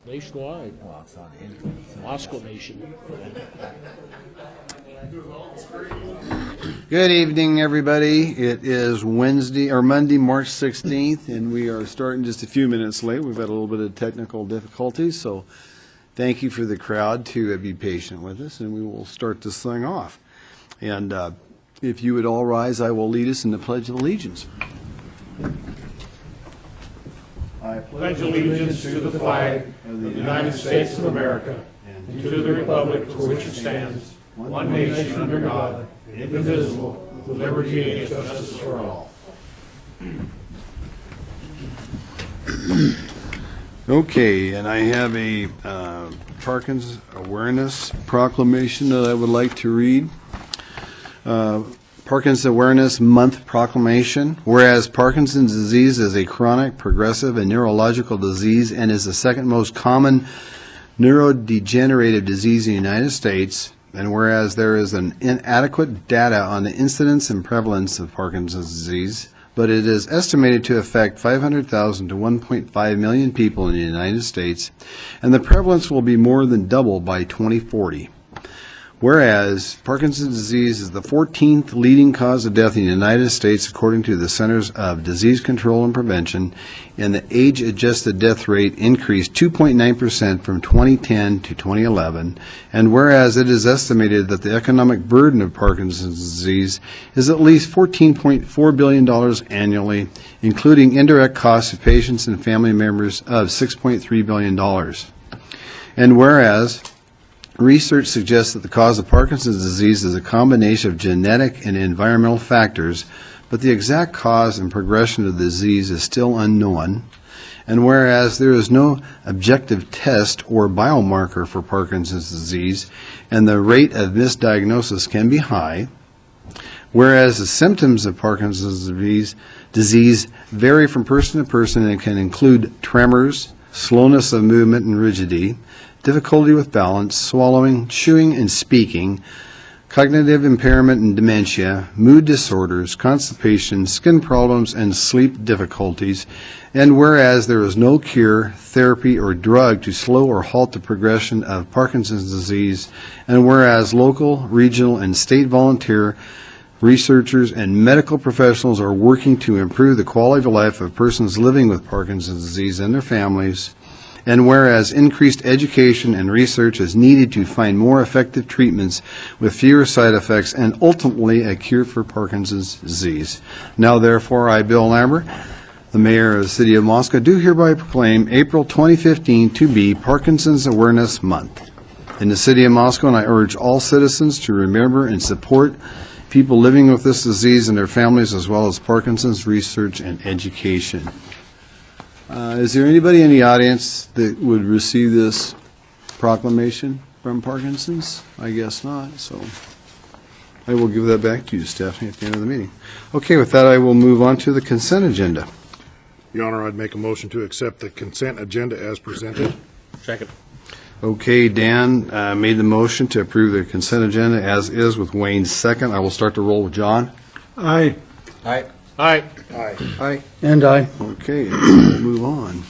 nationwide. Moscow Nation. Good evening, everybody. It is Monday, March 16th, and we are starting just a few minutes late. We've had a little bit of technical difficulties, so thank you for the crowd to be patient with us, and we will start this thing off. And if you would all rise, I will lead us in the Pledge of Allegiance. I pledge allegiance to the flag of the United States of America and to the republic for which it stands, one nation under God, indivisible, with liberty and justice for all. Okay, and I have a Parkinson's Awareness Proclamation that I would like to read. Parkinson's Awareness Month Proclamation. Whereas Parkinson's disease is a chronic, progressive, and neurological disease and is the second most common neurodegenerative disease in the United States, and whereas there is an inadequate data on the incidence and prevalence of Parkinson's disease, but it is estimated to affect 500,000 to 1.5 million people in the United States, and the prevalence will be more than double by 2040. Whereas Parkinson's disease is the 14th leading cause of death in the United States according to the Centers of Disease Control and Prevention, and the age-adjusted death rate increased 2.9% from 2010 to 2011, and whereas it is estimated that the economic burden of Parkinson's disease is at least $14.4 billion annually, including indirect costs to patients and family members of $6.3 billion. And whereas research suggests that the cause of Parkinson's disease is a combination of genetic and environmental factors, but the exact cause and progression of the disease is still unknown. And whereas there is no objective test or biomarker for Parkinson's disease, and the rate of misdiagnosis can be high, whereas the symptoms of Parkinson's disease vary from person to person and can include tremors, slowness of movement and rigidity, difficulty with balance, swallowing, chewing, and speaking, cognitive impairment and dementia, mood disorders, constipation, skin problems, and sleep difficulties. And whereas there is no cure, therapy, or drug to slow or halt the progression of Parkinson's disease, and whereas local, regional, and state volunteer researchers and medical professionals are working to improve the quality of life of persons living with Parkinson's disease and their families, and whereas increased education and research is needed to find more effective treatments with fewer side effects and ultimately a cure for Parkinson's disease. Now, therefore, I, Bill Lambert, the mayor of the city of Moscow, do hereby proclaim April 2015 to be Parkinson's Awareness Month in the city of Moscow, and I urge all citizens to remember and support people living with this disease and their families, as well as Parkinson's research and education. Is there anybody in the audience that would receive this proclamation from Parkinson's? I guess not, so I will give that back to you, Stephanie, at the end of the meeting. Okay, with that, I will move on to the consent agenda. Your Honor, I'd make a motion to accept the consent agenda as presented. Second. Okay, Dan made the motion to approve the consent agenda as is with Wayne's second. I will start the roll with John. Aye. Aye. Aye. Aye. Aye. And aye. Okay, we'll move on.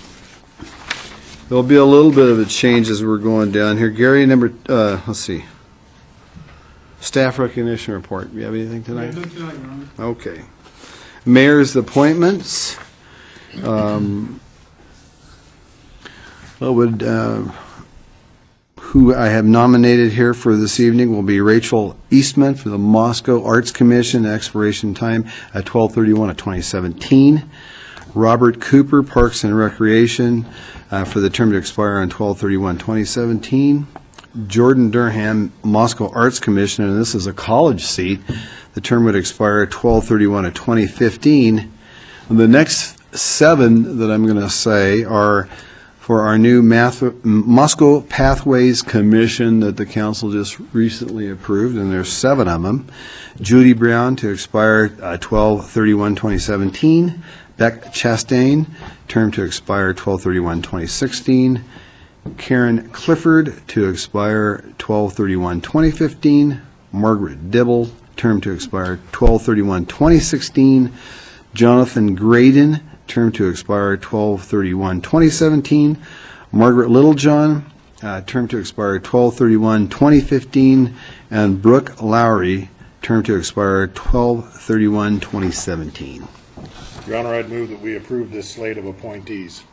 There'll be a little bit of a change as we're going down here. Gary, let's see. Staff recognition report. Do you have anything tonight? Nothing tonight, Your Honor. Okay. Mayor's appointments. Who I have nominated here for this evening will be Rachel Eastman for the Moscow Arts Commission, expiration time at 12/31/2017. Robert Cooper, Parks and Recreation, for the term to expire on 12/31/2017. Jordan Durham, Moscow Arts Commission, and this is a college seat. The term would expire 12/31/2015. And the next 7 that I'm going to say are for our new Moscow Pathways Commission that the council just recently approved, and there's 7 of them. Judy Brown to expire 12/31/2017. Beck Chastain, term to expire 12/31/2016. Karen Clifford to expire 12/31/2015. Margaret Dibble, term to expire 12/31/2016. Jonathan Graydon, term to expire 12/31/2017. Margaret Littlejohn, term to expire 12/31/2015, and Brooke Lowry, term to expire 12/31/2017. Your Honor, I'd move that we approve this slate of appointees.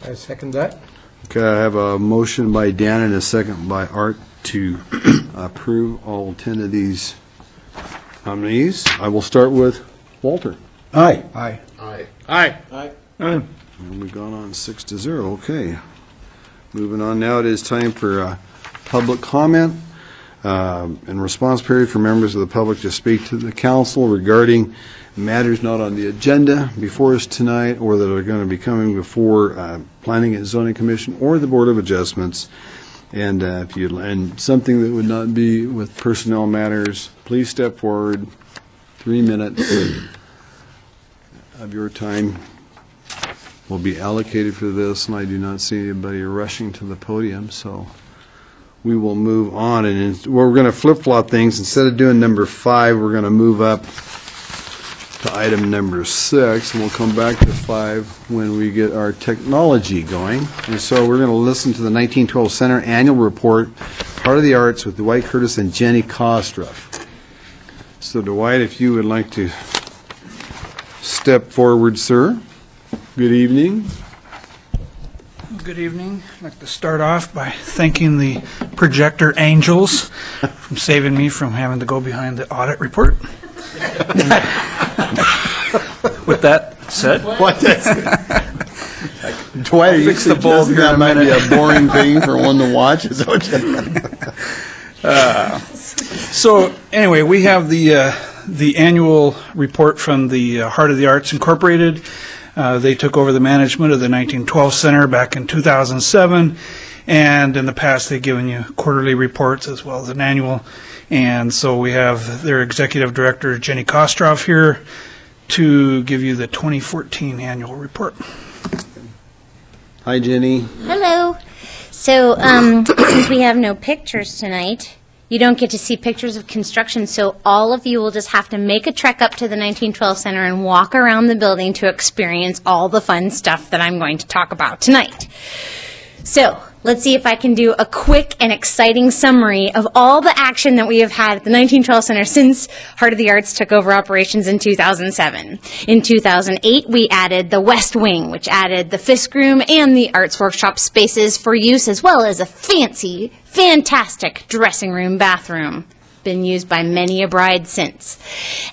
I second that. Okay, I have a motion by Dan and a second by Art to approve all 10 of these nominees. I will start with Walter. Aye. Aye. Aye. Aye. And we've gone on 6-0. Okay. Moving on now, it is time for public comment and response period for members of the public to speak to the council regarding matters not on the agenda before us tonight or that are going to be coming before Planning and Zoning Commission or the Board of Adjustments. And if you and something that would not be with personnel matters, please step forward. 3 minutes of your time will be allocated for this, and I do not see anybody rushing to the podium, so we will move on. And we're going to flip-flop things. Instead of doing number 5, we're going to move up to item number 6, and we'll come back to 5 when we get our technology going. And so we're going to listen to the 1912 Center Annual Report, Heart of the Arts, with Dwight Curtis and Jenny Kostroff. So Dwight, if you would like to step forward, sir. Good evening. Good evening. I'd like to start off by thanking the projector angels for saving me from having to go behind the audit report. With that said, Dwight, are you fix the bulb suggesting here in that a might be minute. a boring thing for one to watch? Is that what you so anyway, we have the annual report from the Heart of the Arts Incorporated. They took over the management of the 1912 Center back in 2007, and in the past they've given you quarterly reports as well as an annual. And so we have their executive director, Jenny Kostroff, here to give you the 2014 annual report. Hi, Jenny. Hello. So, since we have no pictures tonight, you don't get to see pictures of construction, so all of you will just have to make a trek up to the 1912 Center and walk around the building to experience all the fun stuff that I'm going to talk about tonight. So, let's see if I can do a quick and exciting summary of all the action that we have had at the 1912 Center since Heart of the Arts took over operations in 2007. In 2008, we added the West Wing, which added the Fisk Room and the Arts Workshop spaces for use, as well as a fancy, fantastic dressing room bathroom. Been used by many a bride since.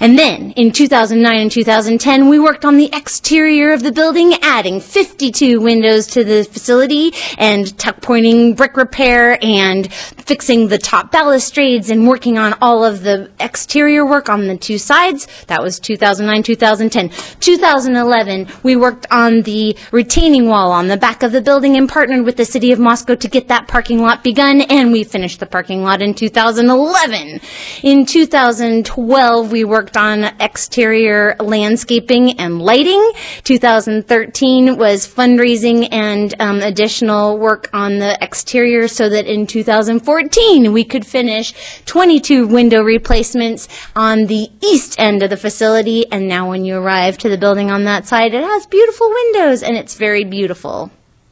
And then, in 2009 and 2010, we worked on the exterior of the building, adding 52 windows to the facility and tuck-pointing brick repair and fixing the top balustrades and working on all of the exterior work on the two sides. That was 2009, 2010. 2011, we worked on the retaining wall on the back of the building and partnered with the City of Moscow to get that parking lot begun, and we finished the parking lot in 2011. In 2012, we worked on exterior landscaping and lighting. 2013 was fundraising and additional work on the exterior so that in 2014 we could finish 22 window replacements on the east end of the facility. And now when you arrive to the building on that side, it has beautiful windows and it's very beautiful.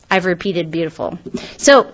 I've repeated beautiful. So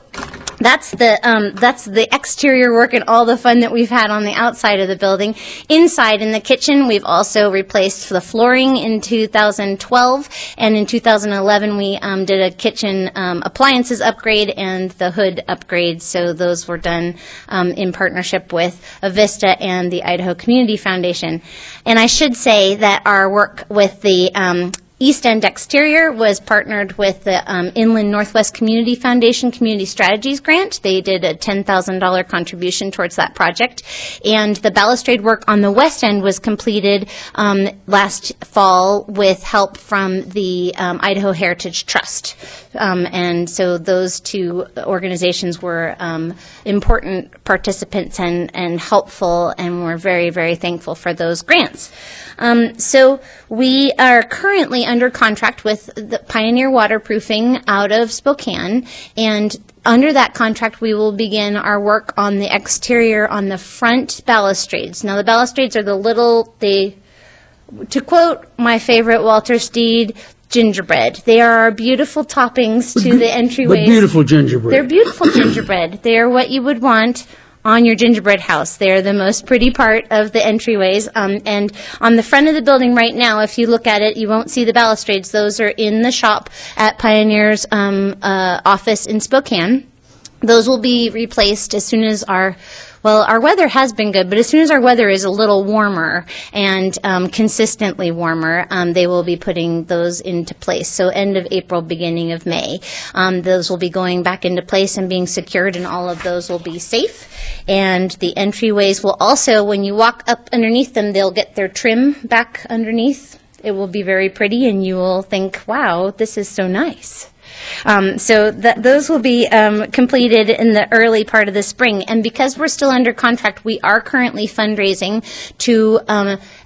that's the exterior work and all the fun that we've had on the outside of the building. Inside in the kitchen, we've also replaced the flooring in 2012, and in 2011 we did a kitchen appliances upgrade and the hood upgrade. So those were done in partnership with Avista and the Idaho Community Foundation. And I should say that our work with the East End Exterior was partnered with the Inland Northwest Community Foundation Community Strategies Grant. They did a $10,000 contribution towards that project. And the balustrade work on the West End was completed last fall with help from the Idaho Heritage Trust. And so those two organizations were important participants and helpful, and we're very, very thankful for those grants. So we are currently under contract with the Pioneer Waterproofing out of Spokane, and under that contract we will begin our work on the exterior on the front balustrades. Now the balustrades are the little, to quote my favorite Walter Steed, gingerbread. They are our beautiful toppings to the entryways. But beautiful gingerbread. They're beautiful gingerbread. They are what you would want on your gingerbread house. They are the most pretty part of the entryways. And on the front of the building right now, if you look at it, you won't see the balustrades. Those are in the shop at Pioneer's office in Spokane. Those will be replaced as soon as our weather has been good, but as soon as our weather is a little warmer and consistently warmer, they will be putting those into place. So end of April, beginning of May. Those will be going back into place and being secured, and all of those will be safe. And the entryways will also, when you walk up underneath them, they'll get their trim back underneath. It will be very pretty, and you will think, wow, this is so nice. So those will be completed in the early part of the spring. And because we're still under contract, we are currently fundraising to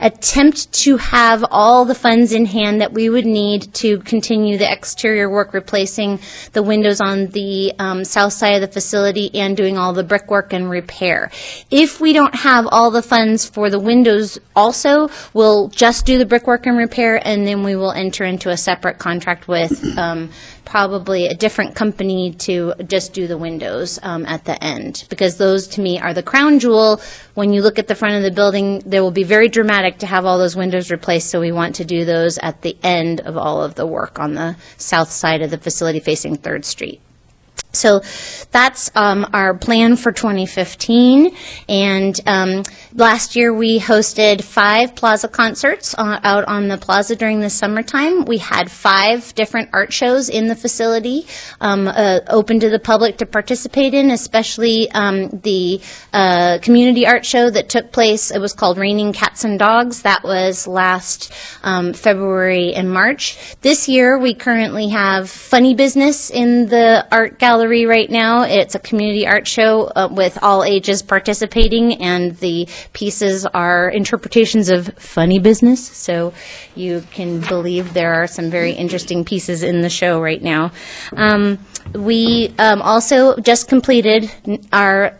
attempt to have all the funds in hand that we would need to continue the exterior work, replacing the windows on the south side of the facility and doing all the brickwork and repair. If we don't have all the funds for the windows also, we'll just do the brickwork and repair, and then we will enter into a separate contract with probably a different company to just do the windows at the end, because those to me are the crown jewel. When you look at the front of the building, they will be very dramatic to have all those windows replaced, so we want to do those at the end of all of the work on the south side of the facility facing 3rd Street. So that's our plan for 2015. And last year we hosted 5 plaza concerts out on the plaza during the summertime. We had 5 different art shows in the facility open to the public to participate in, especially the community art show that took place. It was called Raining Cats and Dogs. That was last February and March. This year we currently have Funny Business in the art gallery right now. It's a community art show with all ages participating, and the pieces are interpretations of funny business, so you can believe there are some very interesting pieces in the show right now. We also just completed our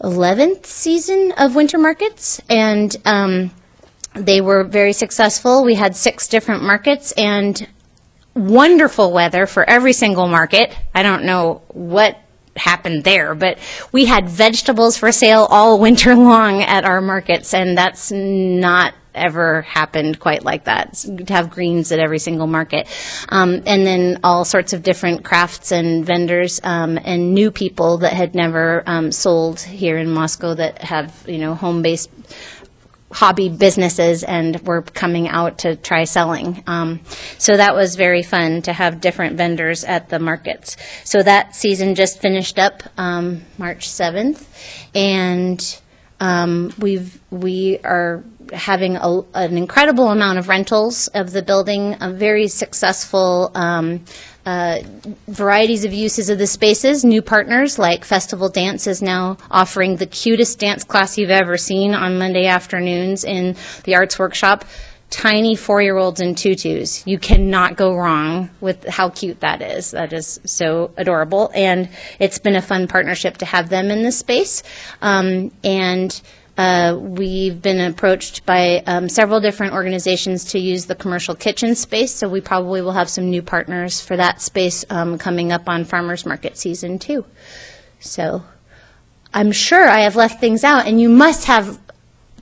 11th season of winter markets, and they were very successful. We had 6 different markets, and wonderful weather for every single market. I don't know what happened there, but we had vegetables for sale all winter long at our markets, and that's not ever happened quite like that, to have greens at every single market. And then all sorts of different crafts and vendors and new people that had never sold here in Moscow, that have, home-based hobby businesses and were coming out to try selling. So that was very fun to have different vendors at the markets. So that season just finished up March 7th, and we are having an incredible amount of rentals of the building, a very successful varieties of uses of the spaces. New partners like Festival Dance is now offering the cutest dance class you've ever seen on Monday afternoons in the Arts Workshop. Tiny 4-year-olds in tutus. You cannot go wrong with how cute that is. That is so adorable. And it's been a fun partnership to have them in this space. We've been approached by several different organizations to use the commercial kitchen space, so we probably will have some new partners for that space coming up on Farmers Market season 2. So I'm sure I have left things out, and you must have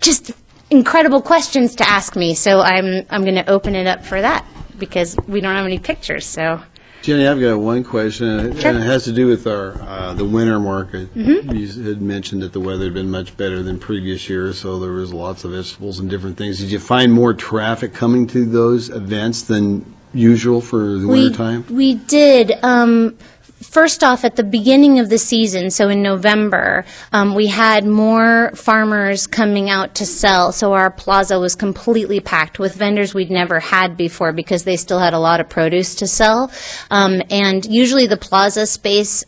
just incredible questions to ask me, so I'm going to open it up for that, because we don't have any pictures. So Jenny, I've got one question, and it has to do with the winter market. Mm-hmm. You had mentioned that the weather had been much better than previous years, so there was lots of vegetables and different things. Did you find more traffic coming to those events than usual for the winter time? We did. First off, at the beginning of the season, so in November, we had more farmers coming out to sell, so our plaza was completely packed with vendors we'd never had before, because they still had a lot of produce to sell. And usually the plaza space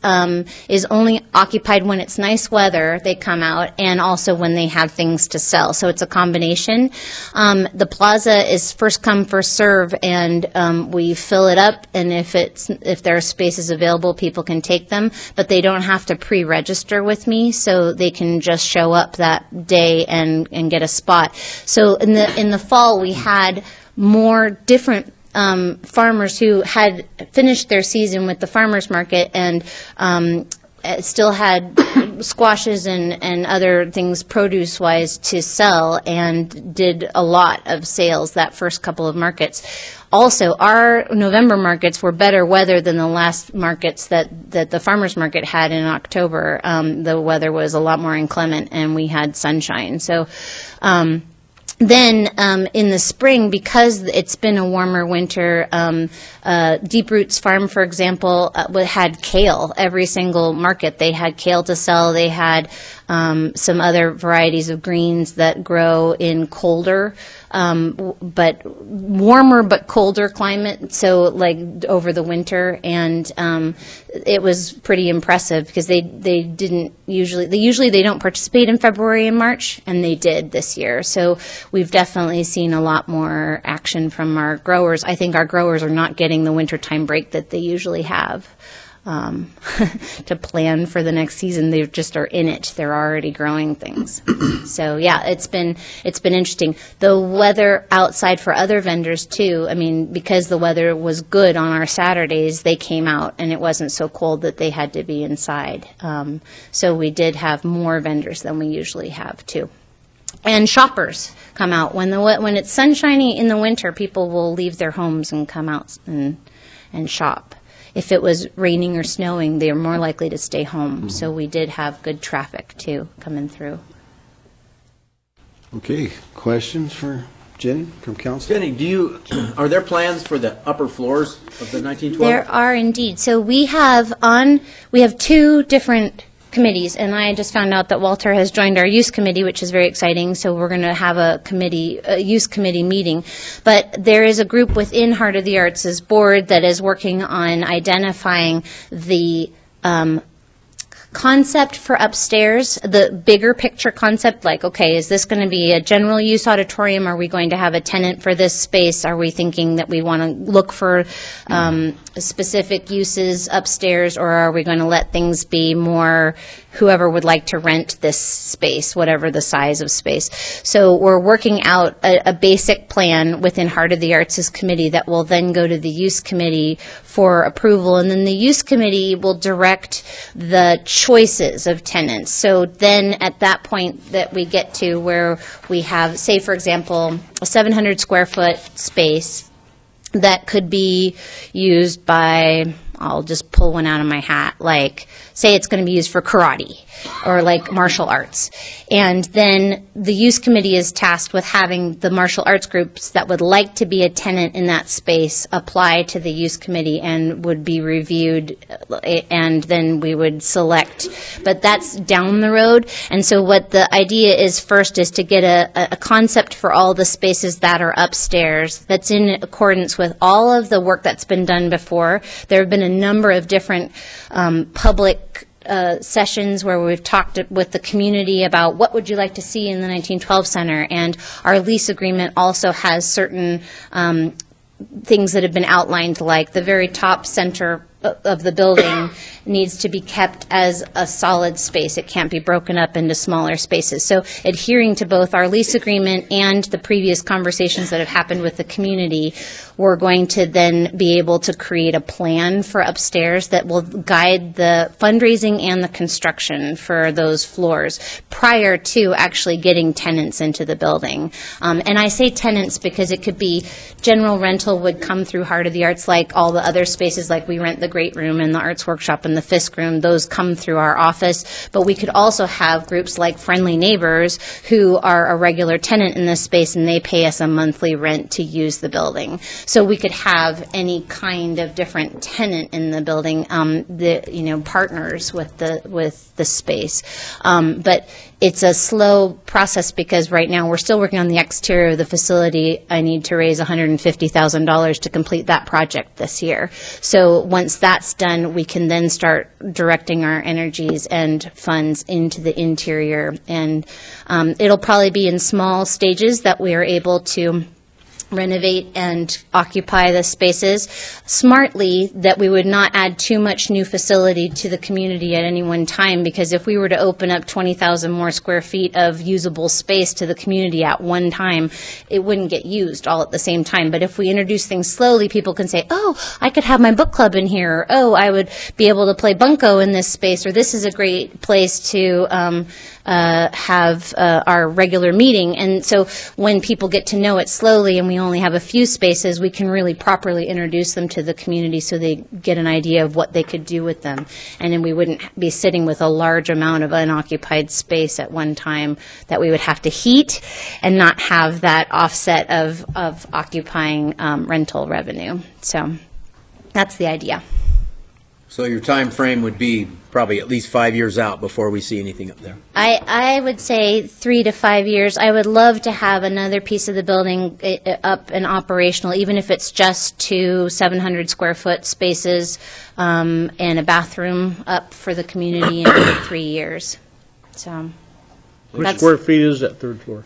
is only occupied when it's nice weather, they come out, and also when they have things to sell. So it's a combination. The plaza is first come, first serve, and we fill it up, and if there are spaces available, people can take them, but they don't have to pre-register with me, so they can just show up that day and get a spot. So in the fall, we had more different farmers who had finished their season with the farmers market and still had squashes and other things produce-wise to sell, and did a lot of sales that first couple of markets. Also, our November markets were better weather than the last markets that the farmers market had in October. The weather was a lot more inclement, and we had sunshine. So then in the spring, because it's been a warmer winter, Deep Roots Farm, for example, had kale. Every single market, they had kale to sell. They had some other varieties of greens that grow in colder, but warmer but colder climate, so like over the winter, and it was pretty impressive because they didn't usually they don't participate in February and March, and they did this year. So we've definitely seen a lot more action from our growers. I think our growers are not getting the wintertime break that they usually have. To plan for the next season. They just are in it. They're already growing things. So yeah, it's been interesting. The weather outside for other vendors too. I mean, because the weather was good on our Saturdays, they came out and it wasn't so cold that they had to be inside. So we did have more vendors than we usually have too. And shoppers come out when it's sunshiny in the winter. People will leave their homes and come out and shop. If it was raining or snowing, they are more likely to stay home. So we did have good traffic, too, coming through. Okay, questions for Jenny from council? Jenny, are there plans for the upper floors of the 1912? There are indeed. So we have two different committees, and I just found out that Walter has joined our use committee, which is very exciting. So we're going to have a use committee meeting. But there is a group within Heart of the Arts' board that is working on identifying the concept for upstairs, the bigger picture concept, like, okay, is this going to be a general use auditorium? Are we going to have a tenant for this space? Are we thinking that we want to look for specific uses upstairs, or are we going to let things be more whoever would like to rent this space, whatever the size of space? So we're working out a basic plan within Heart of the Arts' committee that will then go to the use committee for approval, and then the use committee will direct the choices of tenants. So then at that point that we get to where we have, say, for example, a 700 square foot space that could be used by, I'll just pull one out of my hat, like, say it's going to be used for karate or like martial arts. And then the use committee is tasked with having the martial arts groups that would like to be a tenant in that space apply to the use committee and would be reviewed, and then we would select. But that's down the road. And so what the idea is first is to get a concept for all the spaces that are upstairs that's in accordance with all of the work that's been done before. There have been a number of different public sessions where we've talked with the community about what would you like to see in the 1912 Center, and our lease agreement also has certain things that have been outlined, like the very top center of the building needs to be kept as a solid space. It can't be broken up into smaller spaces. So adhering to both our lease agreement and the previous conversations that have happened with the community, we're going to then be able to create a plan for upstairs that will guide the fundraising and the construction for those floors prior to actually getting tenants into the building. And I say tenants because it could be general rental would come through Heart of the Arts, like all the other spaces, like we rent the Great Room and the Arts Workshop and the Fisk Room. Those come through our office. But we could also have groups like Friendly Neighbors who are a regular tenant in this space, and they pay us a monthly rent to use the building. So we could have any kind of different tenant in the building, partners with the space. But it's a slow process because right now we're still working on the exterior of the facility. I need to raise $150,000 to complete that project this year. So once that's done, we can then start directing our energies and funds into the interior. And it'll probably be in small stages that we are able to renovate and occupy the spaces smartly, that we would not add too much new facility to the community at any one time, because if we were to open up 20,000 more square feet of usable space to the community at one time, it wouldn't get used all at the same time. But if we introduce things slowly, people can say, oh, I could have my book club in here, or oh, I would be able to play bunco in this space, or this is a great place to have our regular meeting. And so when people get to know it slowly and we only have a few spaces, we can really properly introduce them to the community so they get an idea of what they could do with them. And then we wouldn't be sitting with a large amount of unoccupied space at one time that we would have to heat and not have that offset of occupying rental revenue. So that's the idea. So your time frame would be probably at least 5 years out before we see anything up there. I would say 3 to 5 years. I would love to have another piece of the building up and operational, even if it's just 2 700 square foot spaces and a bathroom up for the community in 3 years. So, Which square feet is that third floor?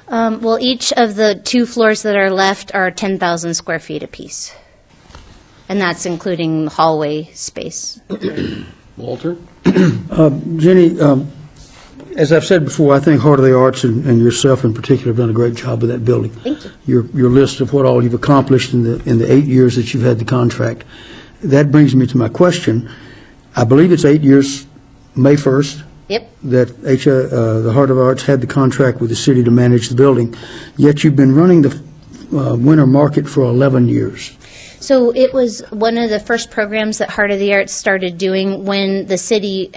well, each of the 2 floors that are left are 10,000 square feet apiece. And that's including hallway space. Walter? Jenny, as I've said before, I think Heart of the Arts and yourself in particular have done a great job with that building. Thank you. Your list of what all you've accomplished in the 8 years that you've had the contract. That brings me to my question. I believe it's 8 years, May 1st, Yep. that the Heart of the Arts had the contract with the city to manage the building, yet you've been running the winter market for 11 years. So it was one of the first programs that Heart of the Arts started doing when the city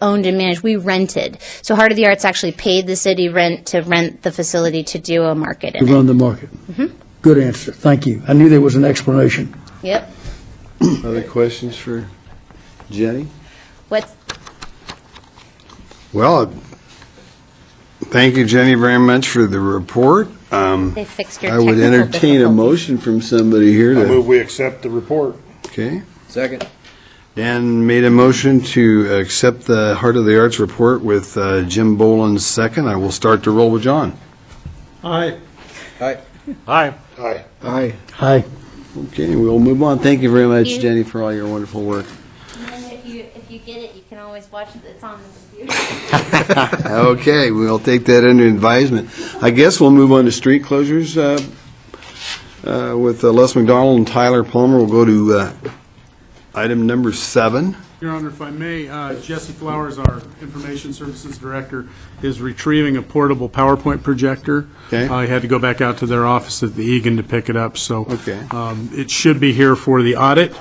owned and managed. We rented. So Heart of the Arts actually paid the city rent to rent the facility to do a market in To run the market. Good answer. Thank you. I knew there was an explanation. Yep. Other questions for Jenny? What's, Well, thank you, Jenny, very much for the report. they fixed your I would technical entertain a difficulties. motion from somebody here I to, move we accept the report. okay? Second. Dan made a motion to accept the Heart of the Arts report with Jim Boland's second. I will start to roll with John. Aye. Aye. Aye. Aye. Aye. Hi. Okay, we'll move on. Thank you very much, you. Jenny, for all your wonderful work. And then if you get it, you can always watch it. It's on the computer. Okay, we'll take that under advisement. I guess we'll move on to street closures with Les McDonald and Tyler Palmer. We'll go to item number 7. Your Honor, if I may, Jesse Flowers, our Information Services Director, is retrieving a portable PowerPoint projector. Okay. I had to go back out to their office at the Egan to pick it up, so Okay. it should be here for the audit.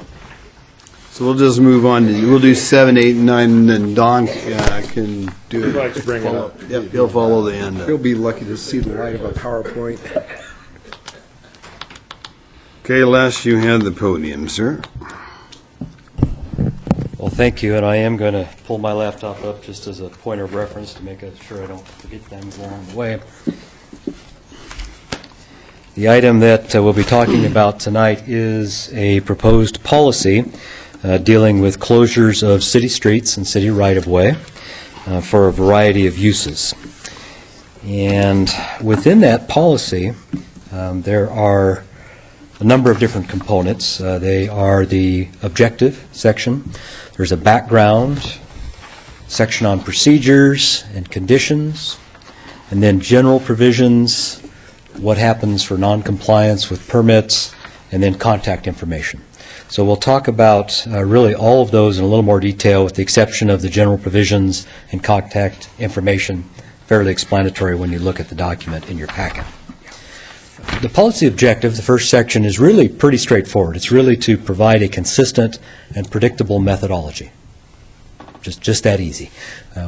So we'll just move on. We'll do 7, 8, and 9, and then Don can do it. I'd like to bring it up. Yep, he'll follow the end. You'll be lucky to see the light of a PowerPoint. Okay, Les, you have the podium, sir. Well, thank you, and I am going to pull my laptop up just as a point of reference to make sure I don't forget things along the way. The item that we'll be talking about tonight is a proposed policy dealing with closures of city streets and city right-of-way for a variety of uses. And within that policy, there are a number of different components. They are the objective section. There's a background section on procedures and conditions, and then general provisions, what happens for noncompliance with permits, and then contact information. So we'll talk about really all of those in a little more detail, with the exception of the general provisions and contact information, fairly explanatory when you look at the document in your packet. The policy objective, the first section, is really pretty straightforward. It's really to provide a consistent and predictable methodology. Just that easy.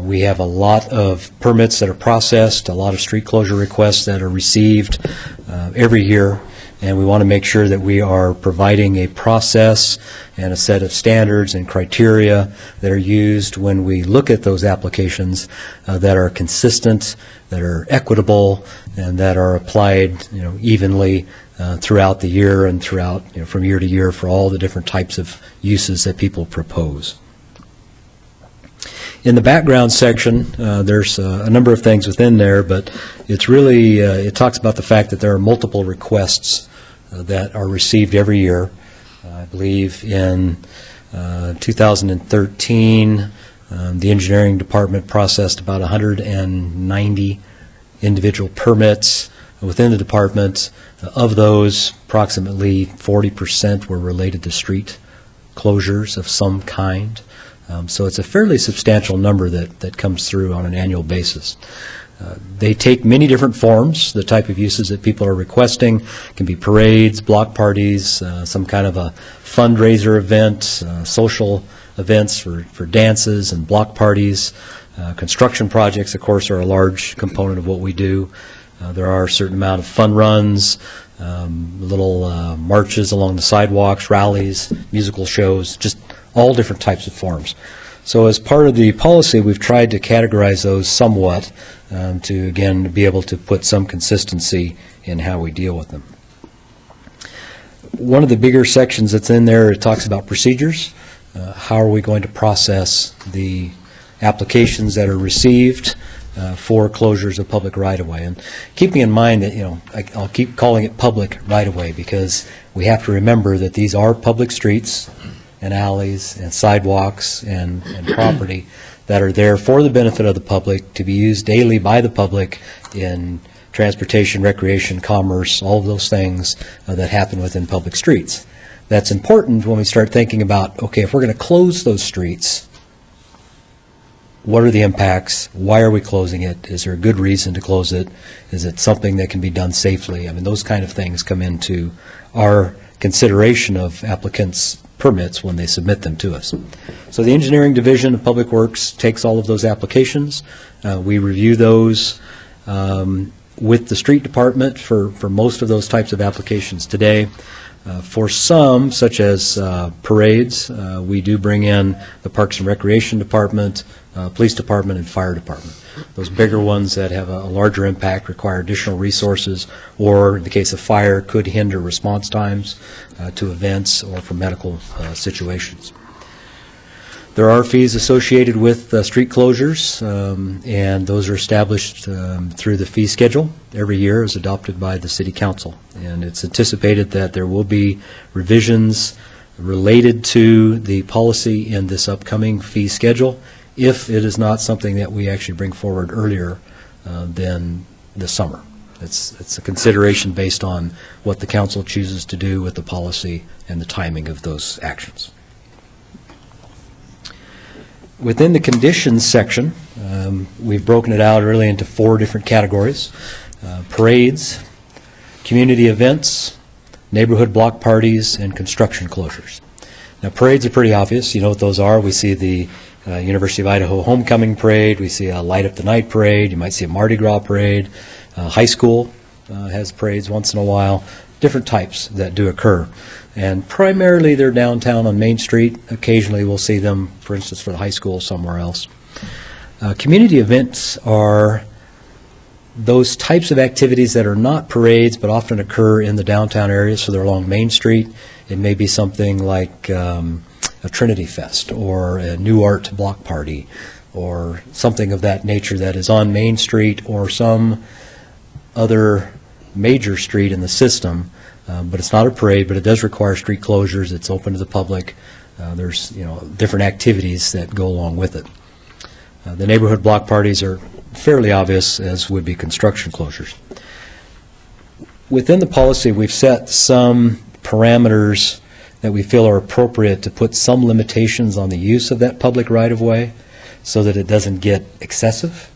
We have a lot of permits that are processed, a lot of street closure requests that are received every year, and we want to make sure that we are providing a process and a set of standards and criteria that are used when we look at those applications that are consistent, that are equitable, and that are applied evenly throughout the year and throughout from year to year for all the different types of uses that people propose. In the background section, there's a number of things within there, but it's really, it talks about the fact that there are multiple requests that are received every year. I believe in 2013, the engineering department processed about 190 individual permits within the department. Of those, approximately 40% were related to street closures of some kind. So it's a fairly substantial number that comes through on an annual basis. They take many different forms. The type of uses that people are requesting can be parades, block parties, some kind of a fundraiser event, social events for dances and block parties. Construction projects, of course, are a large component of what we do. There are a certain amount of fun runs, little marches along the sidewalks, rallies, musical shows, just all different types of forms. So as part of the policy, we've tried to categorize those somewhat to, again, be able to put some consistency in how we deal with them. One of the bigger sections that's in there, it talks about procedures. How are we going to process the applications that are received for closures of public right-of-way? And keeping in mind that, I'll keep calling it public right-of-way because we have to remember that these are public streets and alleys and sidewalks and property that are there for the benefit of the public, to be used daily by the public in transportation, recreation, commerce, all of those things that happen within public streets. That's important when we start thinking about, okay, if we're going to close those streets, what are the impacts? Why are we closing it? Is there a good reason to close it? Is it something that can be done safely? I mean, those kind of things come into our consideration of applicants' permits when they submit them to us. So the Engineering Division of Public Works takes all of those applications. We review those with the Street Department for most of those types of applications today. For some, such as parades, we do bring in the Parks and Recreation Department, Police Department, and Fire Department. Those bigger ones that have a larger impact require additional resources, or in the case of fire, could hinder response times to events or for medical situations. There are fees associated with street closures, and those are established through the fee schedule every year as adopted by the City Council. And it's anticipated that there will be revisions related to the policy in this upcoming fee schedule if it is not something that we actually bring forward earlier than the summer. It's a consideration based on what the council chooses to do with the policy and the timing of those actions. Within the conditions section, we've broken it out really into 4 different categories: parades, community events, neighborhood block parties, and construction closures. Now, parades are pretty obvious. You know what those are. We see the University of Idaho Homecoming Parade. We see a Light Up the Night Parade. You might see a Mardi Gras Parade. High school has parades once in a while. Different types that do occur. And primarily they're downtown on Main Street. Occasionally we'll see them, for instance, for the high school somewhere else. Community events are those types of activities that are not parades but often occur in the downtown area, so they're along Main Street. It may be something like a Trinity Fest or a New Art block party or something of that nature that is on Main Street or some other major street in the system. But it's not a parade, but it does require street closures. It's open to the public. There's different activities that go along with it. The neighborhood block parties are fairly obvious, as would be construction closures. Within the policy, we've set some parameters that we feel are appropriate to put some limitations on the use of that public right-of-way so that it doesn't get excessive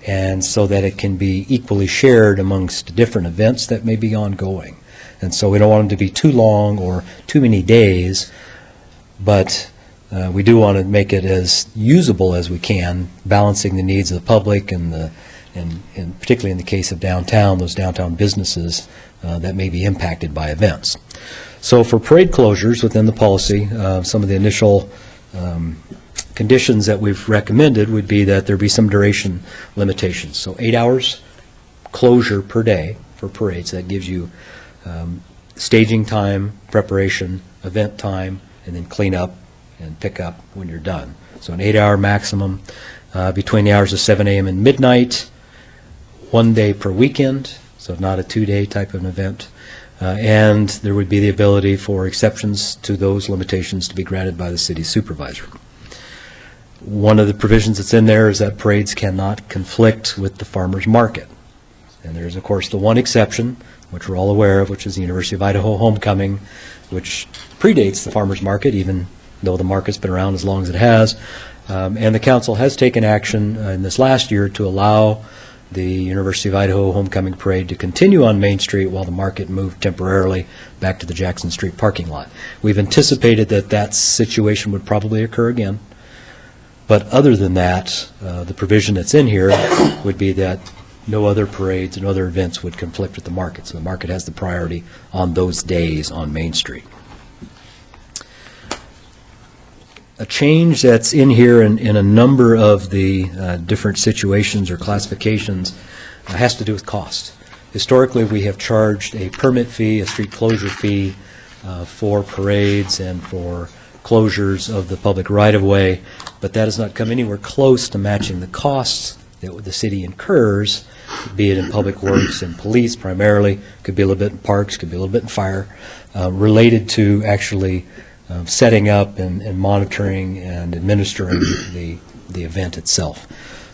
and so that it can be equally shared amongst different events that may be ongoing. And so we don't want them to be too long or too many days, but we do want to make it as usable as we can, balancing the needs of the public and particularly in the case of downtown, those downtown businesses that may be impacted by events. So for parade closures within the policy, some of the initial conditions that we've recommended would be that there be some duration limitations. So 8 hours closure per day for parades. That gives you staging time, preparation, event time, and then clean up and pick up when you're done. So an 8-hour maximum between the hours of 7 a.m. and midnight, 1 day per weekend, so not a 2-day type of event. and there would be the ability for exceptions to those limitations to be granted by the city supervisor. One of the provisions that's in there is that parades cannot conflict with the farmers market. And there's, of course, the one exception, which we're all aware of, which is the University of Idaho homecoming, which predates the farmers market, even though the market's been around as long as it has. And the council has taken action in this last year to allow the University of Idaho homecoming parade to continue on Main Street while the market moved temporarily back to the Jackson Street parking lot. We've anticipated that that situation would probably occur again. But other than that, the provision that's in here would be that no other parades and other events would conflict with the market. So the market has the priority on those days on Main Street. A change that's in here in a number of the different situations or classifications has to do with cost. Historically, we have charged a permit fee, a street closure fee for parades and for closures of the public right-of-way, but that has not come anywhere close to matching the costs that the city incurs, be it in public works and police primarily, could be a little bit in parks, could be a little bit in fire, related to actually setting up and monitoring and administering the event itself.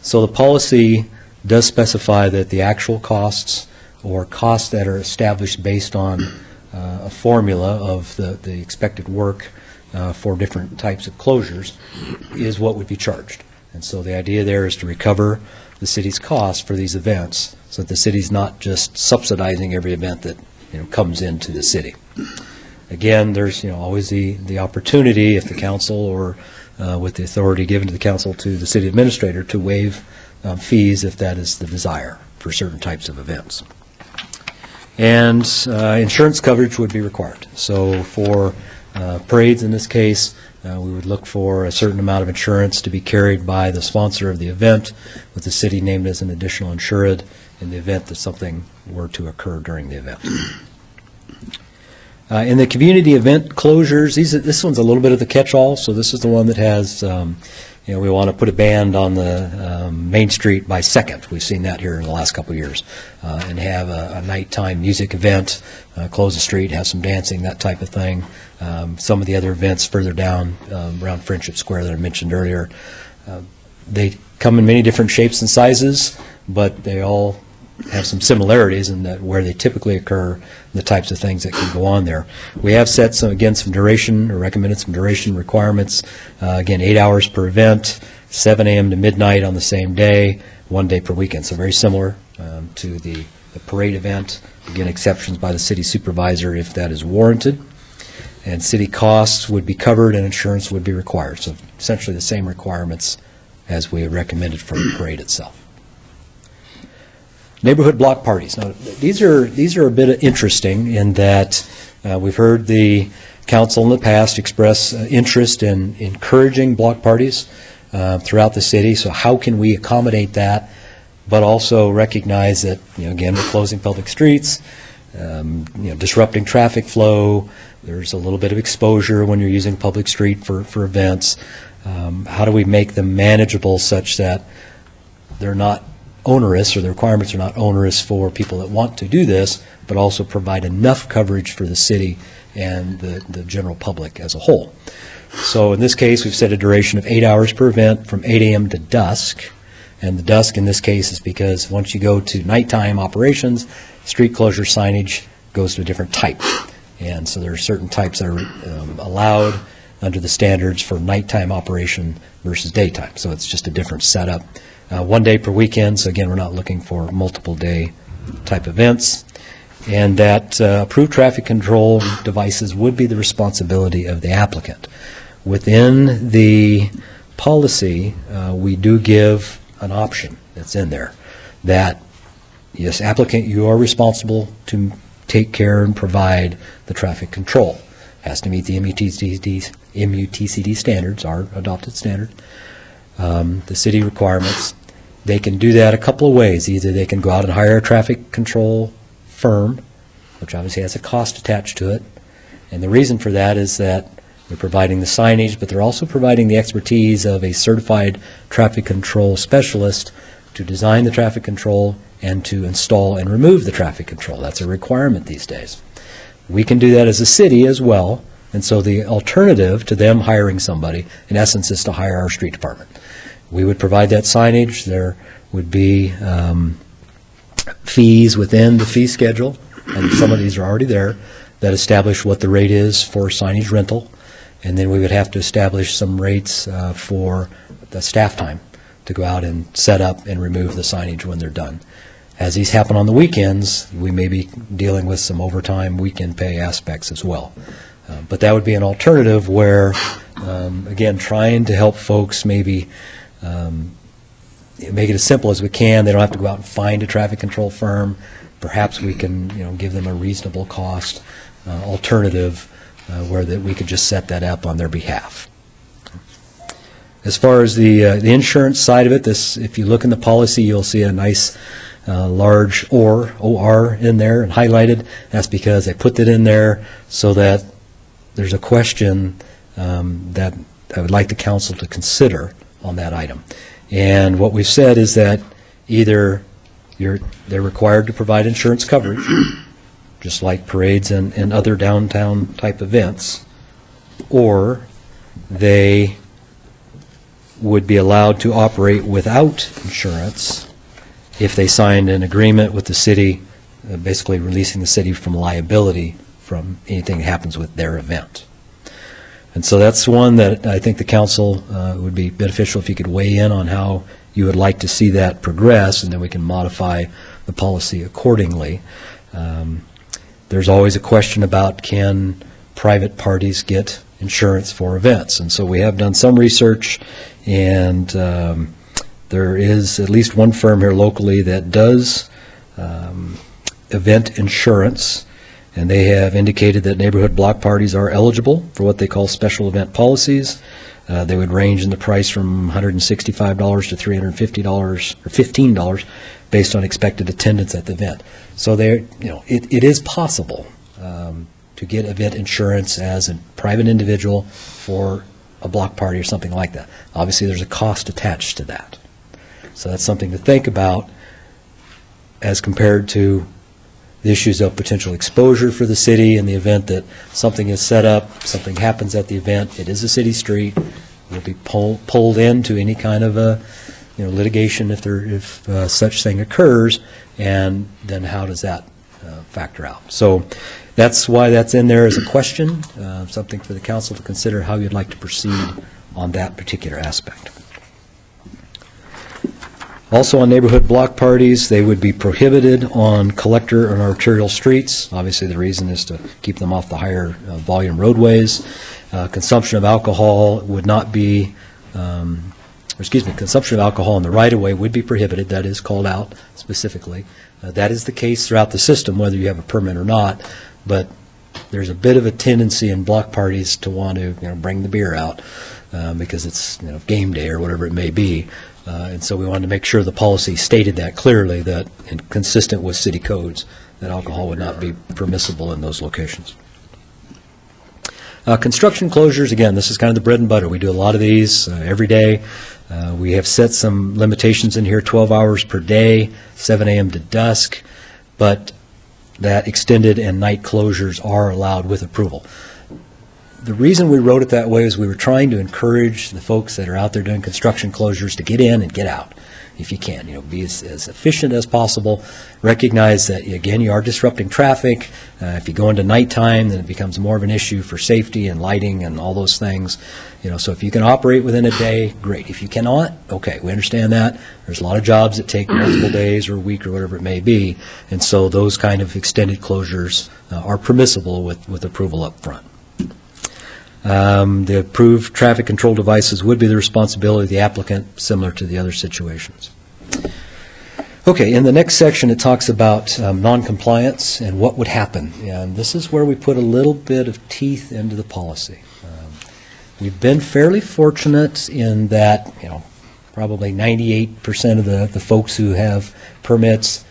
So the policy does specify that the actual costs or costs that are established based on a formula of the expected work for different types of closures is what would be charged. And so the idea there is to recover the city's costs for these events so that the city's not just subsidizing every event that comes into the city. Again, there's always the opportunity, if the council or with the authority given to the council to the city administrator, to waive fees if that is the desire for certain types of events. And insurance coverage would be required. So for parades in this case, we would look for a certain amount of insurance to be carried by the sponsor of the event, with the city named as an additional insured in the event that something were to occur during the event. In the community event closures, this one's a little bit of the catch-all. So this is the one that has, we want to put a band on the Main Street by 2nd. We've seen that here in the last couple of years, and have a nighttime music event, close the street, have some dancing, that type of thing. Some of the other events further down around Friendship Square that I mentioned earlier, they come in many different shapes and sizes, but they all have some similarities in that where they typically occur, the types of things that can go on there. We have set some duration, or recommended some duration requirements. Again, 8 hours per event, 7 a.m. to midnight on the same day, 1 day per weekend. So very similar to the parade event. Again, exceptions by the city supervisor if that is warranted. And city costs would be covered and insurance would be required. So essentially the same requirements as we recommended for the parade itself. Neighborhood block parties. Now, these are a bit interesting in that we've heard the council in the past express interest in encouraging block parties throughout the city. So how can we accommodate that, but also recognize that, again, we're closing public streets, disrupting traffic flow. There's a little bit of exposure when you're using public street for events. How do we make them manageable such that they're not onerous, or the requirements are not onerous for people that want to do this, but also provide enough coverage for the city and the general public as a whole. So in this case, we've set a duration of 8 hours per event from 8 a.m. to dusk. And the dusk in this case is because once you go to nighttime operations, street closure signage goes to a different type. And so there are certain types that are allowed under the standards for nighttime operation versus daytime. So it's just a different setup. 1 day per weekend, so again, we're not looking for multiple day type events. And that approved traffic control devices would be the responsibility of the applicant. Within the policy, we do give an option that's in there that, yes, applicant, you are responsible to take care and provide the traffic control. Has to meet the MUTCD standards, our adopted standard, the city requirements. They can do that a couple of ways. Either they can go out and hire a traffic control firm, which obviously has a cost attached to it. And the reason for that is that they're providing the signage, but they're also providing the expertise of a certified traffic control specialist to design the traffic control and to install and remove the traffic control. That's a requirement these days. We can do that as a city as well, and so the alternative to them hiring somebody, in essence, is to hire our street department. We would provide that signage. There would be fees within the fee schedule, and some of these are already there, that establish what the rate is for signage rental, and then we would have to establish some rates for the staff time to go out and set up and remove the signage when they're done. As these happen on the weekends, we may be dealing with some overtime weekend pay aspects as well. But that would be an alternative where, again, trying to help folks maybe make it as simple as we can. They don't have to go out and find a traffic control firm. Perhaps we can, give them a reasonable cost alternative where that we could just set that up on their behalf. As far as the insurance side of it, if you look in the policy, you'll see a nice large OR in there and highlighted. That's because I put that in there so that there's a question that I would like the council to consider on that item. And what we've said is that either they're required to provide insurance coverage, just like parades and other downtown type events, or they would be allowed to operate without insurance if they signed an agreement with the city, basically releasing the city from liability from anything that happens with their event. And so that's one that I think the council would be beneficial if you could weigh in on how you would like to see that progress, and then we can modify the policy accordingly. There's always a question about, can private parties get insurance for events? And so we have done some research, and there is at least one firm here locally that does event insurance, and they have indicated that neighborhood block parties are eligible for what they call special event policies. They would range in the price from $165 to $350 or $15 based on expected attendance at the event. So it is possible to get event insurance as a private individual for a block party or something like that. Obviously, there's a cost attached to that. So that's something to think about as compared to the issues of potential exposure for the city in the event that something is set up, something happens at the event, it is a city street, will be pulled into any kind of a litigation if such thing occurs, and then how does that factor out? So that's why that's in there as a question, something for the council to consider how you'd like to proceed on that particular aspect. Also on neighborhood block parties, they would be prohibited on collector and arterial streets. Obviously, the reason is to keep them off the higher volume roadways. Consumption of alcohol would not be, consumption of alcohol in the right-of-way would be prohibited. That is called out specifically. That is the case throughout the system, whether you have a permit or not. But there's a bit of a tendency in block parties to want to bring the beer out because it's game day or whatever it may be. And so we wanted to make sure the policy stated that clearly, that consistent with city codes, that alcohol would not be permissible in those locations. Construction closures, again, this is kind of the bread and butter. We do a lot of these every day. We have set some limitations in here, 12 hours per day, 7 a.m. to dusk, but that extended and night closures are allowed with approval. The reason we wrote it that way is we were trying to encourage the folks that are out there doing construction closures to get in and get out if you can. Be as efficient as possible. Recognize that, again, you are disrupting traffic. If you go into nighttime, then it becomes more of an issue for safety and lighting and all those things. So if you can operate within a day, great. If you cannot, okay, we understand that. There's a lot of jobs that take multiple days or a week or whatever it may be, and so those kind of extended closures are permissible with approval up front. The approved traffic control devices would be the responsibility of the applicant, similar to the other situations. Okay, in the next section it talks about noncompliance and what would happen. And this is where we put a little bit of teeth into the policy. We've been fairly fortunate in that, probably 98% of the folks who have permits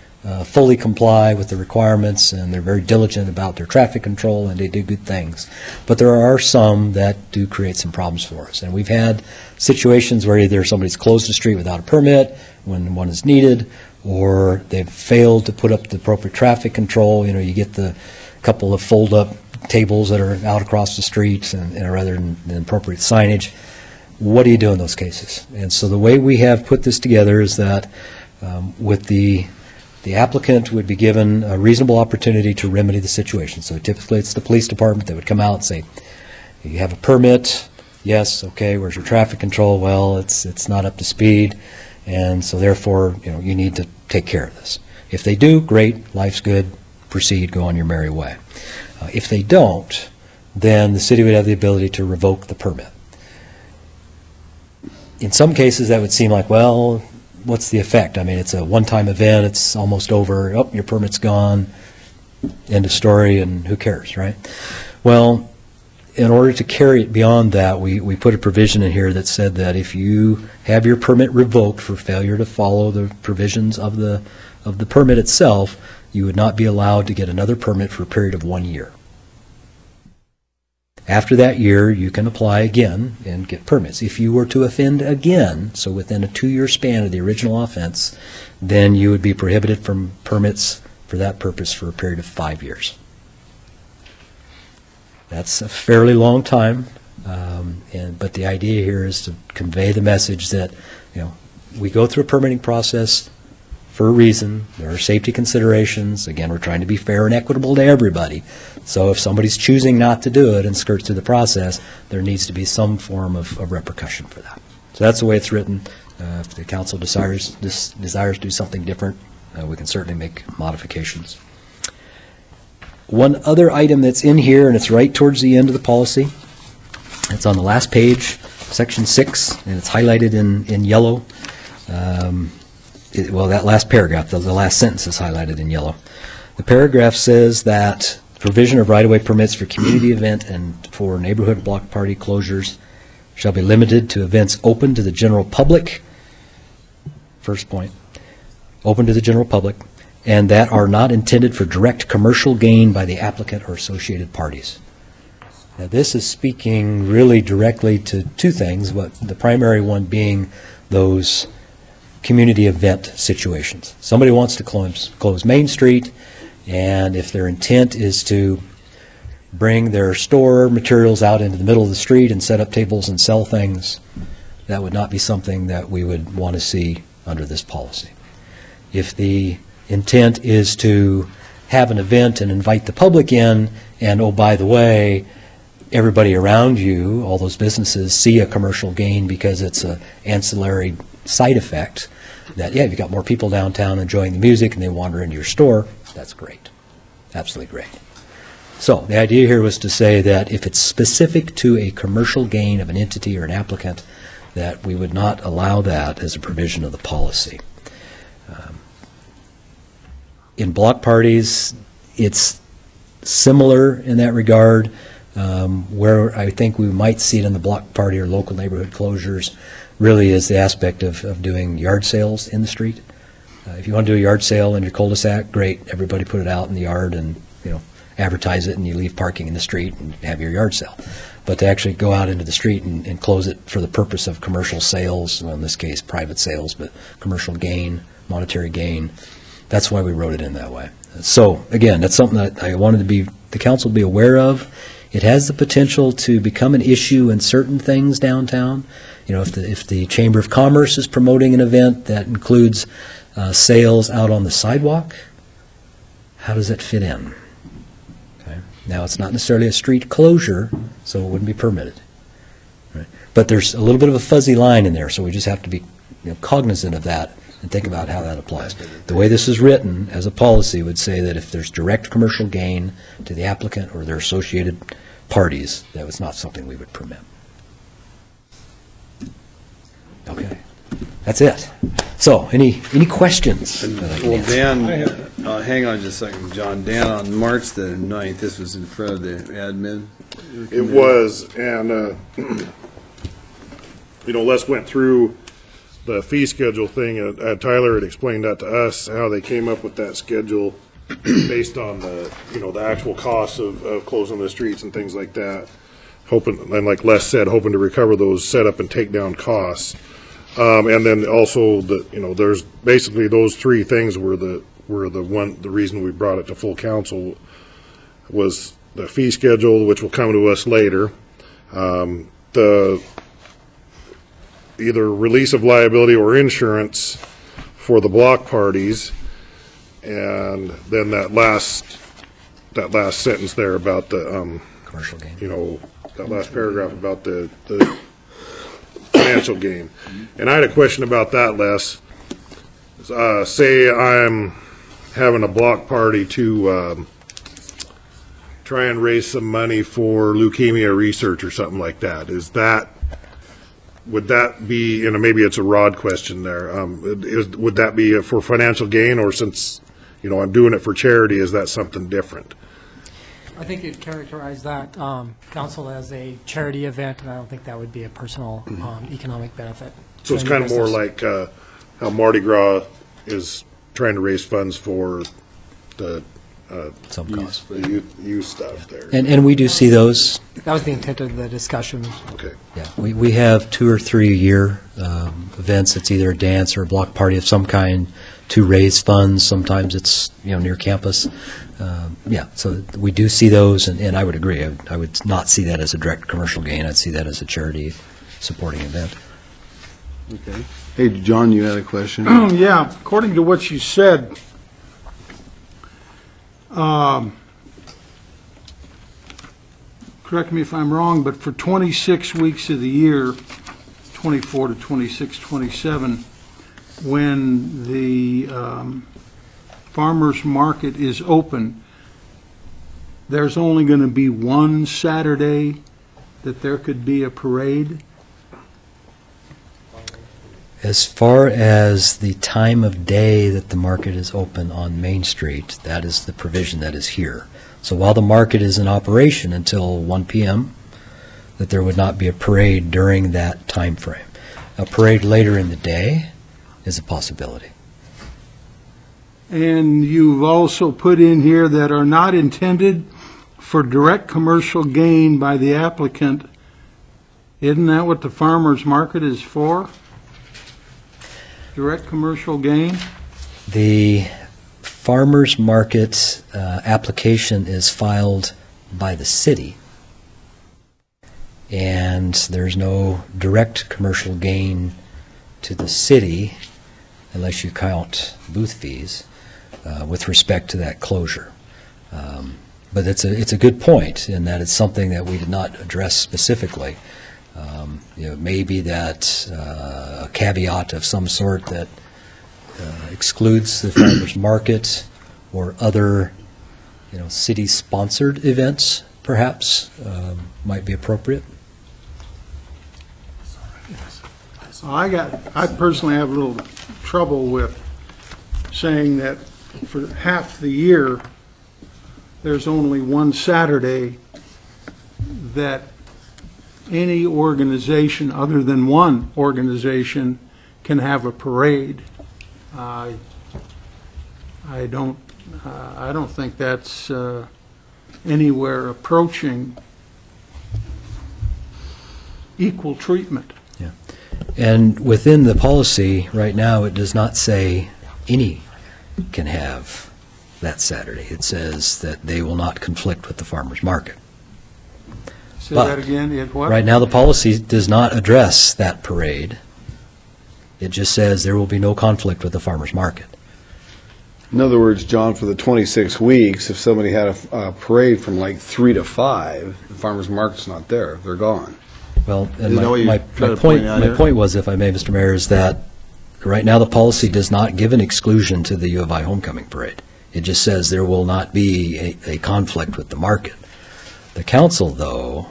fully comply with the requirements, and they're very diligent about their traffic control, and they do good things. But there are some that do create some problems for us. And we've had situations where either somebody's closed the street without a permit when one is needed, or they've failed to put up the appropriate traffic control. You get the couple of fold-up tables that are out across the street and rather than appropriate signage. What do you do in those cases? And so the way we have put this together is that with the applicant would be given a reasonable opportunity to remedy the situation. So typically it's the police department that would come out and say, you have a permit, yes, okay, where's your traffic control? Well, it's not up to speed, and so therefore, you need to take care of this. If they do, great, life's good, proceed, go on your merry way. If they don't, then the city would have the ability to revoke the permit. In some cases, that would seem like, well, what's the effect? I mean, it's a one-time event, it's almost over, oh, your permit's gone, end of story, and who cares, right? Well, in order to carry it beyond that, we put a provision in here that said that if you have your permit revoked for failure to follow the provisions of the permit itself, you would not be allowed to get another permit for a period of 1 year. After that year, you can apply again and get permits. If you were to offend again, so within a 2-year span of the original offense, then you would be prohibited from permits for that purpose for a period of 5 years. That's a fairly long time, but the idea here is to convey the message that we go through a permitting process for a reason. There are safety considerations. Again, we're trying to be fair and equitable to everybody. So if somebody's choosing not to do it and skirts through the process, there needs to be some form of repercussion for that. So that's the way it's written. If the council desires to do something different, we can certainly make modifications. One other item that's in here, and it's right towards the end of the policy, it's on the last page, section 6, and it's highlighted in yellow. That last paragraph, the last sentence is highlighted in yellow. The paragraph says that provision of right-of-way permits for community event and for neighborhood block party closures shall be limited to events open to the general public, first point, open to the general public, and that are not intended for direct commercial gain by the applicant or associated parties. Now, this is speaking really directly to two things, but the primary one being those community event situations. Somebody wants to close Main Street, and if their intent is to bring their store materials out into the middle of the street and set up tables and sell things, that would not be something that we would want to see under this policy. If the intent is to have an event and invite the public in, and oh, by the way, everybody around you, all those businesses, see a commercial gain because it's an ancillary side effect, that, yeah, you've got more people downtown enjoying the music and they wander into your store, that's great. Absolutely great. So the idea here was to say that if it's specific to a commercial gain of an entity or an applicant, that we would not allow that as a provision of the policy. In block parties, it's similar in that regard. Where I think we might see it in the block party or local neighborhood closures really is the aspect of doing yard sales in the street. If you want to do a yard sale in your cul-de-sac, great, everybody put it out in the yard and advertise it, and you leave parking in the street and have your yard sale. But to actually go out into the street and close it for the purpose of commercial sales, well, in this case private sales, but commercial gain, monetary gain, that's why we wrote it in that way. So again, that's something that I wanted the council to be aware of. It has the potential to become an issue in certain things downtown. If the Chamber of Commerce is promoting an event that includes sales out on the sidewalk, how does that fit in? Okay. Now, it's not necessarily a street closure, so it wouldn't be permitted. Right? But there's a little bit of a fuzzy line in there, so we just have to be cognizant of that and think about how that applies. The way this is written as a policy would say that if there's direct commercial gain to the applicant or their associated parties, that was not something we would permit. Okay, that's it. So, any questions? Well, Dan, hang on just a second, John. Dan, on March the 9th, this was in front of the admin. It was, and Les went through the fee schedule thing. Tyler had explained that to us, how they came up with that schedule based on the actual costs of closing the streets and things like that. Hoping, and like Les said, hoping to recover those setup and takedown costs. And then also there's basically those three things were the reason we brought it to full council. was the fee schedule, which will come to us later, the either release of liability or insurance for the block parties, and then that last sentence there about the Commercial gain. that last paragraph about the financial gain. And I had a question about that, Les. Say I'm having a block party to try and raise some money for leukemia research or something like that. Would that be, maybe it's a Rod question there, would that be for financial gain, or since, I'm doing it for charity, is that something different? I think you'd characterize that, council, as a charity event, and I don't think that would be a personal economic benefit. So it's kind of more like how Mardi Gras is trying to raise funds for the Some cause. the youth stuff there. And we do see those. That was the intent of the discussion. Okay. Yeah, we have 2 or 3 a year events. It's either a dance or a block party of some kind to raise funds. Sometimes it's near campus. So we do see those, and I would agree. I would not see that as a direct commercial gain. I'd see that as a charity supporting event. Okay. Hey, John, you had a question? Yeah, according to what you said, correct me if I'm wrong, but for 26 weeks of the year, 24 to 26, 27, when the farmer's market is open, there's only going to be one Saturday that there could be a parade? As far as the time of day that the market is open on Main Street, that is the provision that is here. So while the market is in operation until 1 p.m., that there would not be a parade during that time frame. A parade later in the day is a possibility. And you've also put in here that are not intended for direct commercial gain by the applicant. Isn't that what the farmer's market is for? Direct commercial gain? The farmer's market application is filed by the city, and there's no direct commercial gain to the city unless you count booth fees with respect to that closure. But it's a good point in that it's something that we did not address specifically. Maybe that a caveat of some sort that excludes the farmers market or other, city-sponsored events, perhaps, might be appropriate. I personally have a little trouble with saying that for half the year, there's only one Saturday that any organization other than one organization can have a parade. I don't think that's anywhere approaching equal treatment. Yeah. And within the policy right now, it does not say any can have that Saturday. It says that they will not conflict with the farmers market. Say that again, it what? Right now, the policy does not address that parade. It just says there will be no conflict with the farmers market. In other words, John, for the 26 weeks, if somebody had a parade from like 3 to 5, the farmer's market's not there. They're gone. Well, and Isn't that what my you're trying to point out my here? point was, if I may, Mr. Mayor, is that right now the policy does not give an exclusion to the U of I homecoming parade. It just says there will not be a conflict with the market. The council, though,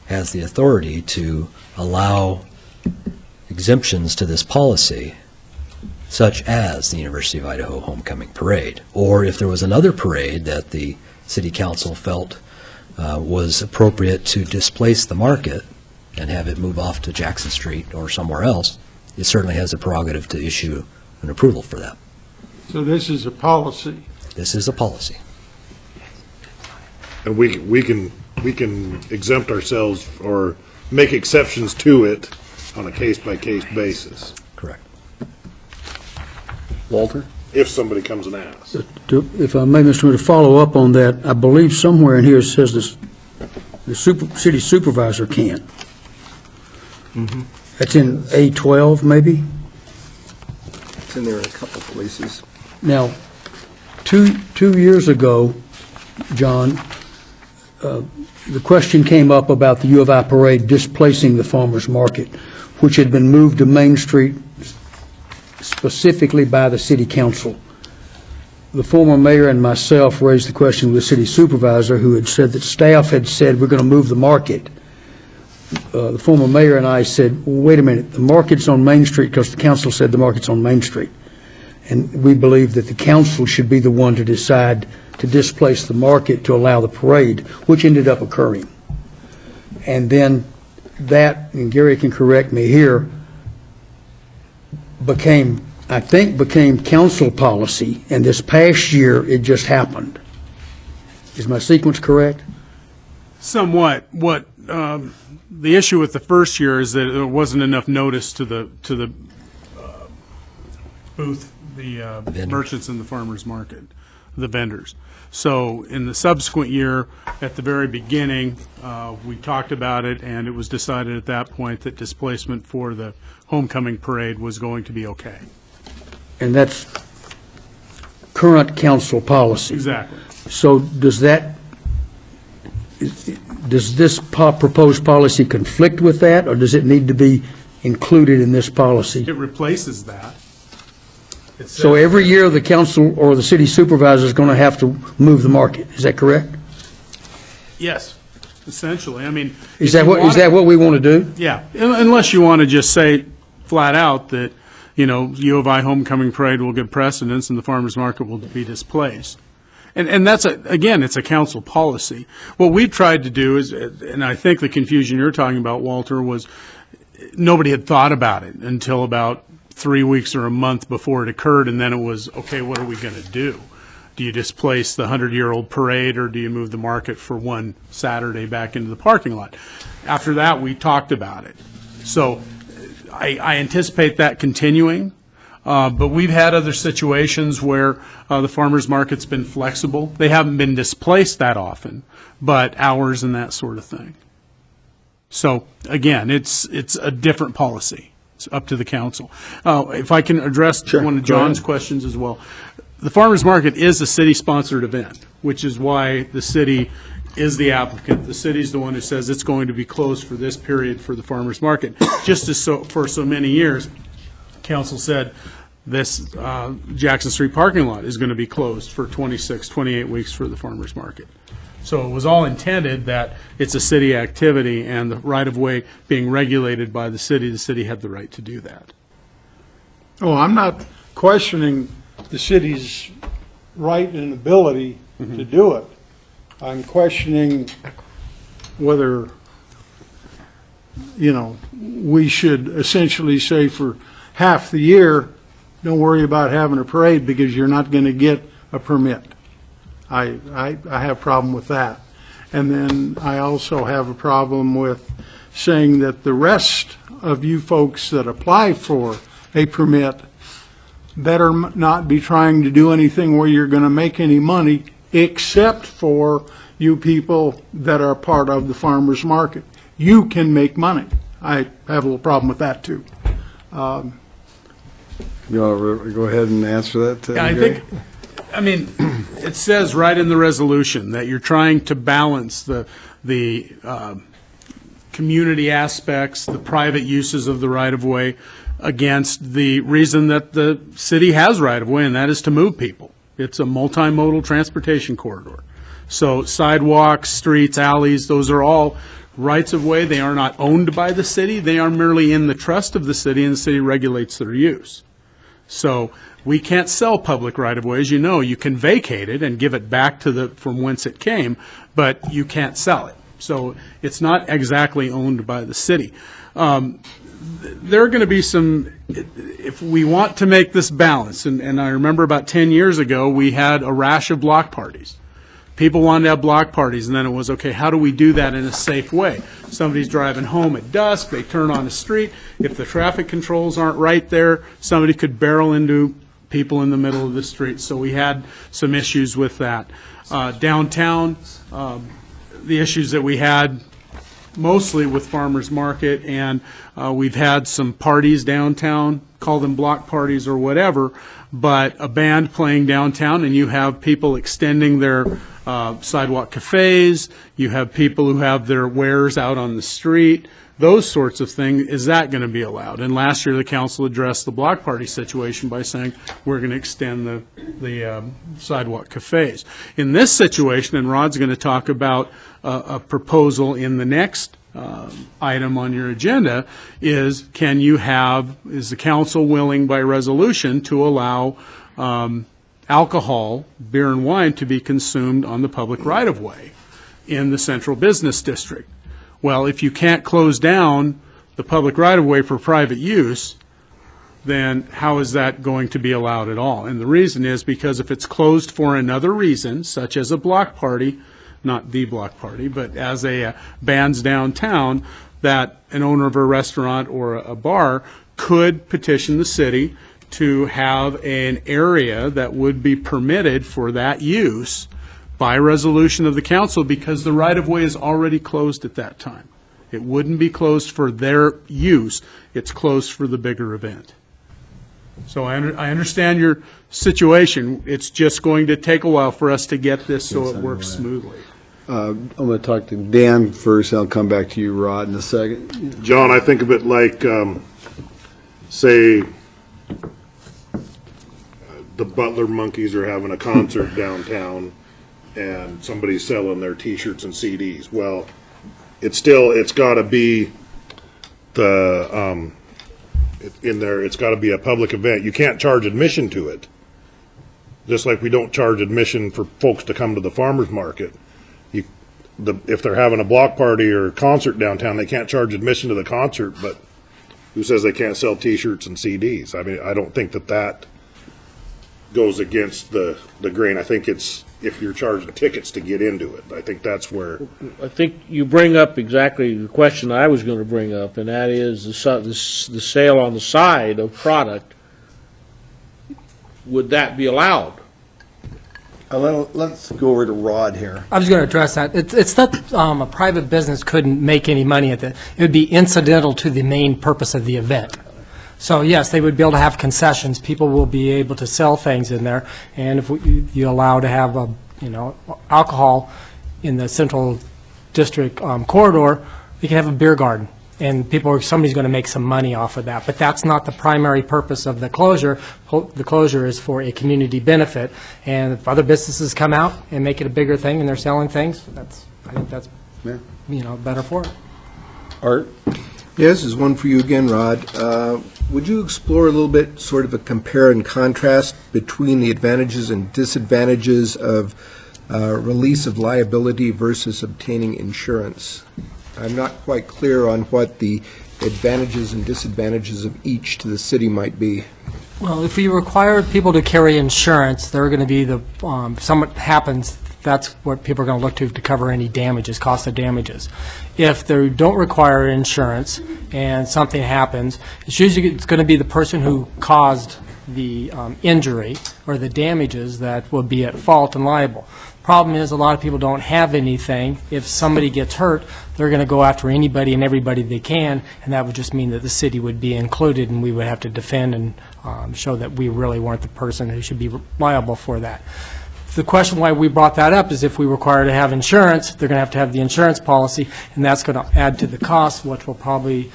has the authority to allow exemptions to this policy, such as the University of Idaho homecoming parade, or if there was another parade that the city council felt was appropriate to displace the market and have it move off to Jackson Street or somewhere else, it certainly has a prerogative to issue an approval for that. So this is a policy. This is a policy. And we can exempt ourselves or make exceptions to it on a case-by-case basis. Correct. Walter? if somebody comes and asks. If I may, Mr. Mayor, to follow up on that, I believe somewhere in here it says this, the city supervisor can. That's in A12, maybe? It's in there in a couple places. Now, two years ago, John, the question came up about the U of I parade displacing the farmers market, which had been moved to Main Street specifically by the city council. The former mayor and myself raised the question with the city supervisor, who had said that staff had said, we're going to move the market. The former mayor and I said, well, wait a minute, the market's on Main Street, because the council said the market's on Main Street. And we believe that the council should be the one to decide to displace the market to allow the parade, which ended up occurring. And then that, and Gary can correct me here, became council policy, and this past year it just happened. Is my sequence correct? Somewhat. What the issue with the first year is that there wasn't enough notice to the booth, the merchants in the farmers market, the vendors. So in the subsequent year, at the very beginning, we talked about it, and it was decided at that point that displacement for the homecoming parade was going to be okay. And that's current council policy. Exactly. So does this proposed policy conflict with that, or does it need to be included in this policy? It replaces that. So every year the council or the city supervisor is going to have to move the market. Is that correct? Yes, essentially. I mean, is that what we want to do? Yeah, unless you want to just say flat out that, you know, U of I homecoming parade will get precedence and the farmers market will be displaced. And that's, again, it's a council policy. What we've tried to do is, and I think the confusion you're talking about, Walter, was nobody had thought about it until about 3 weeks or a month before it occurred, and then it was, okay, what are we going to do? Do you displace the 100-year-old parade, or do you move the market for one Saturday back into the parking lot? After that, we talked about it. So I anticipate that continuing. But we've had other situations where the farmers market's been flexible. They haven't been displaced that often, but hours and that sort of thing. So again, it's a different policy. It's up to the council. If I can address one of John's questions as well. The farmers market is a city-sponsored event, which is why the city is the applicant. The city's the one who says it's going to be closed for this period for the farmers market. Just as for so many years, council said this Jackson Street parking lot is going to be closed for 26, 28 weeks for the farmers market. So it was all intended that it's a city activity, and the right-of-way being regulated by the city had the right to do that. Oh, I'm not questioning the city's right and ability to do it. I'm questioning whether, you know, we should essentially say for half the year, don't worry about having a parade because you're not going to get a permit. I have a problem with that. And then I also have a problem with saying that the rest of you folks that apply for a permit better not be trying to do anything where you're going to make any money, except for you people that are part of the farmers market. You can make money. I have a little problem with that too. You want to go ahead and answer that? Yeah, I mean, it says right in the resolution that you're trying to balance the community aspects, the private uses of the right-of-way against the reason that the city has right-of-way, and that is to move people. It's a multimodal transportation corridor. So sidewalks, streets, alleys, those are all rights-of-way. They are not owned by the city. They are merely in the trust of the city, and the city regulates their use. So we can't sell public right-of-way. As you know, you can vacate it and give it back to from whence it came, but you can't sell it. So it's not exactly owned by the city. There are going to be some, if we want to make this balance, and I remember about 10 years ago, we had a rash of block parties. People wanted to have block parties, and then it was, okay, how do we do that in a safe way? Somebody's driving home at dusk, they turn on a street. If the traffic controls aren't right there, somebody could barrel into people in the middle of the street. So we had some issues with that. Downtown, the issues that we had mostly with Farmers Market, and we've had some parties downtown, call them block parties or whatever, but a band playing downtown, and you have people extending their sidewalk cafes, you have people who have their wares out on the street, those sorts of things. Is that going to be allowed? And last year the council addressed the block party situation by saying we're going to extend the sidewalk cafes. In this situation, and Rod's going to talk about a proposal in the next item on your agenda, is is the council willing by resolution to allow alcohol, beer and wine, to be consumed on the public right-of-way in the central business district? Well, if you can't close down the public right-of-way for private use, then how is that going to be allowed at all? And the reason is because if it's closed for another reason, such as a block party, not the block party, but as a band's downtown, that an owner of a restaurant or a bar could petition the city to have an area that would be permitted for that use by resolution of the council, because the right-of-way is already closed at that time. It wouldn't be closed for their use. It's closed for the bigger event. So I understand your situation. It's just going to take a while for us to get this so it works smoothly. I'm going to talk to Dan first, I'll come back to you, Rod, in a second. John, I think of it like, say, the Butler Monkeys are having a concert downtown, and somebody's selling their T-shirts and CDs. Well, it's got to be it's got to be a public event. You can't charge admission to it. Just like we don't charge admission for folks to come to the farmers market. If they're having a block party or a concert downtown, they can't charge admission to the concert, but who says they can't sell T-shirts and CDs? I mean, I don't think that goes against the grain. I think it's if you're charging tickets to get into it. I think that's where. I think you bring up exactly the question I was going to bring up, and that is the sale on the side of product. Would that be allowed? Let's go over to Rod here. I was going to address that. It's not a private business couldn't make any money at it. It would be incidental to the main purpose of the event. So yes, they would be able to have concessions. People will be able to sell things in there, and if you allow to have alcohol in the central district corridor, you can have a beer garden, and somebody's going to make some money off of that. But that's not the primary purpose of the closure. The closure is for a community benefit, and if other businesses come out and make it a bigger thing and they're selling things, I think that's better for it. Art? Yes, this is one for you again, Rod. Would you explore a little bit sort of a compare and contrast between the advantages and disadvantages of release of liability versus obtaining insurance? I'm not quite clear on what the advantages and disadvantages of each to the city might be. Well, if we require people to carry insurance, they're going to be if something happens, that's what people are going to look to cover any damages, cost of damages. If they don't require insurance and something happens, it's going to be the person who caused the injury or the damages that will be at fault and liable. Problem is, a lot of people don't have anything. If somebody gets hurt, they're going to go after anybody and everybody they can, and that would just mean that the city would be included, and we would have to defend and show that we really weren't the person who should be liable for that. The question why we brought that up is if we require to have insurance, they're going to have the insurance policy, and that's going to add to the cost, which will probably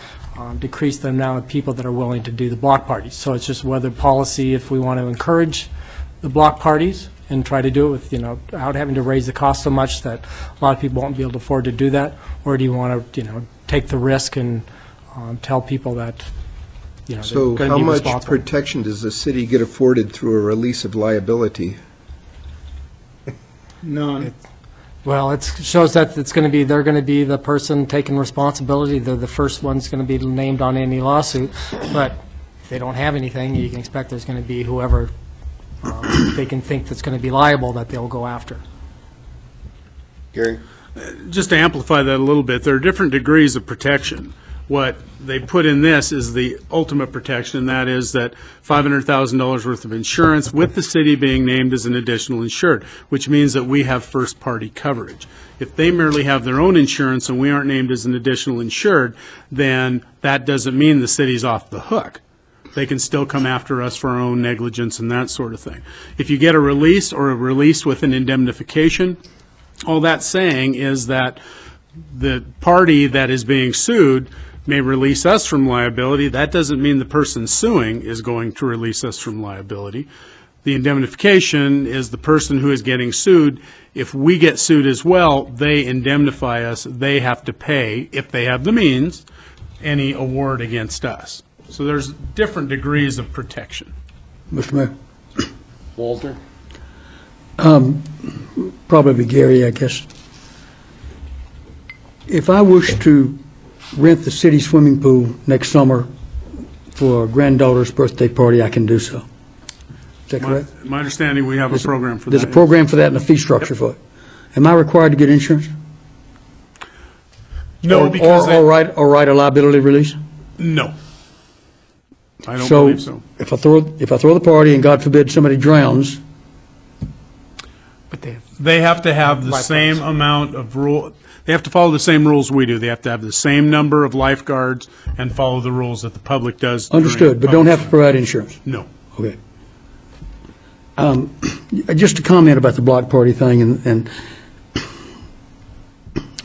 decrease the amount of people that are willing to do the block parties. So it's just whether policy, if we want to encourage the block parties and try to do it with, without having to raise the cost so much that a lot of people won't be able to afford to do that, or do you want to, take the risk and tell people that, so they're how going to be much responsible. protection does the city get afforded through a release of liability? None. Well, it shows that they're going to be the person taking responsibility. They're the first one's going to be named on any lawsuit. But if they don't have anything, you can expect there's going to be whoever they can think that's going to be liable that they'll go after. Gary? Just to amplify that a little bit, there are different degrees of protection. What they put in this is the ultimate protection, and that is that $500,000 worth of insurance with the city being named as an additional insured, which means that we have first-party coverage. If they merely have their own insurance and we aren't named as an additional insured, then that doesn't mean the city's off the hook. They can still come after us for our own negligence and that sort of thing. If you get a release or a release with an indemnification, all that's saying is that the party that is being sued may release us from liability. That doesn't mean the person suing is going to release us from liability. The indemnification is the person who is getting sued. If we get sued as well, they indemnify us. They have to pay, if they have the means, any award against us. So there's different degrees of protection. Mr. Mayor? Walter? Probably Gary, I guess. If I wish to rent the city swimming pool next summer for a granddaughter's birthday party, I can do so. Is that correct? My understanding, we have a program for that. There's a program for that and a fee structure for it. Am I required to get insurance? No, because or write a liability release? No. I don't believe so. If I throw the party and God forbid somebody drowns, But they have to have the same amount of rule. They have to follow the same rules we do. They have to have the same number of lifeguards and follow the rules that the public does. understood, but don't have to provide insurance. No. Okay. Just a comment about the block party thing, and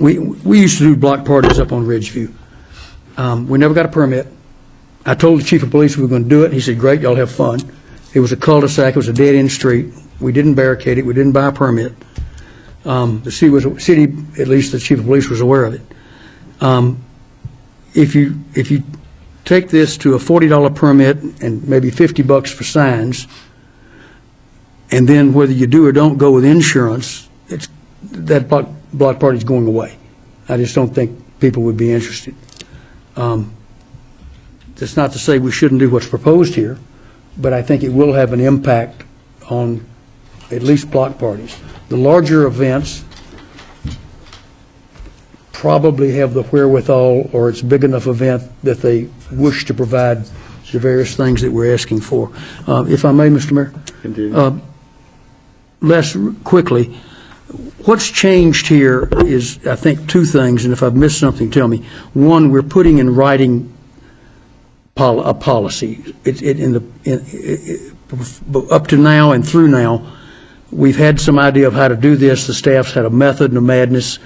we used to do block parties up on Ridgeview. We never got a permit. I told the chief of police we were going to do it. He said, great, y'all have fun. It was a cul-de-sac. It was a dead-end street. We didn't barricade it. We didn't buy a permit. The city, at least the chief of police, was aware of it. If you take this to a $40 permit and maybe $50 for signs, and then whether you do or don't go with insurance, that block party's going away. I just don't think people would be interested. That's not to say we shouldn't do what's proposed here, but I think it will have an impact on at least block parties. The larger events probably have the wherewithal, or it's a big enough event that they wish to provide the various things that we're asking for. If I may, Mr. Mayor? Continue. Les, quickly, what's changed here is, I think, two things, and if I've missed something, tell me. One, we're putting in writing a policy. Up to now and through now, we've had some idea of how to do this. The staff's had a method and a madness,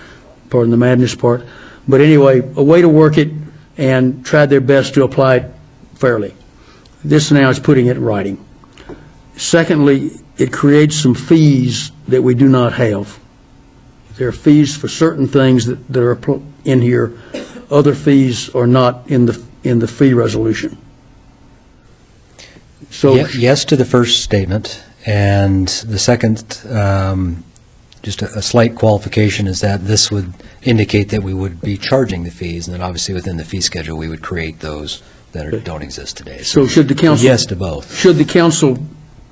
pardon the madness part. But anyway, a way to work it and tried their best to apply it fairly. This now is putting it in writing. Secondly, it creates some fees that we do not have. There are fees for certain things that are in here. Other fees are not in the fee resolution. So Yes to the first statement, and the second, just a slight qualification is that this would indicate that we would be charging the fees, and then obviously within the fee schedule, we would create those that don't exist today. So should the council... Yes to both. Should the council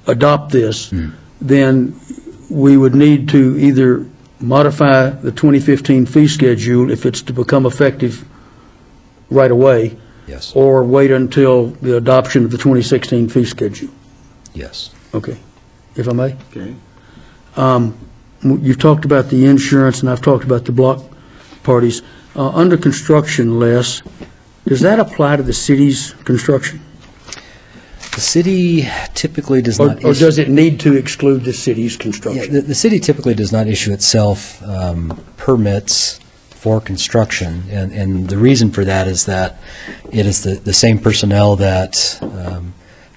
adopt this, then we would need to either modify the 2015 fee schedule if it's to become effective right away, Yes. or wait until the adoption of the 2016 fee schedule. Yes. Okay, if I may. Okay. You've talked about the insurance, and I've talked about the block parties. Under construction, Les, does that apply to the city's construction? The city typically does not... Or does it need to exclude the city's construction? Yeah, the city typically does not issue itself permits for construction, and the reason for that is that it is the same personnel that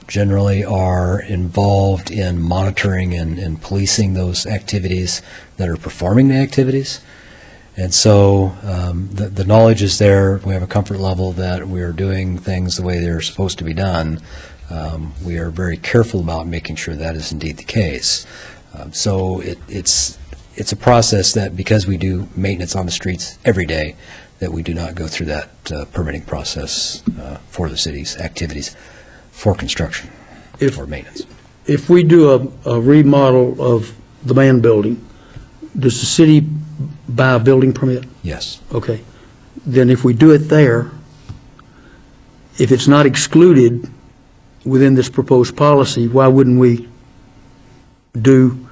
generally are involved in monitoring and policing those activities that are performing the activities. And so the knowledge is there. We have a comfort level that we are doing things the way they're supposed to be done. We are very careful about making sure that is indeed the case. So it's a process that, because we do maintenance on the streets every day, that we do not go through that permitting process for the city's activities for construction or maintenance. If we do a remodel of the man building, does the city buy a building permit? Yes. Okay. Then if we do it there, if it's not excluded within this proposed policy, why wouldn't we do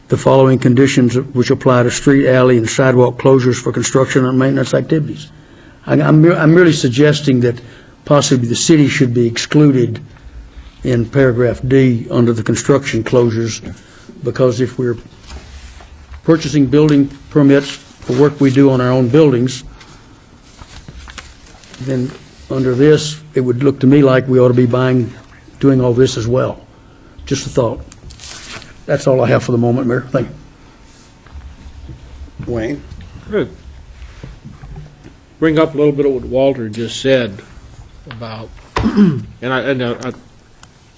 the following conditions which apply to street, alley, and sidewalk closures for construction and maintenance activities? I'm merely suggesting that possibly the city should be excluded in paragraph D under the construction closures, because if we're purchasing building permits for work we do on our own buildings, then under this, it would look to me like we ought to be doing all this as well. Just a thought. That's all I have for the moment, Mayor. Thank you. Wayne? Good. Bring up a little bit of what Walter just said about, the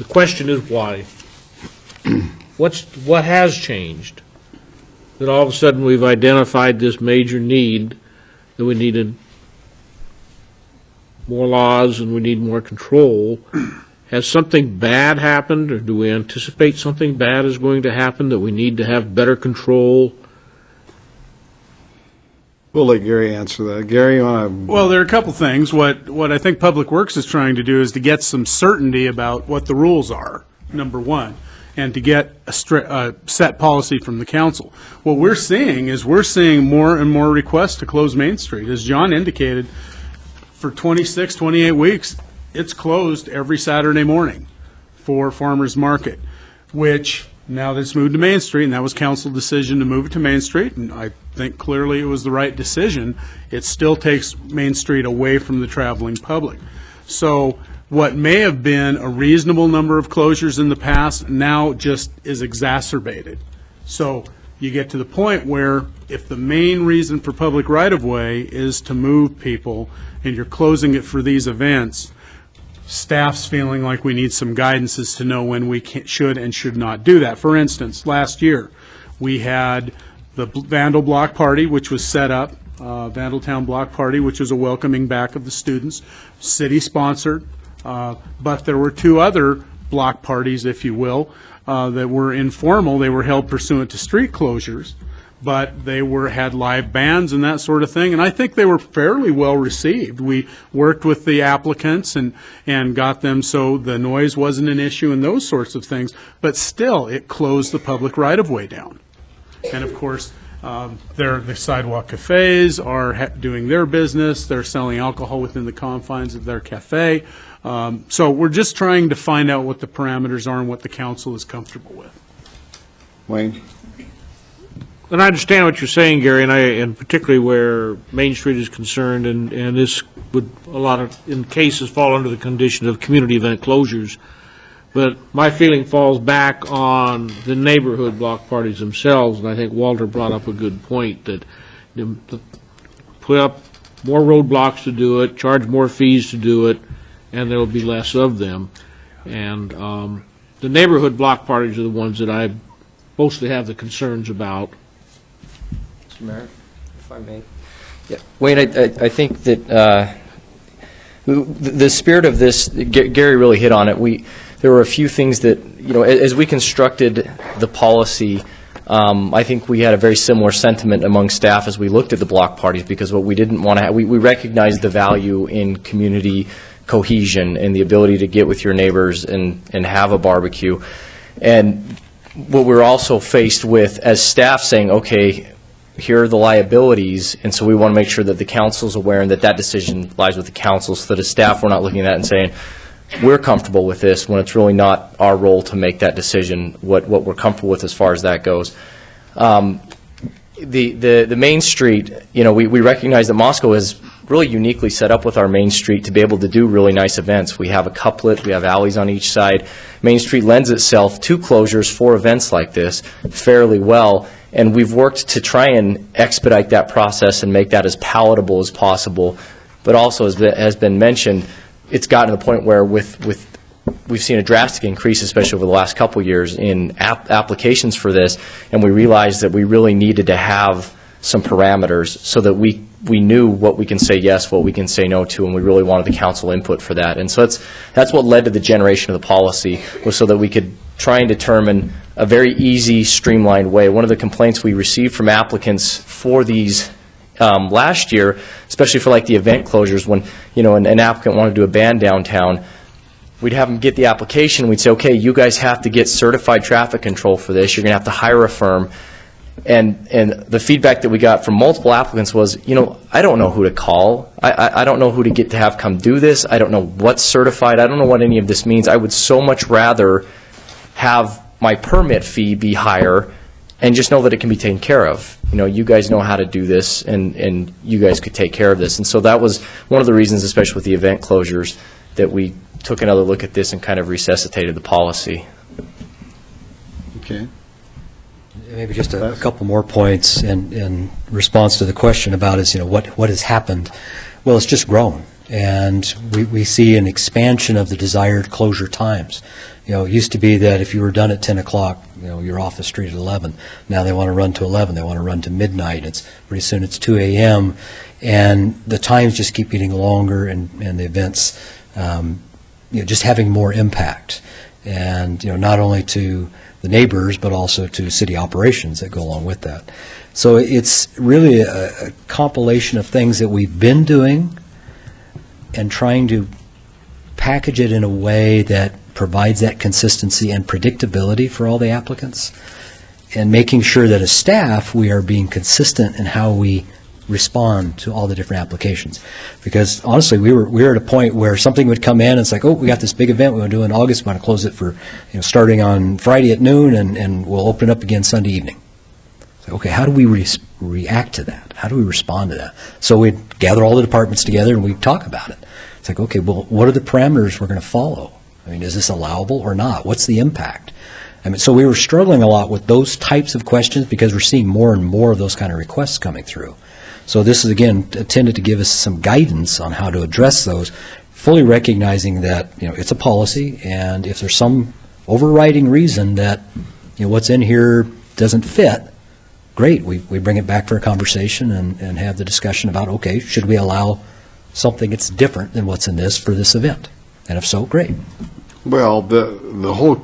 question is why? What has changed? That all of a sudden we've identified this major need, that we needed more laws and we need more control. Has something bad happened, or do we anticipate something bad is going to happen, that we need to have better control? We'll let Gary answer that. Gary, you want to? Well, there are a couple things. What I think Public Works is trying to do is to get some certainty about what the rules are, number one, and to get a set policy from the council. What we're seeing is more and more requests to close Main Street. As John indicated, for 26, 28 weeks, it's closed every Saturday morning for farmers market, which now that it's moved to Main Street, and that was council decision to move it to Main Street, and I think clearly it was the right decision, it still takes Main Street away from the traveling public. So what may have been a reasonable number of closures in the past now just is exacerbated. So you get to the point where if the main reason for public right-of-way is to move people and you're closing it for these events, staff's feeling like we need some guidance as to know when we should and should not do that. For instance, last year we had the Vandal Block Party, which was set up, Vandaltown Block Party, which was a welcoming back of the students, city-sponsored, but there were two other block parties, if you will, that were informal. They were held pursuant to street closures, but they had live bands and that sort of thing, and I think they were fairly well received. We worked with the applicants and got them so the noise wasn't an issue and those sorts of things, but still it closed the public right-of-way down. And of course, the sidewalk cafes are doing their business. They're selling alcohol within the confines of their cafe. So we're just trying to find out what the parameters are and what the council is comfortable with. Wayne? And I understand what you're saying, Gary, and particularly where Main Street is concerned, and this would in cases fall under the condition of community event closures. But my feeling falls back on the neighborhood block parties themselves, and I think Walter brought up a good point that put up more roadblocks to do it, charge more fees to do it, and there will be less of them. And the neighborhood block parties are the ones that I mostly have the concerns about. Mr. Mayor, if I may. Yeah. Wayne, I think that the spirit of this, Gary really hit on it. There were a few things that, as we constructed the policy, I think we had a very similar sentiment among staff as we looked at the block parties, because what we didn't want to have, we recognized the value in community cohesion and the ability to get with your neighbors and have a barbecue. And what we're also faced with as staff saying, okay, here are the liabilities, and so we want to make sure that the council's aware and that decision lies with the council, so that as staff we're not looking at that and saying, we're comfortable with this, when it's really not our role to make that decision, what we're comfortable with as far as that goes. The Main Street, we recognize that Moscow is really uniquely set up with our Main Street to be able to do really nice events. We have a couplet, we have alleys on each side. Main Street lends itself to closures for events like this fairly well, and we've worked to try and expedite that process and make that as palatable as possible. But also, as has been mentioned, it's gotten to the point where we've seen a drastic increase, especially over the last couple years, in applications for this, and we realized that we really needed to have some parameters so that we knew what we can say yes, what we can say no to, and we really wanted the council input for that. And so that's what led to the generation of the policy, was so that we could try and determine a very easy, streamlined way. One of the complaints we received from applicants for these last year, especially for like the event closures, when, you know, an applicant wanted to do a band downtown, we'd have them get the application, we'd say, okay, you guys have to get certified traffic control for this, you're going to have to hire a firm. And the feedback that we got from multiple applicants was, you know, I don't know who to call. I don't know who to get to have come do this. I don't know what's certified. I don't know what any of this means. I would so much rather have my permit fee be higher and just know that it can be taken care of. You know, you guys know how to do this, and you guys could take care of this. And so that was one of the reasons, especially with the event closures, that we took another look at this and kind of resuscitated the policy. Okay. Maybe just a couple more points in response to the question about is, you know, what has happened? Well, it's just grown, and we see an expansion of the desired closure times. You know, it used to be that if you were done at 10 o'clock, you know, you're off the street at 11. Now they want to run to 11. They want to run to midnight. It's pretty soon it's 2 a.m. And the times just keep getting longer, and the events, you know, just having more impact. And, you know, not only to the neighbors, but also to city operations that go along with that. So it's really a compilation of things that we've been doing and trying to package it in a way that provides that consistency and predictability for all the applicants, and making sure that as staff we are being consistent in how we respond to all the different applications. Because honestly, we were at a point where something would come in and it's like, oh, we got this big event we want to do in August, we want to close it for, you know, starting on Friday at noon, and we'll open it up again Sunday evening. So, okay, how do we react to that? How do we respond to that? So we'd gather all the departments together and we'd talk about it. It's like, okay, well, what are the parameters we're going to follow? I mean, is this allowable or not? What's the impact? I mean, so we were struggling a lot with those types of questions because we're seeing more and more of those kind of requests coming through. So this is, again, intended to give us some guidance on how to address those, fully recognizing that, you know, it's a policy, and if there's some overriding reason that, you know, what's in here doesn't fit, great, we bring it back for a conversation and have the discussion about, okay, should we allow something that's different than what's in this for this event? And if so, great. Well, the whole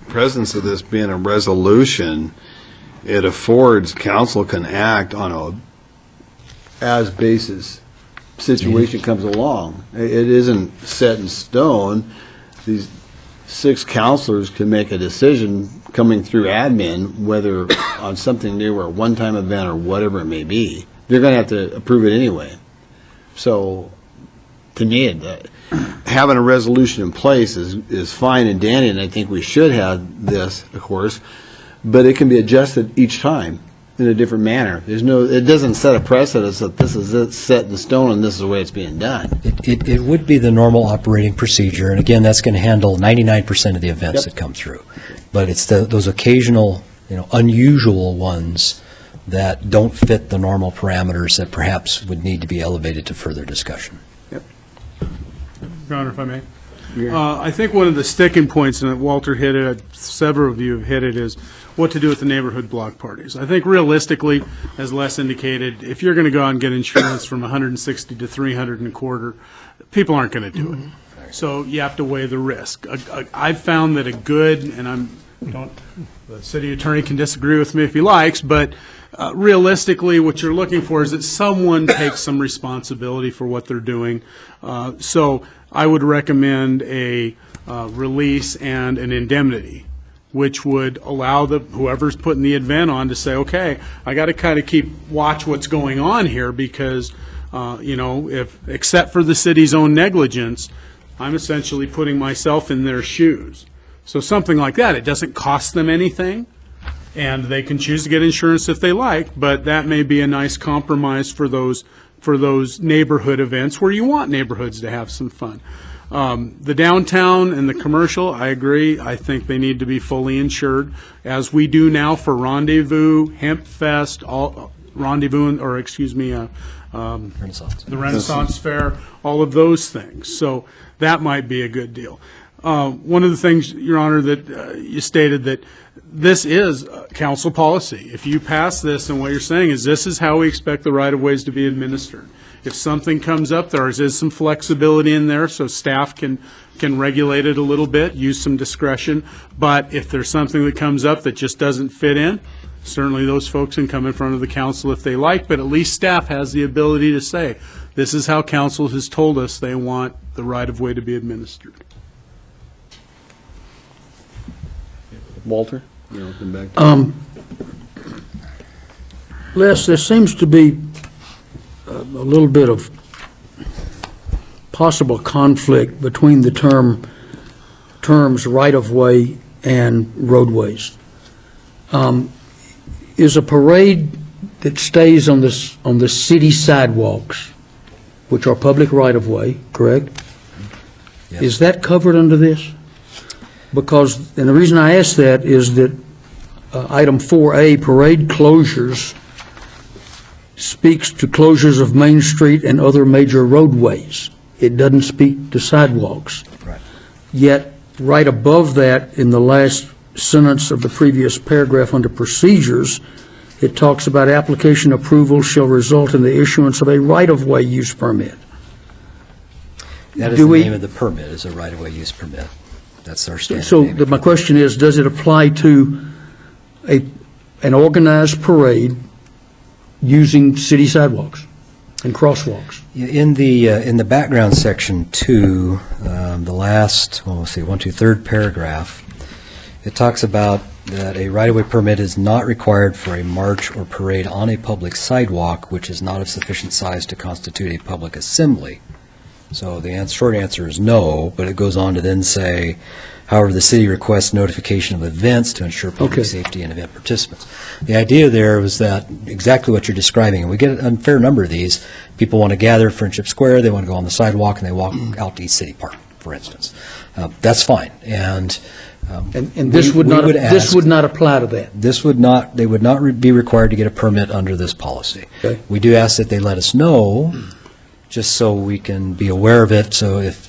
presence of this being a resolution, it affords council can act on a as basis situation comes along. It isn't set in stone. These 6 counselors can make a decision coming through admin, whether on something new or a one-time event or whatever it may be. They're going to have to approve it anyway. So, to me, having a resolution in place is fine and dandy, and I think we should have this, of course, but it can be adjusted each time in a different manner. It doesn't set a precedent that this is it set in stone and this is the way it's being done. It would be the normal operating procedure, and again, that's going to handle 99% of the events that come through. But it's those occasional, you know, unusual ones that don't fit the normal parameters that perhaps would need to be elevated to further discussion. Your Honor, if I may. I think one of the sticking points, and Walter hit it, several of you have hit it, is what to do with the neighborhood block parties. I think realistically, as Les indicated, if you're going to go out and get insurance from $160 to $300 and a quarter, people aren't going to do it. So you have to weigh the risk. I've found that a good, and the city attorney can disagree with me if he likes, but realistically, what you're looking for is that someone takes some responsibility for what they're doing. So I would recommend a release and an indemnity, which would allow whoever's putting the event on to say, okay, I got to kind of watch what's going on here because, you know, except for the city's own negligence, I'm essentially putting myself in their shoes. So something like that, it doesn't cost them anything, and they can choose to get insurance if they like, but that may be a nice compromise for those neighborhood events where you want neighborhoods to have some fun. The downtown and the commercial, I agree. I think they need to be fully insured, as we do now for Rendezvous, Hemp Fest, Rendezvous, or excuse me, Renaissance. The Renaissance Fair, all of those things. So that might be a good deal. One of the things, Your Honor, that you stated that this is council policy. If you pass this, and what you're saying is this is how we expect the right-of-ways to be administered. If something comes up, there is some flexibility in there, so staff can regulate it a little bit, use some discretion. But if there's something that comes up that just doesn't fit in, Certainly, those folks can come in front of the council if they like, but at least staff has the ability to say, this is how council has told us they want the right-of-way to be administered. Walter? Les, there seems to be a little bit of possible conflict between the terms right-of-way and roadways. Is a parade that stays on the city sidewalks, which are public right-of-way, correct? Yes. Is that covered under this? Because, and the reason I ask that is that item 4A, parade closures, speaks to closures of Main Street and other major roadways. It doesn't speak to sidewalks. Right. Yet, right above that, in the last sentence of the previous paragraph under procedures, it talks about application approval shall result in the issuance of a right-of-way use permit. That is the name of the permit, is a right-of-way use permit. That's our standard So name. my question is, does it apply to an organized parade using city sidewalks and crosswalks? In the background section 2, the last, well, let's see, 1, 2, 3rd paragraph, it talks about that a right-of-way permit is not required for a march or parade on a public sidewalk which is not of sufficient size to constitute a public assembly. So the short answer is no, but it goes on to then say, however, the city requests notification of events to ensure public safety and event participants. The idea there was that exactly what you're describing, and we get a fair number of these. People want to gather at Friendship Square, they want to go on the sidewalk, and they walk out to East City Park, for instance. That's fine. And this would not apply to that? This would not, they would not be required to get a permit under this policy. Okay. We do ask that they let us know, just so we can be aware of it, so if,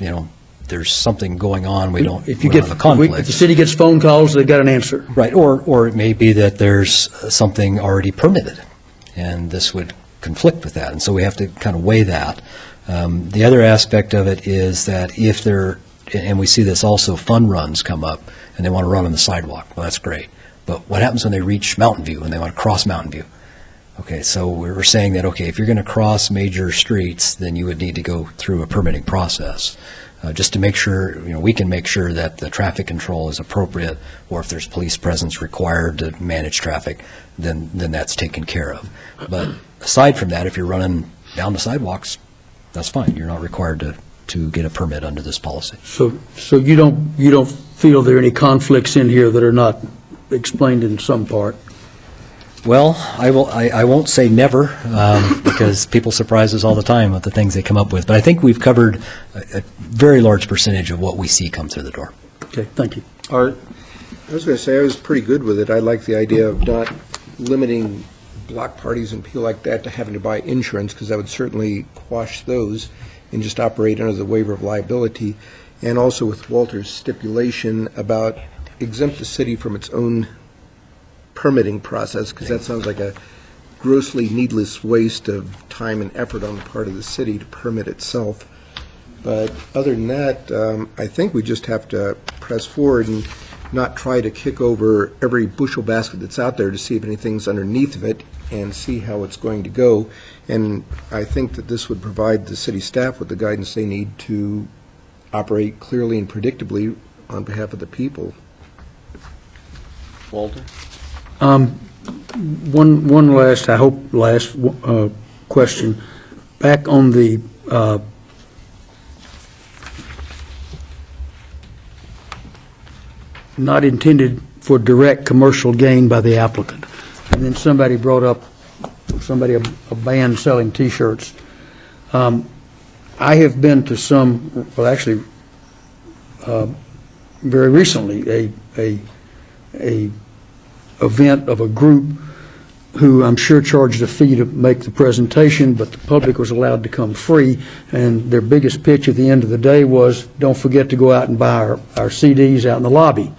there's something going on, we don't have a conflict. If the city gets phone calls, they've got an answer. Right, or it may be that there's something already permitted, and this would conflict with that, and so we have to kind of weigh that. The other aspect of it is that if there, and we see this also, fun runs come up, and they want to run on the sidewalk. Well, that's great. But what happens when they reach Mountain View and they want to cross Mountain View? Okay, so we're saying that, okay, if you're going to cross major streets, then you would need to go through a permitting process, just to make sure, we can make sure that the traffic control is appropriate, or if there's police presence required to manage traffic, then that's taken care of. But aside from that, if you're running down the sidewalks, that's fine. You're not required to get a permit under this policy. So you don't feel there are any conflicts in here that are not explained in some part? Well, I won't say never, because people surprise us all the time with the things they come up with. But I think we've covered a very large percentage of what we see come through the door. Okay, thank you. I was going to say, I was pretty good with it. I like the idea of not limiting block parties and people like that to having to buy insurance, because that would certainly quash those and just operate under the waiver of liability. And also with Walter's stipulation about exempt the city from its own permitting process, because that sounds like a grossly needless waste of time and effort on the part of the city to permit itself. But other than that, I think we just have to press forward and not try to kick over every bushel basket that's out there to see if anything's underneath of it and see how it's going to go. And I think that this would provide the city staff with the guidance they need to operate clearly and predictably on behalf of the people. Walter? One last, I hope last question. Back on the not intended for direct commercial gain by the applicant. And then somebody brought up, a band selling T-shirts. I have been to some, well, actually, very recently, a event of a group who I'm sure charged a fee to make the presentation, but the public was allowed to come free, and their biggest pitch at the end of the day was, don't forget to go out and buy our CDs out in the lobby.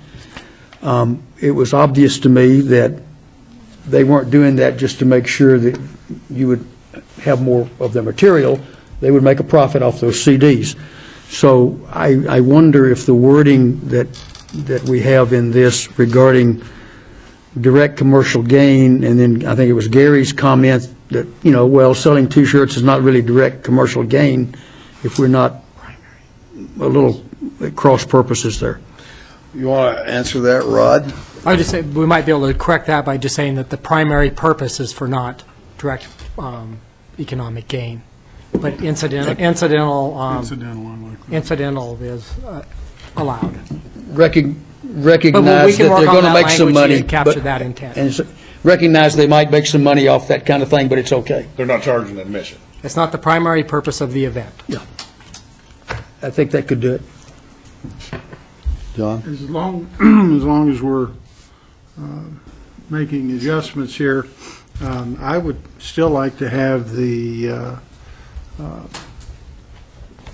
It was obvious to me that they weren't doing that just to make sure that you would have more of their material. They would make a profit off those CDs. So I wonder if the wording that we have in this regarding direct commercial gain, and then I think it was Gary's comment that, well, selling T-shirts is not really direct commercial gain if we're not a little at cross purposes there. You want to answer that, Rod? I would just say, we might be able to correct that by just saying that the primary purpose is for not direct economic gain, but incidental is allowed. Recognize that they're going to make some money. Capture that intent. And recognize they might make some money off that kind of thing, but it's okay. They're not charging admission. It's not the primary purpose of the event. Yeah. I think that could do it. John? As long as we're making adjustments here, I would still like to have the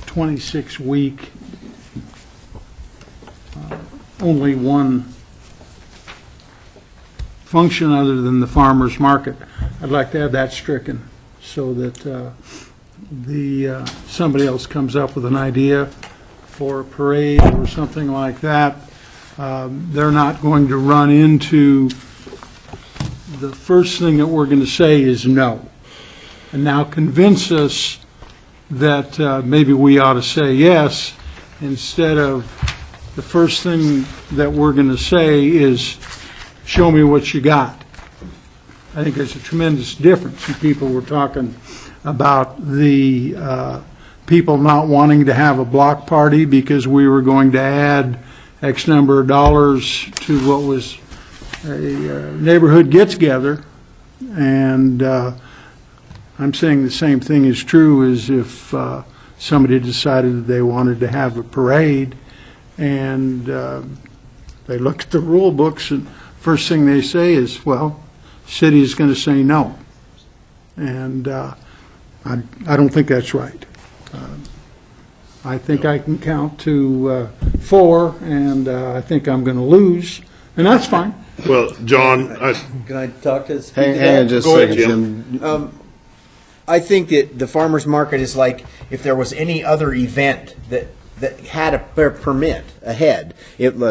26-week, only one function other than the farmer's market. I'd like to have that stricken so that somebody else comes up with an idea for a parade or something like that. They're not going to run into the first thing that we're going to say is no. And now convince us that maybe we ought to say yes, instead of the first thing that we're going to say is, show me what you got. I think there's a tremendous difference. And people were talking about the people not wanting to have a block party because we were going to add X number of dollars to what was a neighborhood get-together. And I'm saying the same thing is true as if somebody decided that they wanted to have a parade and they look at the rule books and first thing they say is, well, city is going to say no. And I don't think that's right. I think I can count to 4, and I think I'm going to lose, and that's fine. Well, John, Can I talk to? Hang on just a second, Jim. I think that the farmer's market is like if there was any other event that had a permit ahead.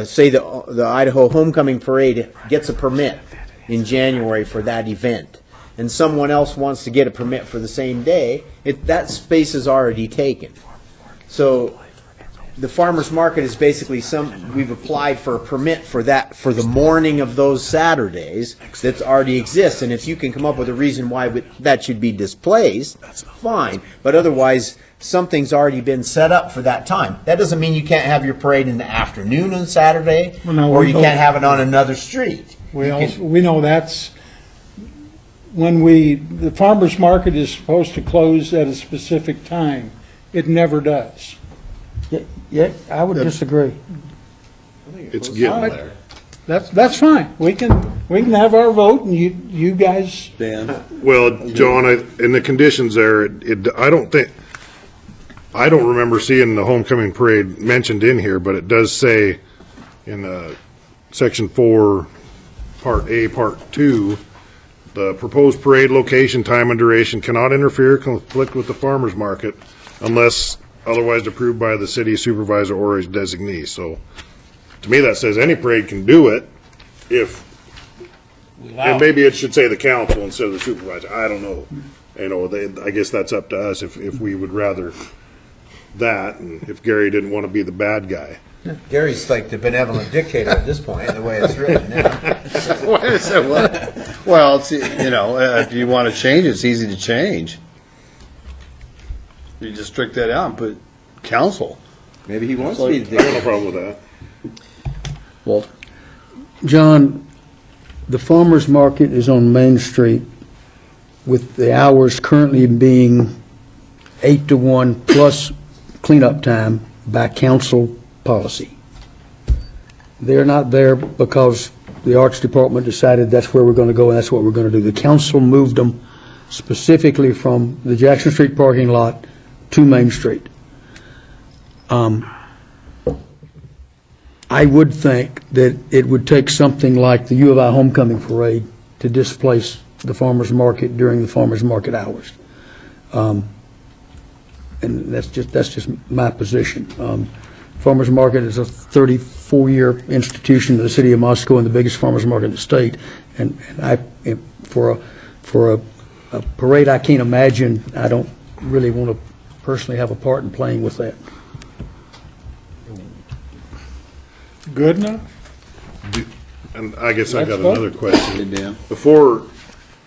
Say the Idaho Homecoming Parade gets a permit in January for that event, and someone else wants to get a permit for the same day, that space is already taken. So the farmer's market is basically we've applied for a permit for that for the morning of those Saturdays that already exists, and if you can come up with a reason why that should be displaced, fine. But otherwise, something's already been set up for that time. That doesn't mean you can't have your parade in the afternoon on Saturday, or you can't have it on another street. We know that's when the farmer's market is supposed to close at a specific time. It never does. Yeah, I would disagree. it's getting there. That's fine. We can have our vote, and you guys. Dan? Well, John, in the conditions there, I don't remember seeing the homecoming parade mentioned in here, but it does say in Section 4, Part A, Part 2, the proposed parade location, time, and duration cannot interfere or conflict with the farmer's market unless otherwise approved by the city supervisor or his designee. So, to me, that says any parade can do it and maybe it should say the council instead of the supervisor. I don't know. I guess that's up to us if we would rather that, and if Gary didn't want to be the bad guy. Gary's like the benevolent dictator at this point, the way it's written now. Well, it's, if you want to change it, it's easy to change. You just strike that out and put council. Maybe he wants to be the I have no problem with that. Well, John, the farmer's market is on Main Street with the hours currently being 8 to 1 plus cleanup time by council policy. They're not there because the Arts Department decided that's where we're going to go and that's what we're going to do. The council moved them specifically from the Jackson Street parking lot to Main Street. I would think that it would take something like the U of I homecoming parade to displace the farmer's market during the farmer's market hours. And that's just my position. farmers market is a 34-year institution of the city of Moscow and the biggest farmers market in the state. And for a parade I can't imagine, I don't really want to personally have a part in playing with that. Good enough? And I guess I got Let's vote. another question. Dan. Before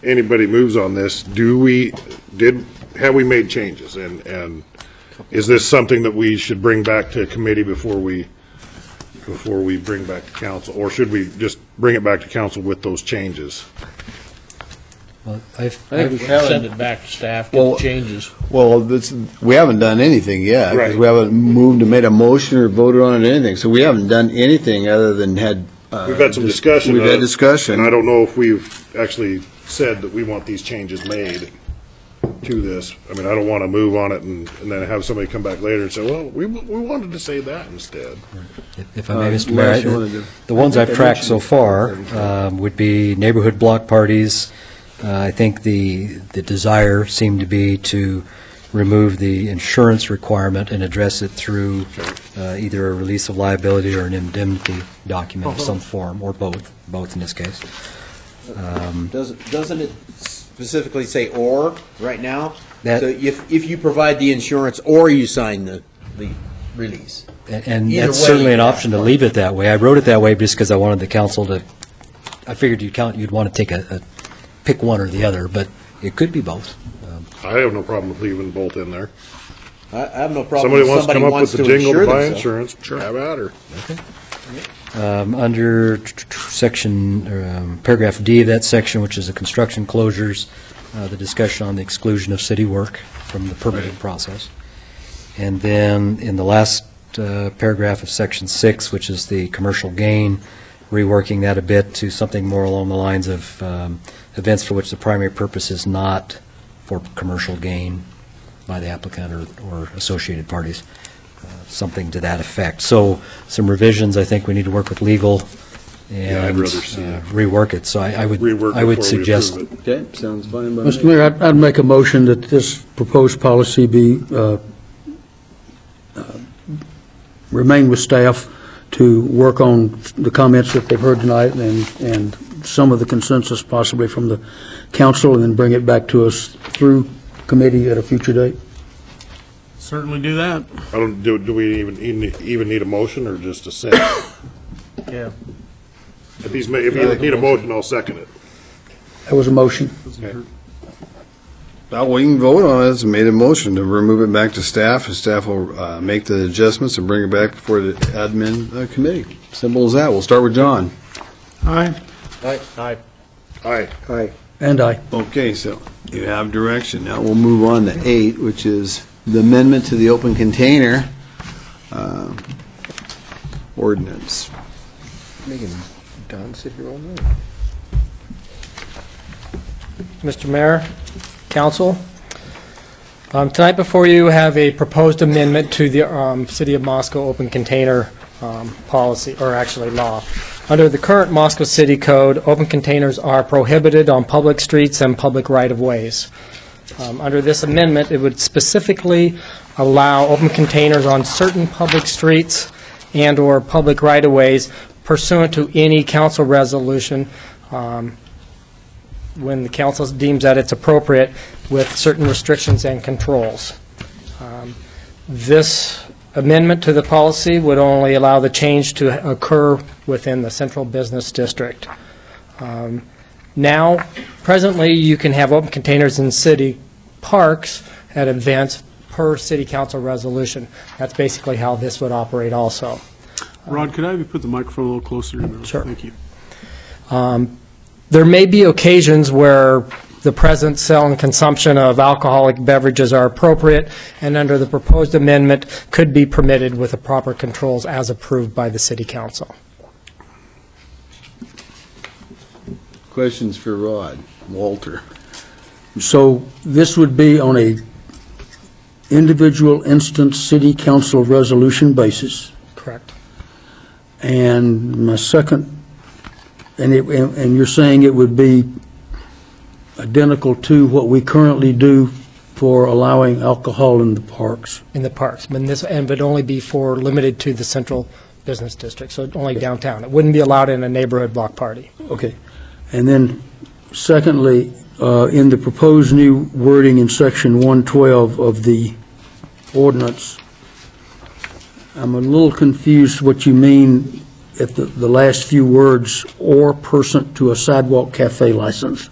anybody moves on this, have we made changes? And is this something that we should bring back to committee before we bring back to council? Or should we just bring it back to council with those changes? Well, I think we should send it back to staff, get the changes. Well, we haven't done anything yet, because Right. we haven't moved and made a motion or voted on it or anything. So we haven't done anything other than had. We've had some discussion. We've had discussion. And I don't know if we've actually said that we want these changes made to this. I mean, I don't want to move on it and then have somebody come back later and say, well, we wanted to say that instead. If I may, Mr. Les, you Mayor, wanted to- the ones I I've think I tracked so mentioned far would be neighborhood block parties. I think the desire seemed to be to remove the insurance requirement and address it through either a release of liability or an indemnity document of some form, or both in this case. Doesn't it specifically say "or" right now? That- So if you provide the insurance or you sign the release. And Either that's way, certainly an yeah. option to leave it that way. I wrote it that way just because I wanted the council to, I figured you'd want to take pick one or the other, but it could be both. I have no problem with leaving both in there. I have no problem Somebody if wants to somebody come up wants with to the jingle to insure buy themselves. insurance, have at her. Under section, paragraph D of that section, which is the construction closures, the discussion on the exclusion of city work from the permitting process. And then in the last paragraph of section 6, which is the commercial gain, reworking that a bit to something more along the lines of events for which the primary purpose is not for commercial gain by the applicant or associated parties, something to that effect. So some revisions, I think we need to work with legal Yeah, I'd and rather see it. rework it. So I would Rework I would before we suggest, approve it. Okay, sounds fine by me. Mr. Mayor, I'd make a motion that this proposed policy be, remain with staff to work on the comments that they've heard tonight and some of the consensus possibly from the council, and then bring it back to us through committee at a future date. Certainly do that. I don't, do we even need a motion or just a sentence? Yeah. If you need a motion, I'll second it. That was a motion. Well, we can vote on it. It's made a motion to remove it back to staff, and staff will make the adjustments and bring it back before the admin committee. Simple as that. We'll start with John. Aye. Aye. Aye. Aye. And I. Okay, so you have direction. Now we'll move on to 8, which is the amendment to the open container ordinance. Making Don sit here all night. Mr. Mayor, Council, tonight before you have a proposed amendment to the City of Moscow open container policy, or actually law. Under the current Moscow City Code, open containers are prohibited on public streets and public right-of-ways. Under this amendment, it would specifically allow open containers on certain public streets and/or public right-of-ways pursuant to any council resolution when the council deems that it's appropriate, with certain restrictions and controls. This amendment to the policy would only allow the change to occur within the central business district. Now, presently, you can have open containers in city parks at events per city council resolution. That's basically how this would operate also. Rod, could I have you put the microphone a little closer to your mouth? Sure. Thank you. There may be occasions where the present sale and consumption of alcoholic beverages are appropriate, and under the proposed amendment could be permitted with the proper controls as approved by the city council. Questions for Rod? Walter? So this would be on a individual instance city council resolution basis. Correct. And my second, and you're saying it would be identical to what we currently do for allowing alcohol in the parks. in the parks, but only be limited to the central business district, so only downtown. It wouldn't be allowed in a neighborhood block party. Okay. And then secondly, in the proposed new wording in section 112 of the ordinance, I'm a little confused what you mean at the last few words, or person to a sidewalk cafe license.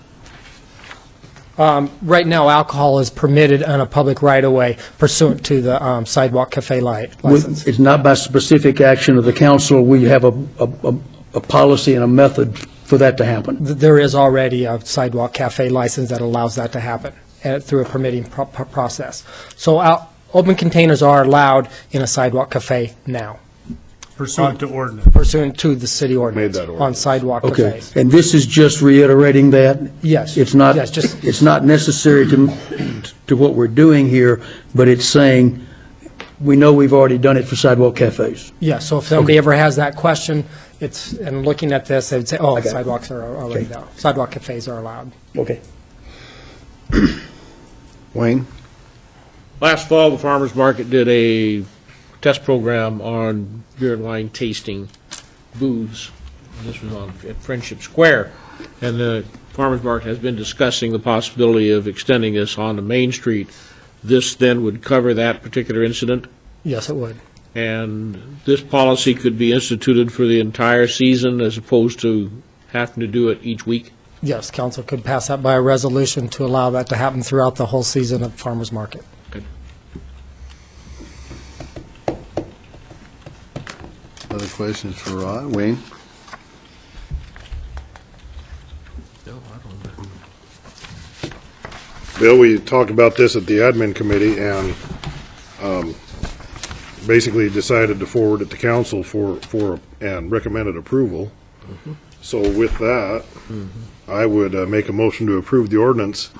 Right now, alcohol is permitted on a public right-of-way pursuant to the sidewalk cafe license. It's not by specific action of the council. We have a policy and a method for that to happen. There is already a sidewalk cafe license that allows that to happen through a permitting process. So open containers are allowed in a sidewalk cafe now. Pursuant to ordinance. Pursuant to the city ordinance. Made that On ordinance. sidewalk Okay. cafes. And this is just reiterating that? Yes. It's not, Yes, just- it's not necessary to what we're doing here, but it's saying, we know we've already done it for sidewalk cafes. Yeah, so if somebody ever has that question, and looking at this, they'd say, oh, got it. sidewalks are already Okay. down. Sidewalk cafes are allowed. Okay. Wayne? Last fall, the farmers market did a test program on beer and wine tasting booths. And this was at Friendship Square. And the farmers market has been discussing the possibility of extending this onto Main Street. This then would cover that particular incident, Yes, it would. and this policy could be instituted for the entire season as opposed to having to do it each week. Yes, council could pass that by a resolution to allow that to happen throughout the whole season of farmers market. Other questions for Rod? Wayne? Bill, we talked about this at the admin committee and basically decided to forward it to council and recommended approval. So with that, I would make a motion to approve the ordinance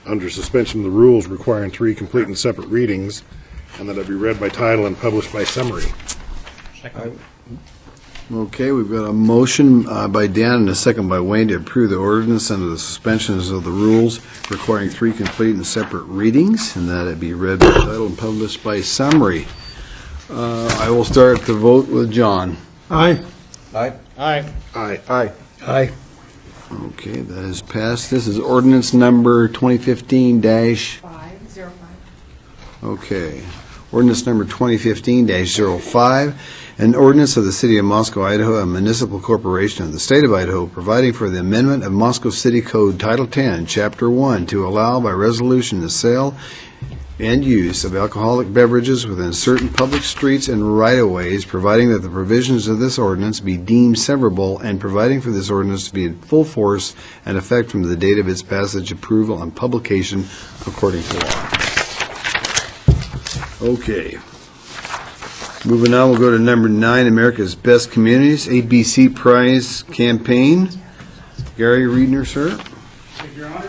under suspension of the rules requiring 3 complete and separate readings, and that it be read by title and published by summary. Okay, we've got a motion by Dan and a second by Wayne to approve the ordinance under the suspensions of the rules requiring 3 complete and separate readings, and that it be read by title and published by summary. I will start the vote with John. Aye. Aye. Aye. Aye. Aye. Okay, that is passed. This is ordinance number 2015-505. Okay. Ordinance number 2015-05, an ordinance of the City of Moscow, Idaho, a municipal corporation of the State of Idaho, providing for the amendment of Moscow City Code Title 10, Chapter 1, to allow by resolution the sale and use of alcoholic beverages within certain public streets and right-of-ways, providing that the provisions of this ordinance be deemed severable, and providing for this ordinance to be in full force and effect from the date of its passage, approval, and publication according to law. Okay. Moving on, we'll go to number 9, America's Best Communities, ABC Prize Campaign. Gary Reedner, sir. Thank you, Your Honor.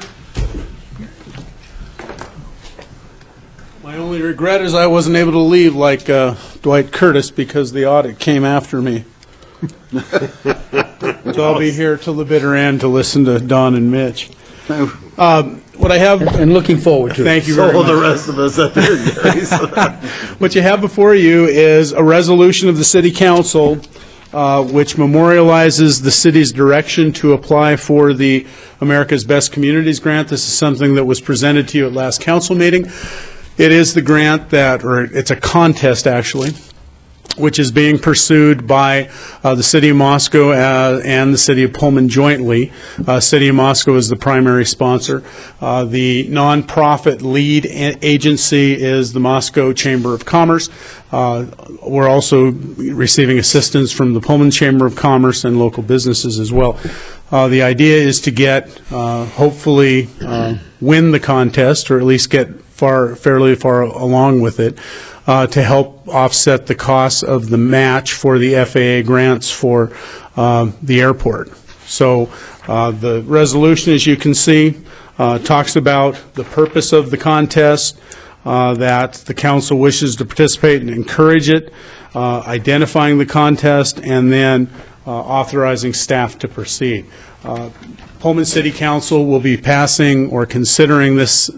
My only regret is I wasn't able to leave like Dwight Curtis because the audit came after me. So I'll be here till the bitter end to listen to Don and Mitch. What I have, And looking forward to it. thank you very So much. the rest of us up here, Gary. What you have before you is a resolution of the City Council which memorializes the city's direction to apply for the America's Best Communities grant. This is something that was presented to you at last council meeting. It is the grant or it's a contest actually, which is being pursued by the City of Moscow and the City of Pullman jointly. City of Moscow is the primary sponsor. The nonprofit lead agency is the Moscow Chamber of Commerce. We're also receiving assistance from the Pullman Chamber of Commerce and local businesses as well. The idea is to get, hopefully, win the contest, or at least get fairly far along with it, to help offset the costs of the match for the FAA grants for the airport. So the resolution, as you can see, talks about the purpose of the contest, that the council wishes to participate and encourage it, identifying the contest, and then authorizing staff to proceed. Pullman City Council will be passing or considering this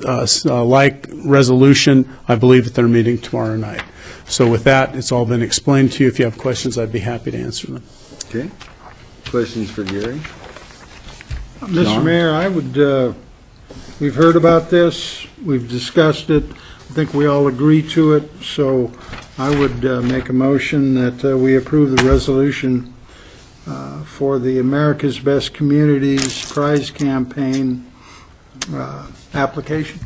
like resolution, I believe, at their meeting tomorrow night. So with that, it's all been explained to you. If you have questions, I'd be happy to answer them. Okay. Questions for Gary? Mr. Mayor, I would, we've heard about this, we've discussed it, I think we all agree to it, so I would make a motion that we approve the resolution for the America's Best Communities Prize Campaign application.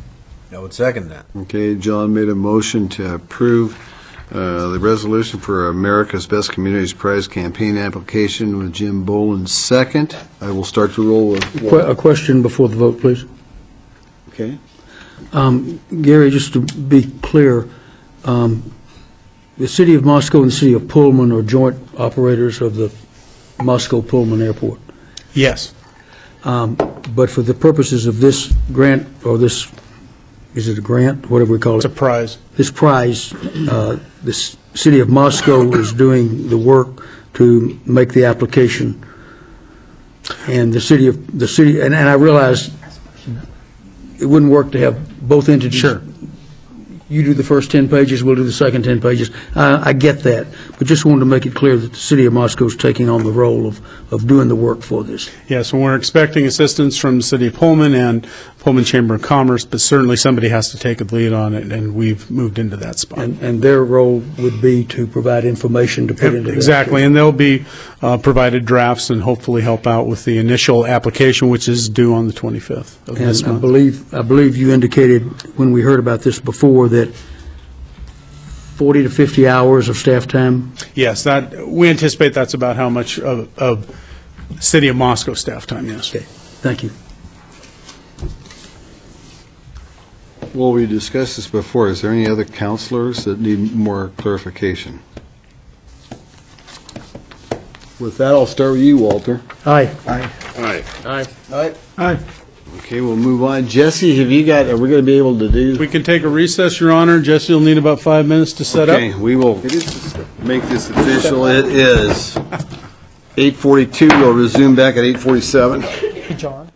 I would second that. Okay, John made a motion to approve the resolution for America's Best Communities Prize Campaign application with Jim Boland second. I will start to roll with... A question before the vote, please. Okay. Gary, just to be clear, the city of Moscow and the city of Pullman are joint operators of the Moscow-Pullman Airport. Yes. But for the purposes of this grant, or this, is it a grant, whatever we call it? It's a prize. This prize, the city of Moscow is doing the work to make the application. And the city, and I realize it wouldn't work to have both entities. Sure. You do the first 10 pages, we'll do the second 10 pages. I get that, but just wanted to make it clear that the city of Moscow is taking on the role of doing the work for this. Yes, and we're expecting assistance from the city of Pullman and Pullman Chamber of Commerce, but certainly somebody has to take a lead on it, and we've moved into that spot. And their role would be to provide information to put into that. Exactly, and they'll be provided drafts and hopefully help out with the initial application, which is due on the 25th of this And month. I believe you indicated when we heard about this before that 40 to 50 hours of staff time? Yes, we anticipate that's about how much of City of Moscow staff time, yes. Okay, thank you. Well, we discussed this before. Is there any other counselors that need more clarification? With that, I'll start with you, Walter. Aye. Aye. Okay, we'll move on. Jesse, are we going to be able to do? We can take a recess, Your Honor. Jesse will need about 5 minutes to set up. Okay, we will make this official. It is 8:42. We'll resume back at 8:47. John?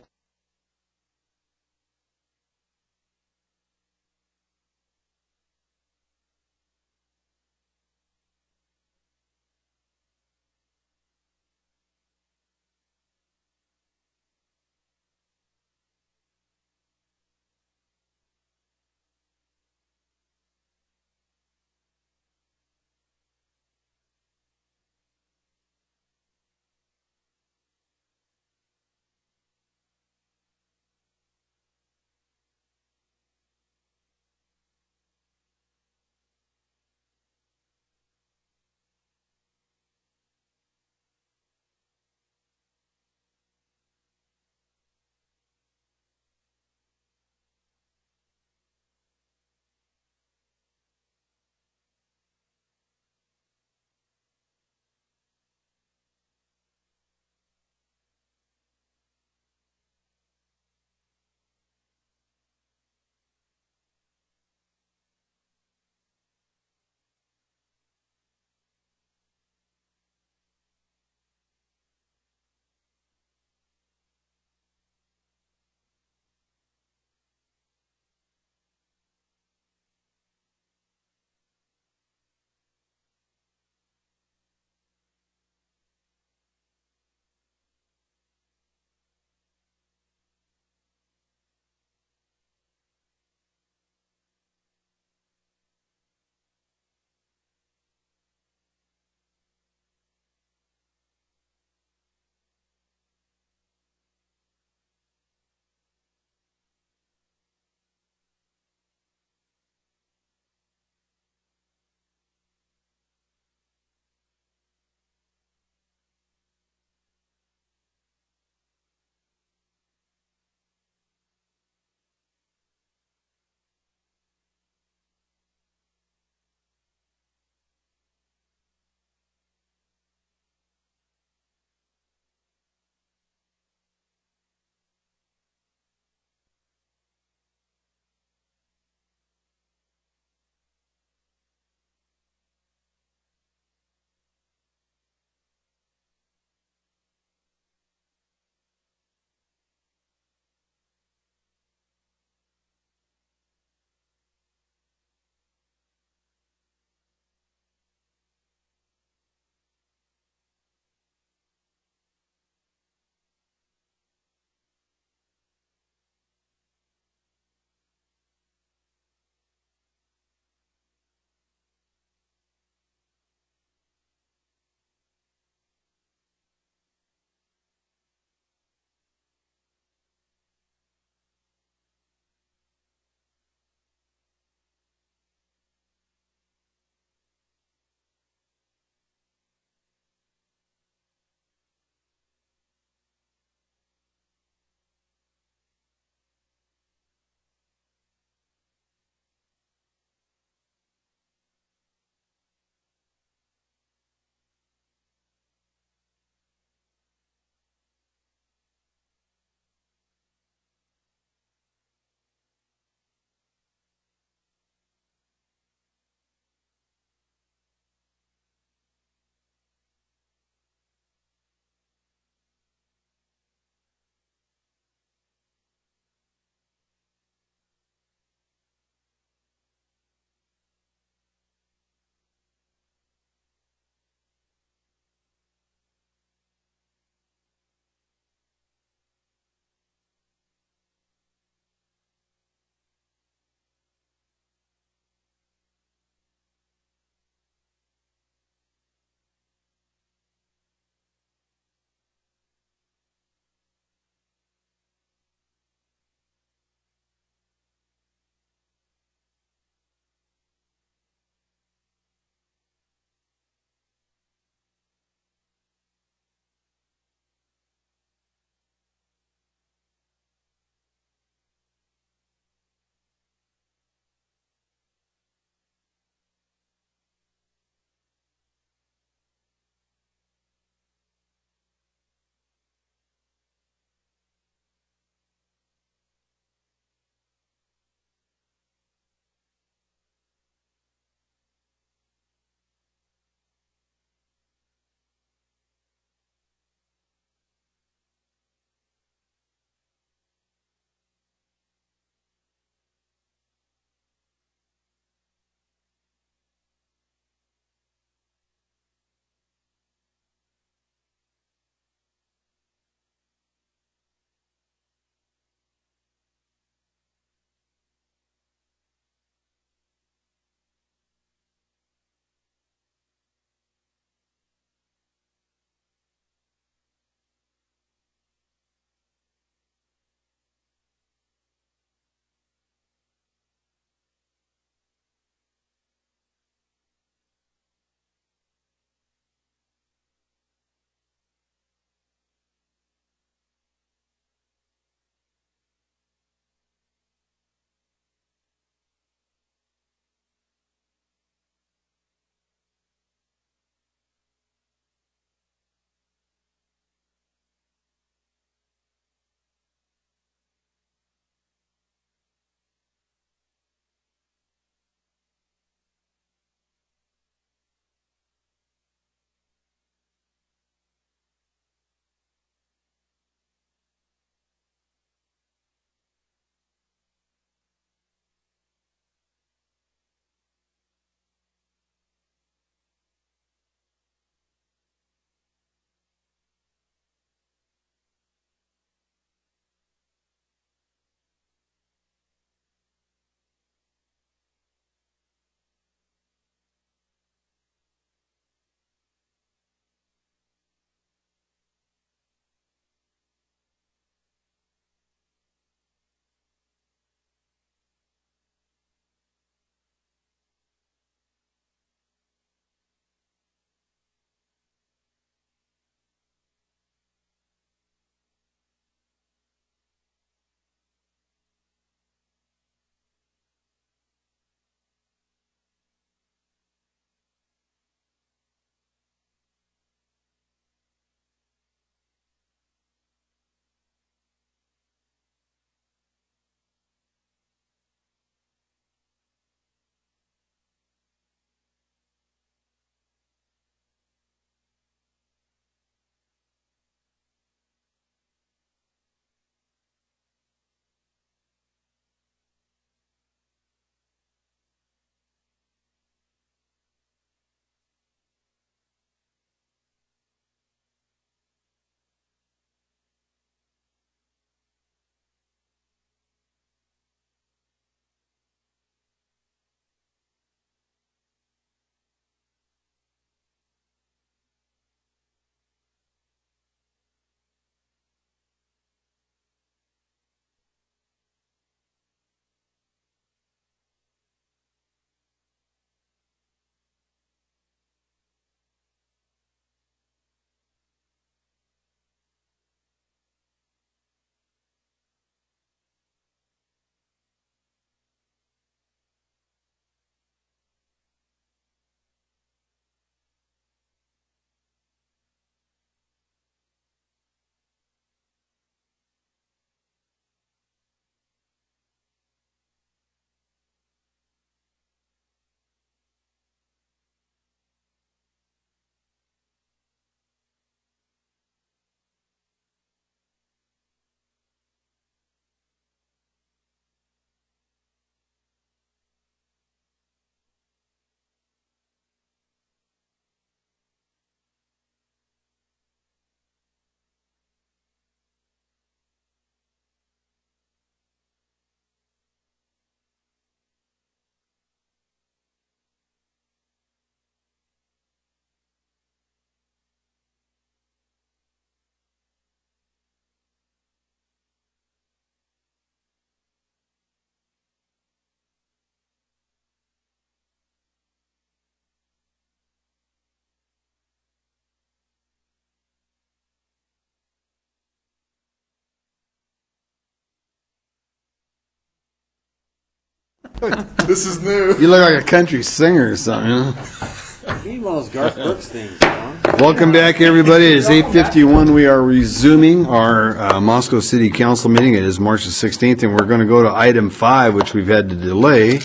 This is new. You look like a country singer or something, huh? Need one of those Garth Brooks things, Tom. Welcome back, everybody. It is 8:51. We are resuming our Moscow City Council meeting. It is March the 16th, and we're going to go to item 5, which we've had to delay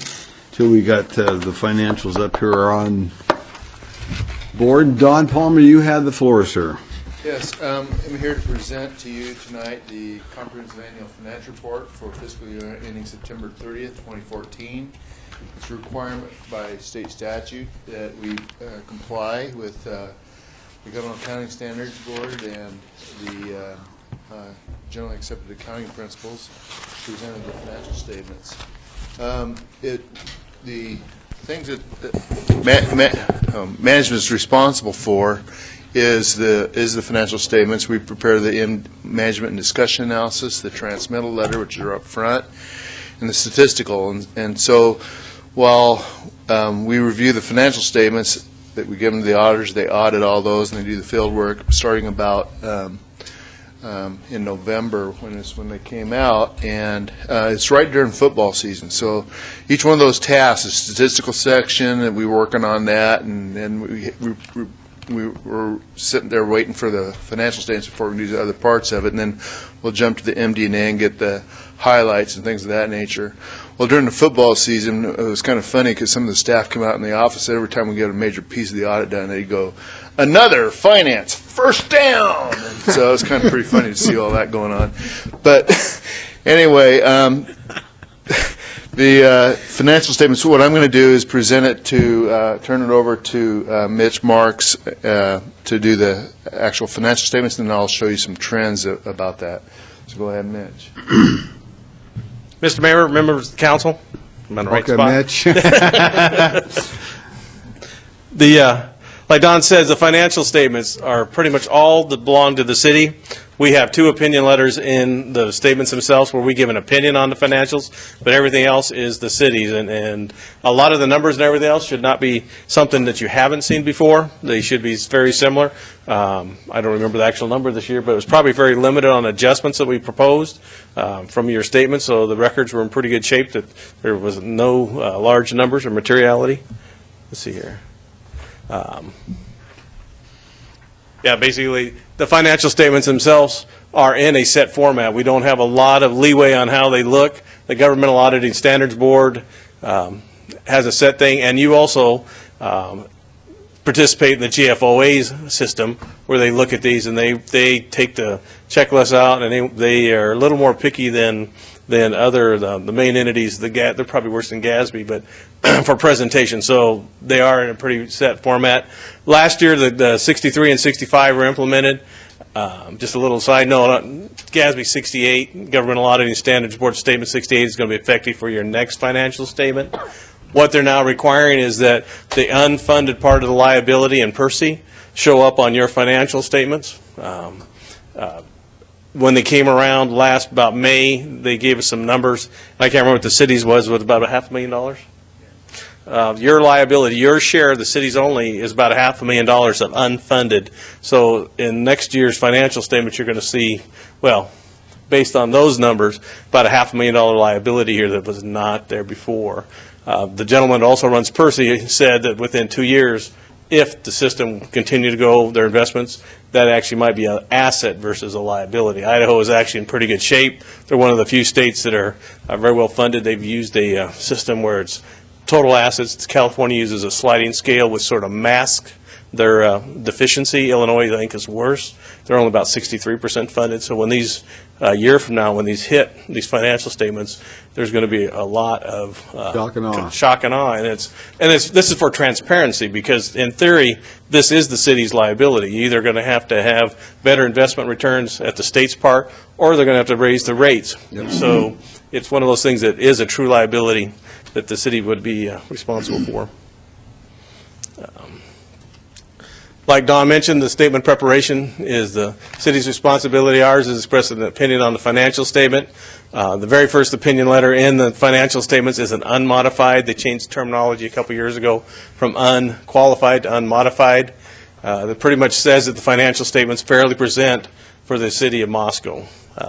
till we got the financials up here on board. Don Palmer, you have the floor, sir. Yes, I'm here to present to you tonight the comprehensive annual financial report for fiscal year ending September 30th, 2014. It's a requirement by state statute that we comply with the Government Accounting Standards Board and the generally accepted accounting principles presented in the financial statements. The things that management is responsible for is the financial statements. We prepare the management and discussion analysis, the transmittal letter, which are up front, and the statistical. And so while we review the financial statements that we give them to the auditors, they audit all those and they do the field work starting about in November when they came out, and it's right during football season. So each one of those tasks, the statistical section, and we're working on that, and then we were sitting there waiting for the financial statements before we do the other parts of it, and then we'll jump to the MD&A and get the highlights and things of that nature. Well, during the football season, it was kind of funny because some of the staff come out in the office. Every time we get a major piece of the audit done, they'd go, "Another finance first down." And so it was kind of pretty funny to see all that going on. But anyway, the financial statements, what I'm going to do is present it to, turn it over to Mitch Marks to do the actual financial statements, and then I'll show you some trends about that. So go ahead, Mitch. Mr. Mayor, members of the council, I'm on the right spot. Mitch. Like Don says, the financial statements are pretty much all that belong to the city. We have 2 opinion letters in the statements themselves where we give an opinion on the financials, but everything else is the city's. And a lot of the numbers and everything else should not be something that you haven't seen before. They should be very similar. I don't remember the actual number this year, but it was probably very limited on adjustments that we proposed from your statements, so the records were in pretty good shape, that there was no large numbers or materiality. Let's see here. Yeah, basically, the financial statements themselves are in a set format. We don't have a lot of leeway on how they look. The Governmental Auditing Standards Board has a set thing, and you also participate in the GFOA's system where they look at these and they take the checklist out, and they are a little more picky than other the main entities. They're probably worse than GASB, but for presentation, so they are in a pretty set format. Last year, the 63 and 65 were implemented. Just a little side note: GASB 68, Governmental Auditing Standards Board Statement 68, is going to be effective for your next financial statement. What they're now requiring is that the unfunded part of the liability and PERSI show up on your financial statements. When they came around last about May, they gave us some numbers. I can't remember what the city's was about $500,000. Your liability, your share of the city's only, is about $500,000 of unfunded. So in next year's financial statement, you're going to see, well, based on those numbers, about $500,000 liability here that was not there before. The gentleman that also runs PERSI said that within 2 years, if the system continue to go their investments, that actually might be an asset versus a liability. Idaho is actually in pretty good shape. They're one of the few states that are very well funded. They've used a system where it's total assets. California uses a sliding scale which sort of masks their deficiency. Illinois, I think, is worse. They're only about 63% funded. So when these, a year from now, when these hit, these financial statements, there's going to be a lot of shock and awe. And this is for transparency, because in theory, this is the city's liability. You're either going to have better investment returns at the state's part, or they're going to have to raise the rates. Yep. So it's one of those things that is a true liability that the city would be responsible for. Like Don mentioned, the statement preparation is the city's responsibility. Ours is expressing an opinion on the financial statement. The very first opinion letter in the financial statements is an unmodified. They changed terminology a couple years ago from unqualified to unmodified. That pretty much says that the financial statements fairly present for the city of Moscow.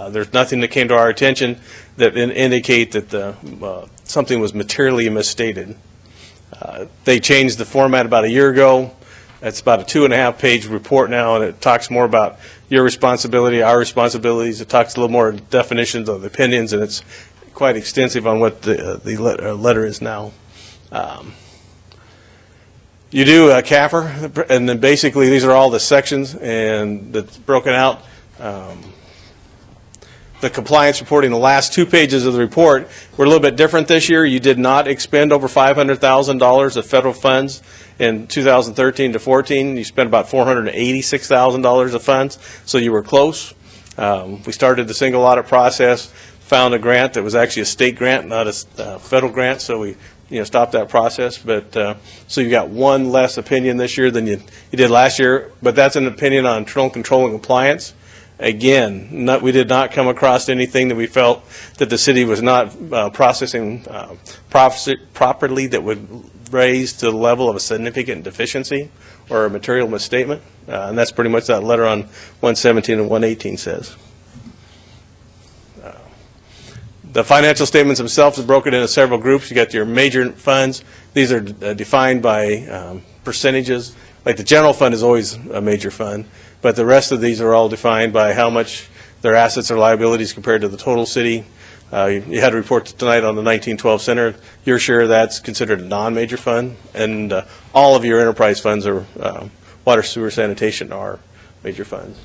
There's nothing that came to our attention that indicate that something was materially misstated. They changed the format about a year ago. It's about a 2.5-page report now, and it talks more about your responsibility, our responsibilities. It talks a little more definitions of the opinions, and it's quite extensive on what the letter is now. You do a CAFR, and then basically these are all the sections, and that's broken out. The compliance reporting, the last 2 pages of the report were a little bit different this year. You did not expend over $500,000 of federal funds in 2013 to 14. You spent about $486,000 of funds, so you were close. We started the single audit process, found a grant that was actually a state grant, not a federal grant, so we stopped that process. But so you got one less opinion this year than you did last year, but that's an opinion on internal control and compliance. Again, we did not come across anything that we felt that the city was not processing properly that would raise to the level of a significant deficiency or a material misstatement. And that's pretty much that letter on 117 and 118 says. The financial statements themselves are broken into several groups. You got your major funds. These are defined by percentages. Like the general fund is always a major fund, but the rest of these are all defined by how much their assets or liabilities compared to the total city. You had a report tonight on the 1912 Center. Your share of that's considered a non-major fund, and all of your enterprise funds are water, sewer, sanitation are major funds.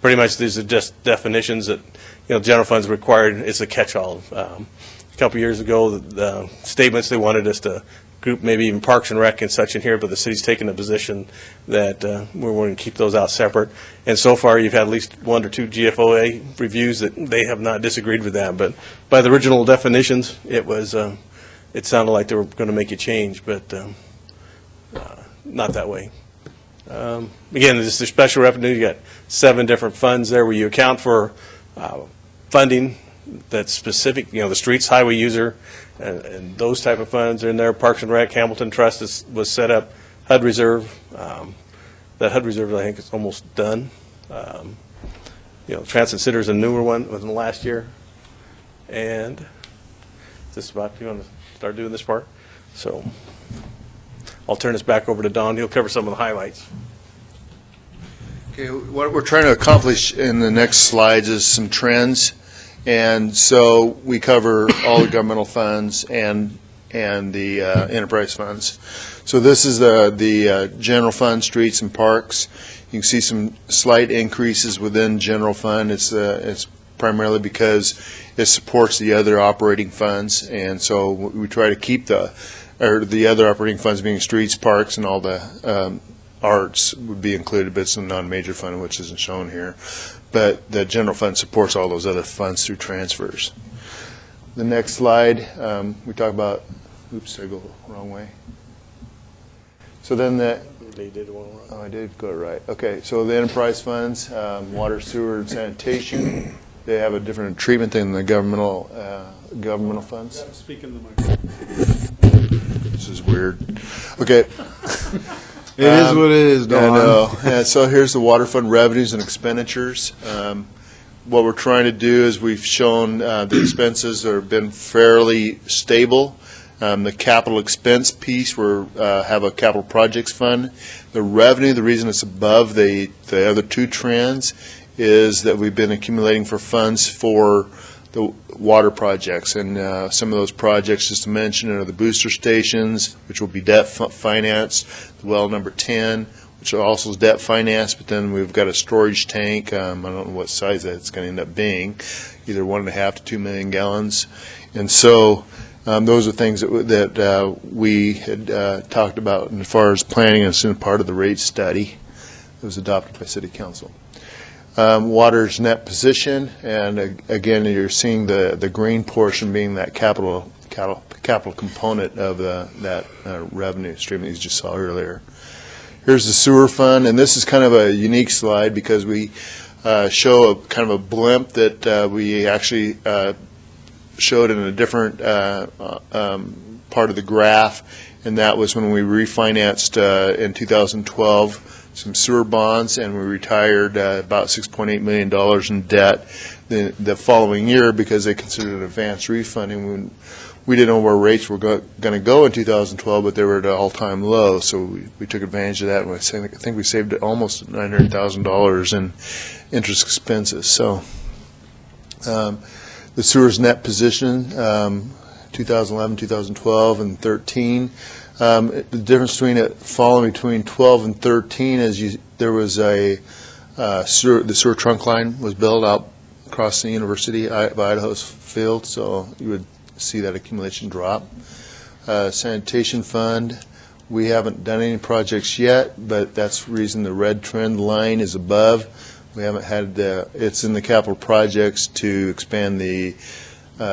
Pretty much these are just definitions that general funds required. It's a catch-all. A couple years ago, the statements they wanted us to group maybe even Parks and Rec and such in here, but the city's taken a position that we're going to keep those out separate. And so far, you've had at least 1 or 2 GFOA reviews that they have not disagreed with that. But by the original definitions, it was it sounded like they were going to make a change, but not that way. Again, this is special revenue. You got 7 different funds there where you account for funding that's specific. The streets, highway user, and those type of funds are in there. Parks and Rec, Hamilton Trust was set up. HUD Reserve, that HUD Reserve I think is almost done. Transit Center is a newer one within the last year. And just about, you want to start doing this part? So I'll turn this back over to Don. He'll cover some of the highlights. Okay, what we're trying to accomplish in the next slides is some trends. And so we cover all the governmental funds and the enterprise funds. So this is the general fund, streets and parks. You can see some slight increases within general fund. It's primarily because it supports the other operating funds, and so we try to keep the other operating funds being streets, parks, and all the arts would be included, but it's a non-major fund, which isn't shown here. But the general fund supports all those other funds through transfers. The next slide, we talk about, oops, I go the wrong way. So then I did go right. Okay, so the enterprise funds, water, sewer, and sanitation, they have a different treatment than the governmental funds. Speak in the microphone. This is weird. Okay. It is what it is, Don. I know. And so here's the water fund revenues and expenditures. What we're trying to do is we've shown the expenses have been fairly stable. The capital expense piece, we have a capital projects fund. The revenue, the reason it's above the other 2 trends is that we've been accumulating for funds for the water projects, and some of those projects, just to mention, are the booster stations, which will be debt financed, the well number 10, which also is debt financed, but then we've got a storage tank. I don't know what size that's going to end up being, either 1.5 to 2 million gallons, and so those are things that we had talked about as far as planning, and it's in part of the rate study that was adopted by City Council. Water's net position, and again, you're seeing the green portion being that capital component of that revenue stream that you just saw earlier. Here's the sewer fund, and this is kind of a unique slide because we show a kind of a blimp that we actually showed in a different part of the graph, and that was when we refinanced in 2012 some sewer bonds, and we retired about $6.8 million in debt the following year because they considered advance refunding. We didn't know where rates were going to go in 2012, but they were at an all-time low, so we took advantage of that, and I think we saved almost $900,000 in interest expenses. So the sewer's net position, 2011, 2012, and 13. The difference between 12 and 13 is there was the sewer trunk line was built out across the University of Idaho's field, so you would see that accumulation drop. Sanitation fund, we haven't done any projects yet, but that's the reason the red trend line is above. We haven't had it's in the capital projects to expand the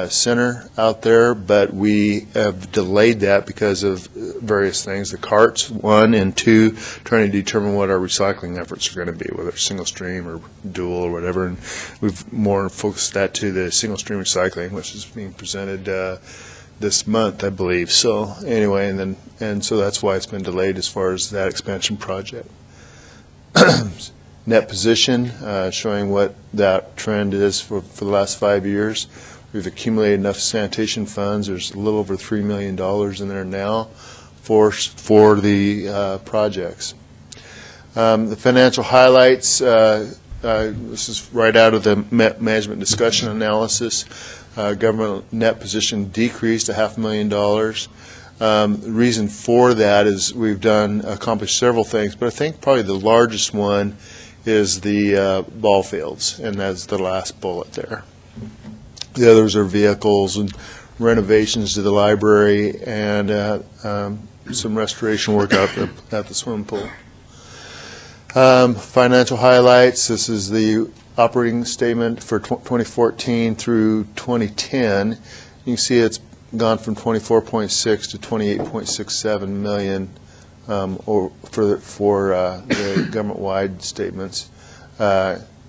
center out there, but we have delayed that because of various things. The carts, 1, and 2, trying to determine what our recycling efforts are going to be, whether it's single stream or dual or whatever. And we've more focused that to the single stream recycling, which is being presented this month, I believe. So anyway, and so that's why it's been delayed as far as that expansion project. Net position, showing what that trend is for the last 5 years. We've accumulated enough sanitation funds. There's a little over $3 million in there now for the projects. The financial highlights, this is right out of the management discussion analysis. Government net position decreased to $500,000. The reason for that is we've accomplished several things, but I think probably the largest one is the ball fields, and that's the last bullet there. The others are vehicles and renovations to the library and some restoration work out at the swimming pool. Financial highlights, this is the operating statement for 2014 through 2010. You can see it's gone from 24.6 to 28.67 million for the government-wide statements.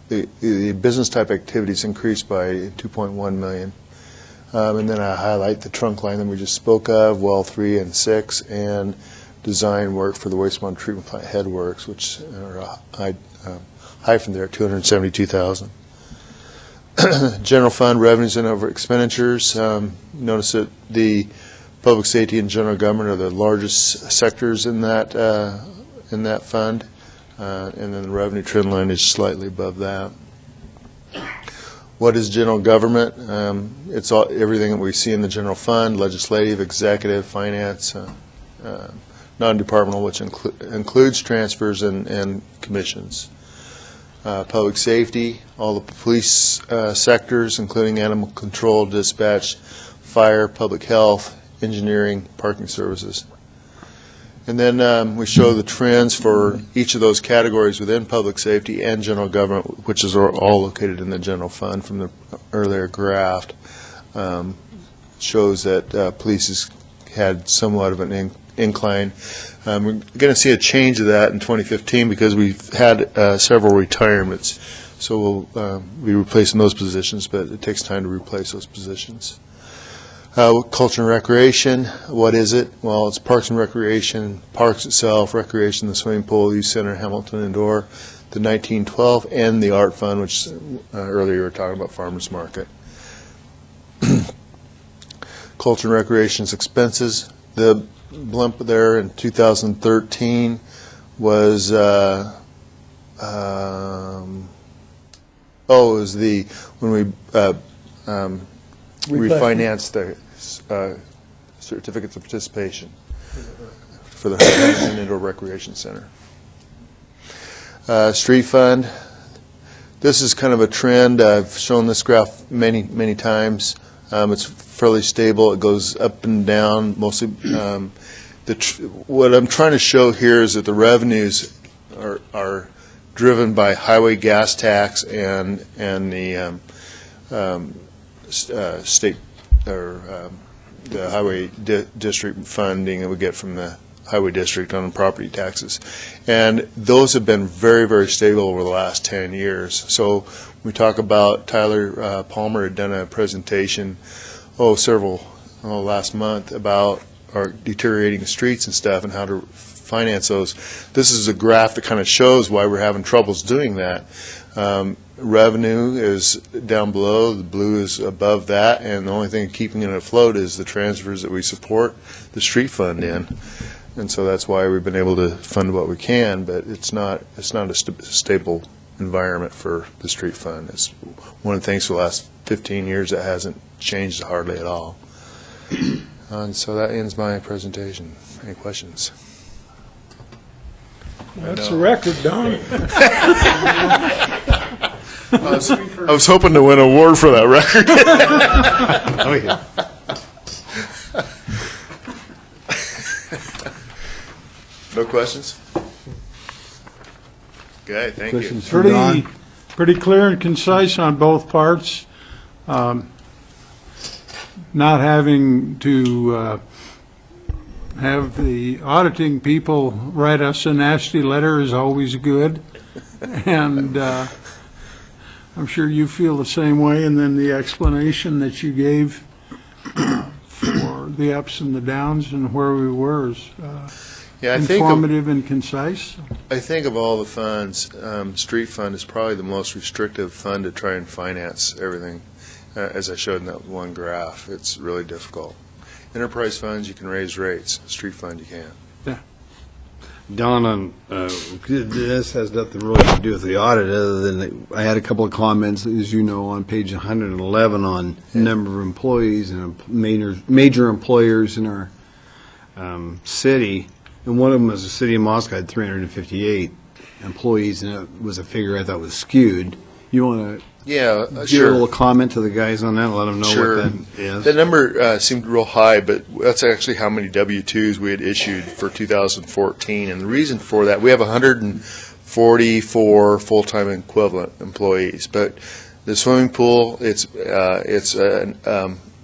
The business type activities increased by 2.1 million. And then I highlight the trunk line that we just spoke of, well 3 and 6, and design work for the wastewater treatment plant headworks, which are hyphen there at $272,000. General fund revenues and over expenditures. Notice that the public safety and general government are the largest sectors in that fund. And then the revenue trend line is slightly above that. What is general government? It's everything that we see in the general fund: legislative, executive, finance, non-departmental, which includes transfers and commissions. Public safety, all the police sectors, including animal control, dispatch, fire, public health, engineering, parking services. And then we show the trends for each of those categories within public safety and general government, which is all located in the general fund from the earlier graph. Shows that police has had somewhat of an incline. We're going to see a change of that in 2015 because we've had several retirements. So we'll be replacing those positions, but it takes time to replace those positions. Culture and recreation, what is it? Well, it's parks and recreation, parks itself, recreation, the swimming pool, youth center, Hamilton Indoor, the 1912, and the art fund, which earlier we were talking about farmers market. Culture and recreation's expenses, the blimp there in 2013 was it was when we refinanced the certificates of participation for the Hamilton Indoor Recreation Center. Street fund. This is kind of a trend. I've shown this graph many times. It's fairly stable. It goes up and down. Mostly, what I'm trying to show here is that the revenues are driven by highway gas tax and the state or the highway district funding that we get from the highway district on property taxes, and those have been very stable over the last 10 years. So we talk about Tyler Palmer had done a presentation last month about our deteriorating streets and stuff and how to finance those. This is a graph that kind of shows why we're having troubles doing that. Revenue is down below, the blue is above that, and the only thing keeping it afloat is the transfers that we support the street fund in. And so that's why we've been able to fund what we can, but it's not a stable environment for the street fund. It's one of the things for the last 15 years that hasn't changed hardly at all. And so that ends my presentation. Any questions? That's a record, Don. I was hoping to win an award for that record. Oh, yeah. No questions? Okay, thank you. Pretty clear and concise on both parts. Not having to have the auditing people write us a nasty letter is always good. And I'm sure you feel the same way. And then the explanation that you gave for the ups and the downs and where we were is informative and concise. I think of all the funds, street fund is probably the most restrictive fund to try and finance everything. As I showed in that one graph, it's really difficult. Enterprise funds, you can raise rates. Street fund, you can't. Yeah. Don, this has nothing really to do with the audit, other than that I had a couple of comments, as you know, on page 111 on number of employees and major employers in our city. And one of them was the city of Moscow had 358 employees, and it was a figure I thought was skewed. You want to give sure. a little comment to the guys on that and let them know Sure. what that is? That number seemed real high, but that's actually how many W-2s we had issued for 2014. And the reason for that, we have 144 full-time equivalent employees, but the swimming pool, it's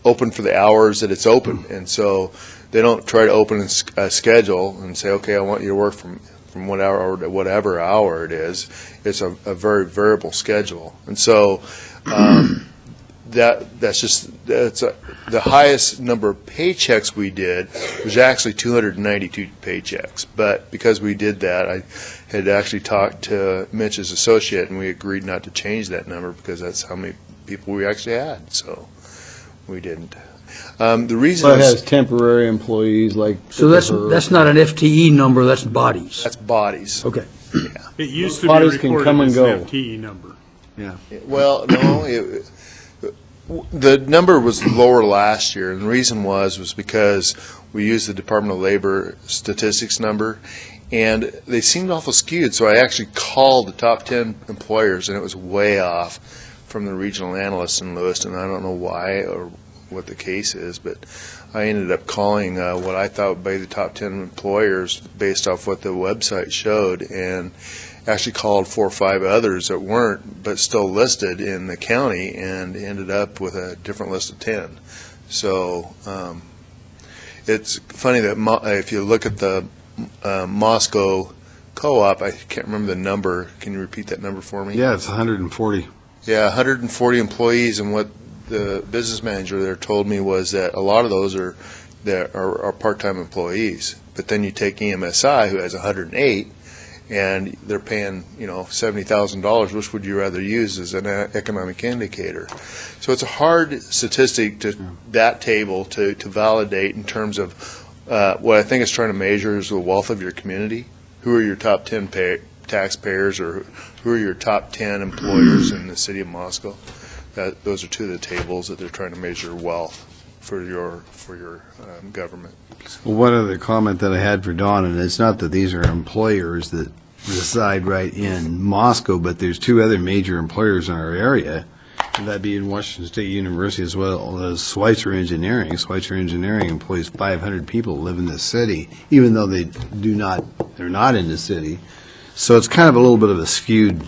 open for the hours that it's open. And so they don't try to open a schedule and say, okay, I want you to work from what hour to whatever hour it is. It's a very variable schedule. And so that's the highest number of paychecks we did was actually 292 paychecks. But because we did that, I had actually talked to Mitch's associate, and we agreed not to change that number because that's how many people we actually had. So we didn't. The reason it has temporary employees like. So that's not an FTE number, that's bodies. That's bodies. Okay. Yeah. It used to Bodies be can reported come and as go. an FTE number. Yeah. Well, no, the number was lower last year, and the reason was because we used the Department of Labor statistics number, and they seemed awful skewed. So I actually called the top 10 employers, and it was way off from the regional analysts in Lewiston. I don't know why or what the case is, but I ended up calling what I thought would be the top 10 employers based off what the website showed, and actually called 4 or 5 others that weren't but still listed in the county, and ended up with a different list of 10. So it's funny that if you look at the Moscow co-op, I can't remember the number. Can you repeat that number for me? Yeah, it's 140. Yeah, 140 employees, and what the business manager there told me was that a lot of those are part-time employees. But then you take EMSI, who has 108, and they're paying $70,000. Which would you rather use as an economic indicator? So it's a hard statistic to that table to validate in terms of what I think it's trying to measure is the wealth of your community. Who are your top 10 taxpayers, or who are your top 10 employers in the city of Moscow? Those are two of the tables that they're trying to measure wealth for your government. Well, one other comment that I had for Don, and it's not that these are employers that reside right in Moscow, but there's 2 other major employers in our area, and that being Washington State University as well as Schweitzer Engineering. Schweitzer Engineering employs 500 people who live in this city, even though they're not in the city. So it's kind of a little bit of a skewed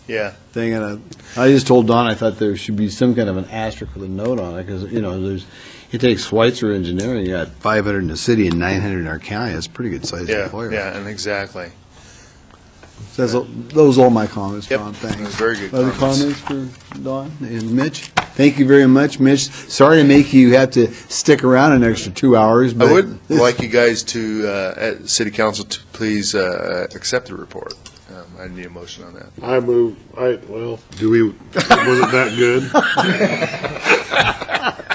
thing, and I just told Don I thought there should be some kind of an asterisk with a note on it, because you take Schweitzer Engineering, you got 500 in the city and 900 in our county. That's a pretty good sized employer. Yeah, and exactly. So those are all my comments, Don. Thanks. That was very good Other comments. comments for Don and Mitch? Thank you very much, Mitch. Sorry to make you have to stick around an extra 2 hours, I but would like you guys to, at City Council, to please accept the report. I need a motion on that. I move, was it that good?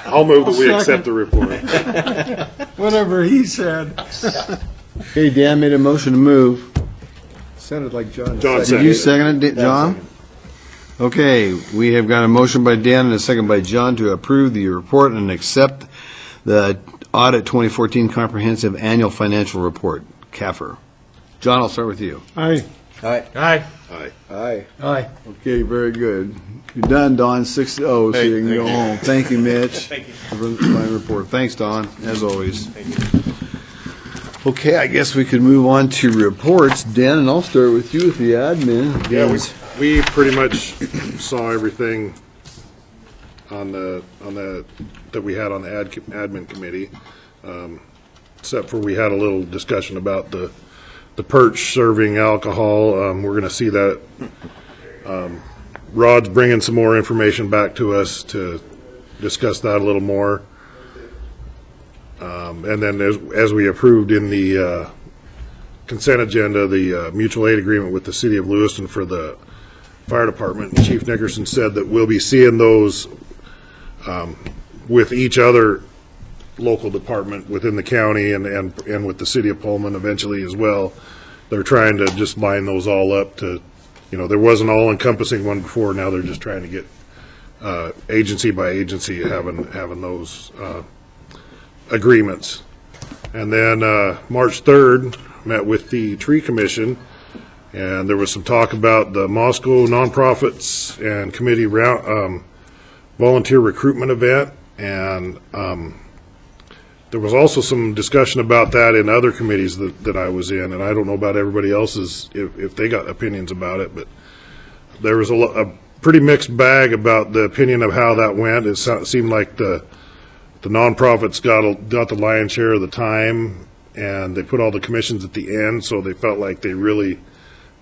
I'll move that we accept the report. Whatever he said. okay, Dan made a motion to move. Sounded like John. John Did you second it, John? Okay, we have got a motion by Dan and a second by John to approve the report and accept the Audit 2014 Comprehensive Annual Financial Report, CAFR. John, I'll start with you. Aye. Aye. Aye. Aye. Aye. Aye. Okay, very good. You're done, Don, 6-0, so Hey, you can go thank you. home. Thank you, Mitch. Thank you. For my report. Thanks, Don, as always. Okay, I guess we could move on to reports. Dan, and I'll start with you with the admin. Yeah, we pretty much saw everything on the that we had on the admin committee, except for we had a little discussion about the perch serving alcohol. We're going to see that. Rod's bringing some more information back to us to discuss that a little more. And then as we approved in the consent agenda, the mutual aid agreement with the city of Lewiston for the fire department, Chief Nickerson said that we'll be seeing those with each other local department within the county and with the city of Pullman eventually as well. They're trying to just line those all up to, there was an all-encompassing one before. Now they're just trying to get agency by agency having those agreements. And then March 3rd, met with the Tree Commission, and there was some talk about the Moscow nonprofits and committee volunteer recruitment event, and there was also some discussion about that in other committees that I was in, and I don't know about everybody else's, if they got opinions about it, but there was a pretty mixed bag about the opinion of how that went. It seemed like the nonprofits got the lion's share of the time, and they put all the commissions at the end, so they felt like they really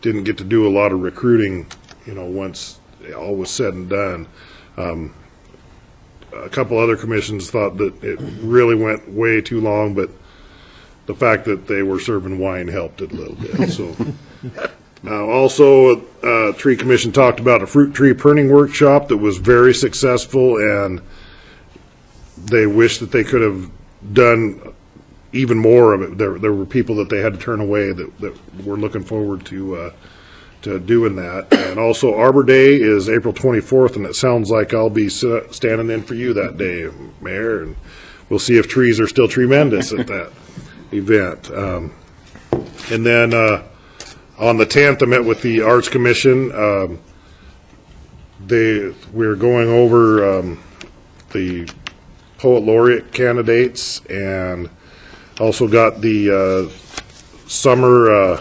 didn't get to do a lot of recruiting, once all was said and done. A couple other commissions thought that it really went way too long, but the fact that they were serving wine helped it a little bit. So, also, Tree Commission talked about a fruit tree pruning workshop that was very successful, and they wish that they could have done even more of it. There were people that they had to turn away that were looking forward to doing that. And also, Arbor Day is April 24th, and it sounds like I'll be standing in for you that day, Mayor, and we'll see if trees are still tremendous at that event. And then on the 10th, I met with the Arts Commission. We're going over the Poet Laureate candidates, and also got the summer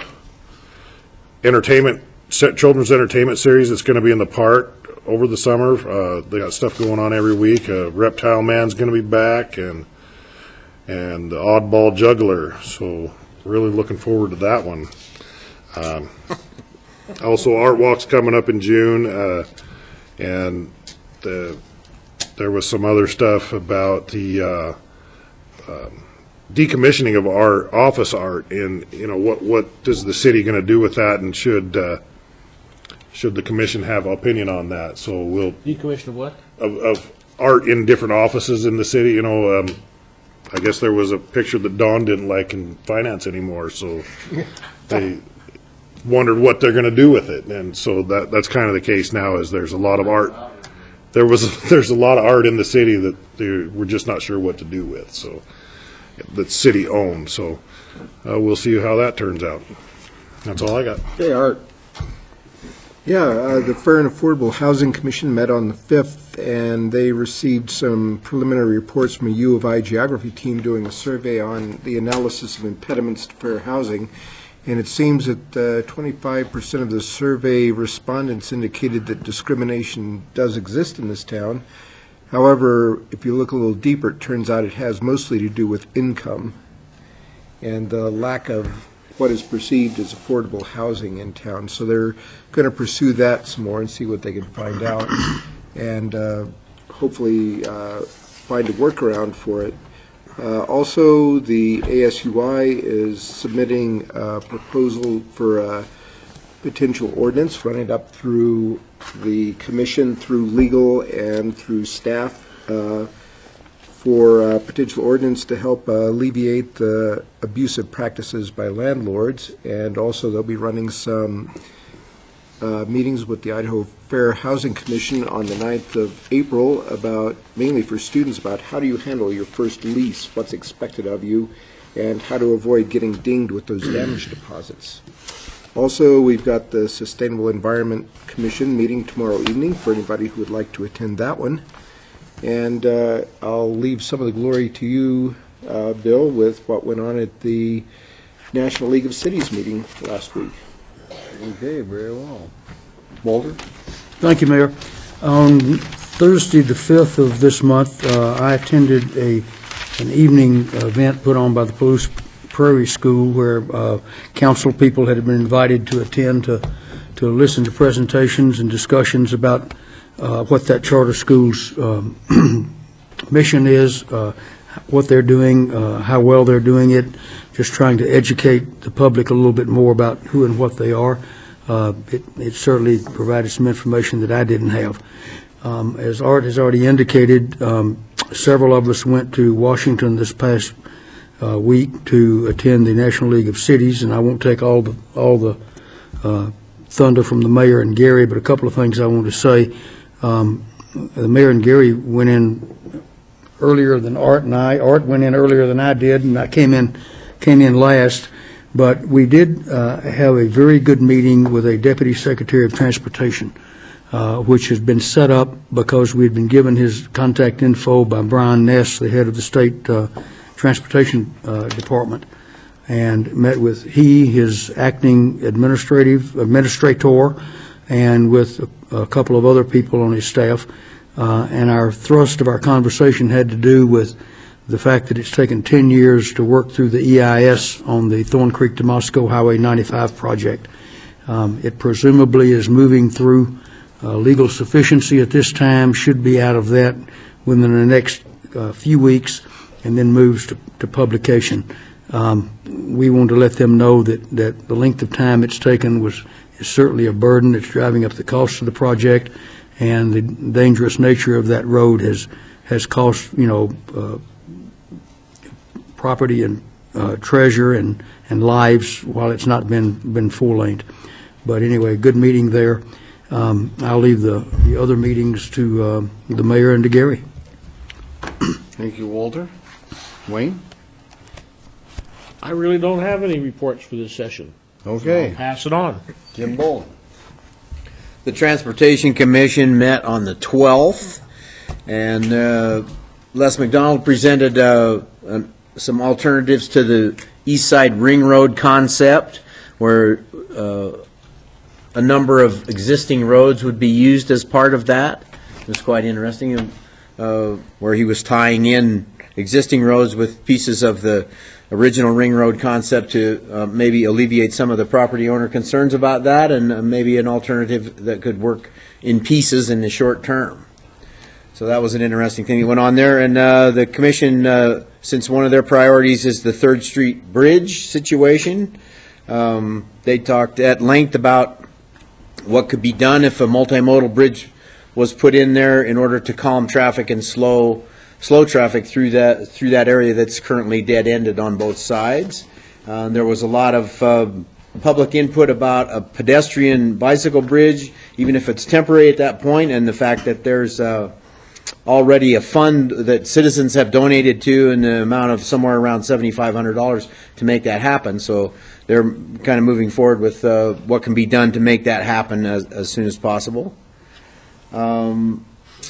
children's entertainment series that's going to be in the park over the summer. They got stuff going on every week. Reptile Man's going to be back, and the Oddball Juggler. So really looking forward to that one. Also, Art Walk's coming up in June, and there was some other stuff about the decommissioning of our office art, and what is the city going to do with that, and should the commission have opinion on that? So we'll Decommission of what? Of art in different offices in the city. I guess there was a picture that Dawn didn't like in finance anymore, so they wondered what they're going to do with it, and so that's kind of the case now. Is there's a lot of art. There's a lot of art in the city that we're just not sure what to do with. So that's city owned. So we'll see how that turns out. That's all I got. Hey, Art. Yeah, the Fair and Affordable Housing Commission met on the 5th, and they received some preliminary reports from a U of I geography team doing a survey on the analysis of impediments to fair housing. And it seems that 25% of the survey respondents indicated that discrimination does exist in this town. However, if you look a little deeper, it turns out it has mostly to do with income and the lack of what is perceived as affordable housing in town. So they're going to pursue that some more and see what they can find out. And hopefully find a workaround for it. Also, the ASUI is submitting a proposal for a potential ordinance running up through the commission, through legal, and through staff for a potential ordinance to help alleviate the abusive practices by landlords. And also, they'll be running some meetings with the Idaho Fair Housing Commission on the 9th of April about, mainly for students, about how do you handle your first lease, what's expected of you, and how to avoid getting dinged with those damage deposits. Also, we've got the Sustainable Environment Commission meeting tomorrow evening for anybody who would like to attend that one. And I'll leave some of the glory to you, Bill, with what went on at the National League of Cities meeting last week. Okay, very well. Walter? Thank you, Mayor. On Thursday, the 5th of this month, I attended an evening event put on by the Palouse Prairie School where council people had been invited to attend to listen to presentations and discussions about what that charter school's mission is, what they're doing, how well they're doing it, just trying to educate the public a little bit more about who and what they are. It certainly provided some information that I didn't have. As Art has already indicated, several of us went to Washington this past week to attend the National League of Cities, and I won't take all the thunder from the mayor and Gary, but a couple of things I want to say. The mayor and Gary went in earlier than Art and I. Art went in earlier than I did, and I came in last. But we did have a very good meeting with a Deputy Secretary of Transportation, which has been set up because we had been given his contact info by Brian Ness, the head of the state transportation department, and met with his acting administrator, and with a couple of other people on his staff. And our thrust of our conversation had to do with the fact that it's taken 10 years to work through the EIS on the Thorn Creek to Moscow Highway 95 project. It presumably is moving through legal sufficiency at this time, should be out of that within the next few weeks, and then moves to publication. We want to let them know that the length of time it's taken is certainly a burden. It's driving up the cost of the project, and the dangerous nature of that road has cost, property and treasure and lives while it's not been full-length. But anyway, good meeting there. I'll leave the other meetings to the mayor and to Gary. Thank you, Walter. Wayne? I really don't have any reports for this session. Okay. I'll pass it on. Jim Bolin. The Transportation Commission met on the 12th, and Les McDonald presented some alternatives to the East Side Ring Road concept, where a number of existing roads would be used as part of that. It was quite interesting, where he was tying in existing roads with pieces of the original Ring Road concept to maybe alleviate some of the property owner concerns about that, and maybe an alternative that could work in pieces in the short term. So that was an interesting thing that went on there. And the commission, since one of their priorities is the 3rd Street Bridge situation, they talked at length about what could be done if a multimodal bridge was put in there in order to calm traffic and slow traffic through that area that's currently dead-ended on both sides. There was a lot of public input about a pedestrian bicycle bridge, even if it's temporary at that point, and the fact that there's already a fund that citizens have donated to in the amount of somewhere around $7,500 to make that happen. So they're kind of moving forward with what can be done to make that happen as soon as possible.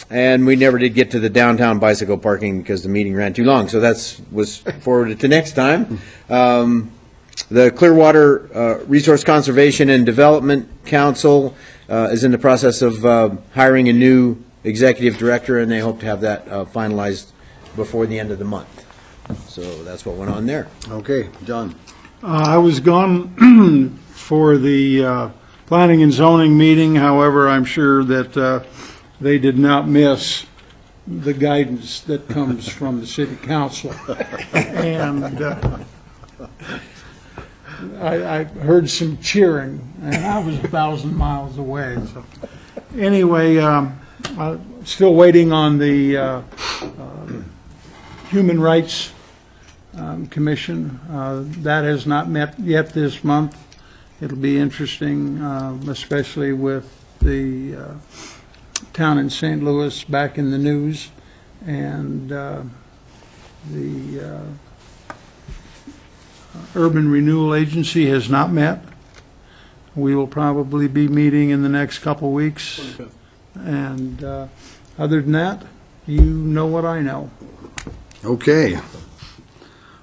And we never did get to the downtown bicycle parking because the meeting ran too long, so that was forwarded to next time. The Clearwater Resource Conservation and Development Council is in the process of hiring a new executive director, and they hope to have that finalized before the end of the month. So that's what went on there. Okay, John. I was gone for the Planning and Zoning meeting. However, I'm sure that they did not miss the guidance that comes from the city council. And I heard some cheering, and I was 1,000 miles away. So anyway, still waiting on the Human Rights Commission. That has not met yet this month. It'll be interesting, especially with the town in St. Louis back in the news, and the Urban Renewal Agency has not met. We will probably be meeting in the next couple weeks. And other than that, you know what I know. Okay.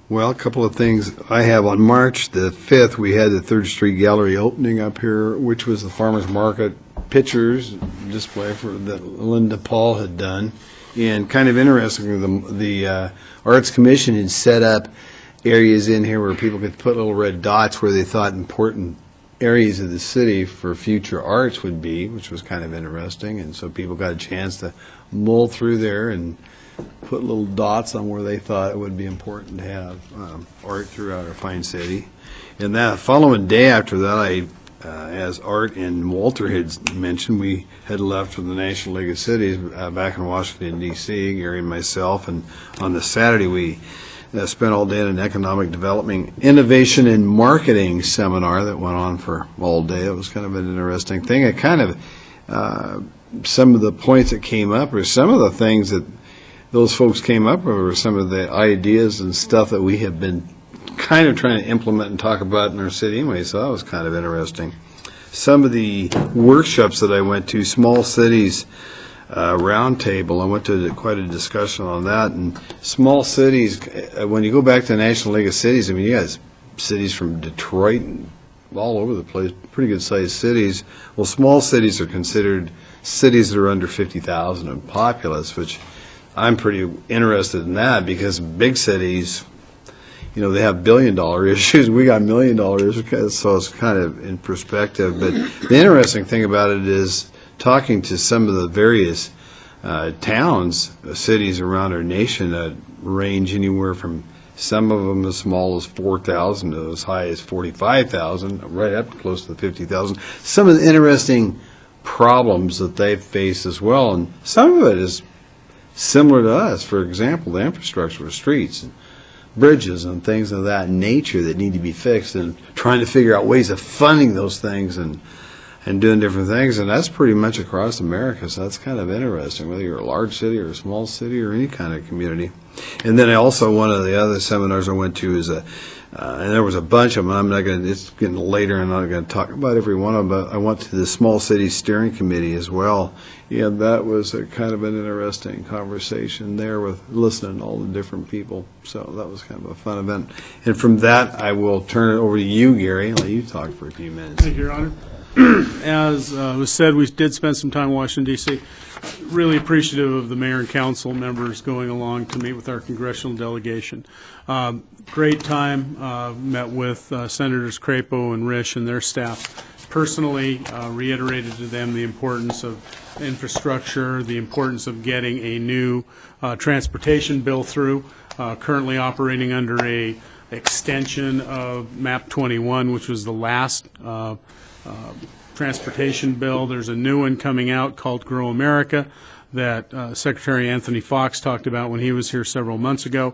Well, a couple of things I have. On March the 5th, we had the 3rd Street Gallery opening up here, which was the farmers market pictures display that Linda Paul had done. And kind of interesting, the Arts Commission had set up areas in here where people could put little red dots where they thought important areas of the city for future arts would be, which was kind of interesting. And so people got a chance to mull through there and put little dots on where they thought it would be important to have art throughout our fine city. And that following day after that, as Art and Walter had mentioned, we had left for the National League of Cities back in Washington, D.C., Gary and myself. And on the Saturday, we spent all day at an economic development, innovation and marketing seminar that went on for all day. It was kind of an interesting thing. It kind of, some of the points that came up, or some of the things that those folks came up with, were some of the ideas and stuff that we have been kind of trying to implement and talk about in our city anyway, so that was kind of interesting. Some of the workshops that I went to, Small Cities Roundtable, I went to quite a discussion on that. And small cities, when you go back to the National League of Cities, I mean, you got cities from Detroit and all over the place, pretty good-sized cities. Well, small cities are considered cities that are under 50,000 in populace, which I'm pretty interested in that, because big cities, you know, they have billion-dollar issues. We got million-dollar issues, so it's kind of in perspective. But the interesting thing about it is talking to some of the various towns, cities around our nation that range anywhere from some of them as small as 4,000 to as high as 45,000, right up close to 50,000. Some of the interesting problems that they face as well, and some of it is similar to us. For example, the infrastructure of streets and bridges and things of that nature that need to be fixed, and trying to figure out ways of funding those things and doing different things. And that's pretty much across America, so that's kind of interesting, whether you're a large city or a small city or any kind of community. And then I also, one of the other seminars I went to is and there was a bunch of them. I'm not going to, it's getting later, and I'm not going to talk about every one of them, but I went to the Small City Steering Committee as well. Yeah, that was a kind of an interesting conversation there with listening to all the different people. So that was kind of a fun event. And from that, I will turn it over to you, Gary, and let you talk for a few minutes. Thank you, Your Honor. As was said, we did spend some time in Washington, D.C. Really appreciative of the mayor and council members going along to meet with our congressional delegation. Great time. Met with Senators Crapo and Risch and their staff. Personally, reiterated to them the importance of infrastructure, the importance of getting a new transportation bill through, currently operating under a extension of MAP 21, which was the last transportation bill. There's a new one coming out called Grow America that Secretary Anthony Fox talked about when he was here several months ago.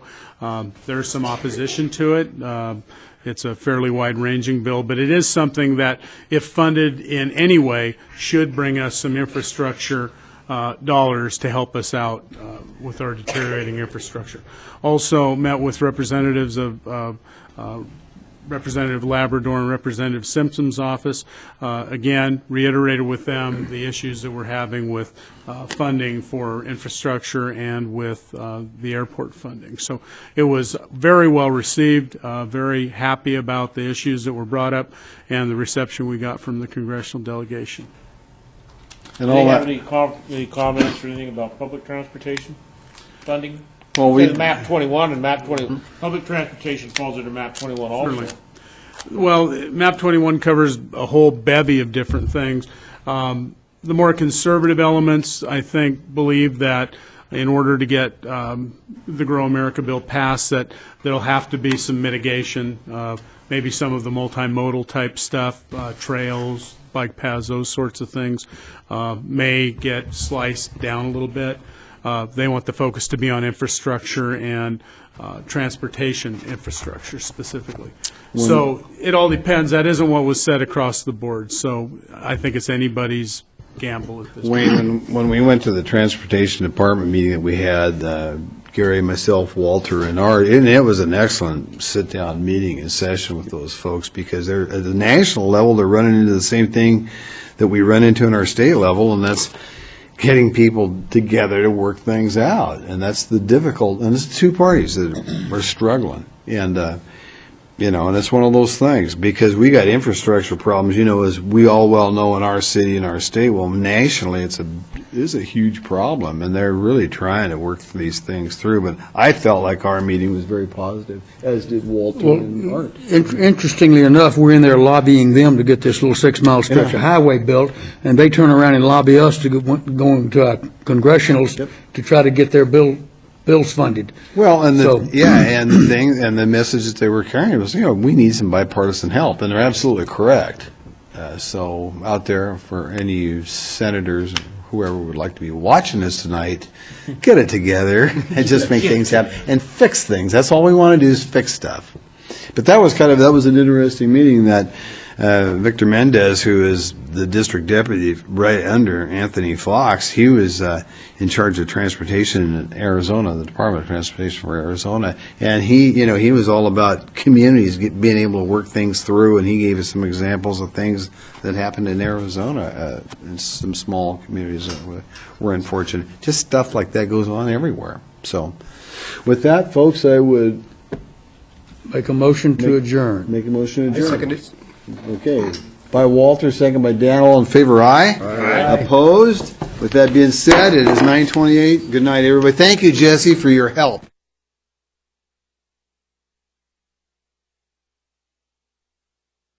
There's some opposition to it. It's a fairly wide-ranging bill, but it is something that, if funded in any way, should bring us some infrastructure dollars to help us out with our deteriorating infrastructure. Also met with representatives of Representative Labrador and Representative Simpson's office. Again, reiterated with them the issues that we're having with funding for infrastructure and with the airport funding. So it was very well received, very happy about the issues that were brought up and the reception we got from the congressional delegation. And all that. Do you have any comments or anything about public transportation funding? Well, we MAP 21 and MAP 20. Public transportation falls under MAP 21 also. Certainly. Well, MAP 21 covers a whole bevy of different things. The more conservative elements, I think, believe that in order to get the Grow America bill passed, that there'll have to be some mitigation, maybe some of the multimodal type stuff, trails, bike paths, those sorts of things, may get sliced down a little bit. They want the focus to be on infrastructure and transportation infrastructure specifically. So it all depends. That isn't what was said across the board. So I think it's anybody's gamble at this point. Wayne, when we went to the Transportation Department meeting that we had, Gary, myself, Walter, and Art, and it was an excellent sit-down meeting and session with those folks, because they're, at the national level, they're running into the same thing that we run into in our state level, and that's getting people together to work things out. And that's the difficult, and it's two parties that are struggling. And, and it's one of those things, because we got infrastructure problems, as we all well know in our city and our state. Well, nationally, it's a huge problem, and they're really trying to work these things through. But I felt like our meeting was very positive, as did Walter and Art. Interestingly enough, we're in there lobbying them to get this little 6-mile stretch of highway built, and they turn around and lobby us to go into our congressionals to try to get their bills funded. Well, and the message that they were carrying was, we need some bipartisan help, and they're absolutely correct. So out there, for any of you senators, whoever would like to be watching this tonight, get it together and just make things happen and fix things. That's all we want to do, is fix stuff. But that was an interesting meeting that Victor Mendez, who is the district deputy right under Anthony Fox, he was in charge of transportation in Arizona, the Department of Transportation for Arizona, and he was all about communities being able to work things through, and he gave us some examples of things that happened in Arizona, in some small communities that were unfortunate. Just stuff like that goes on everywhere. So, with that, folks, I would make a motion to adjourn. Make a motion to adjourn. I second it. Okay. By Walter, second by Dan. All in favor, aye? Aye. Opposed? With that being said, it is 9:28. Good night, everybody. Thank you, Jesse, for your help.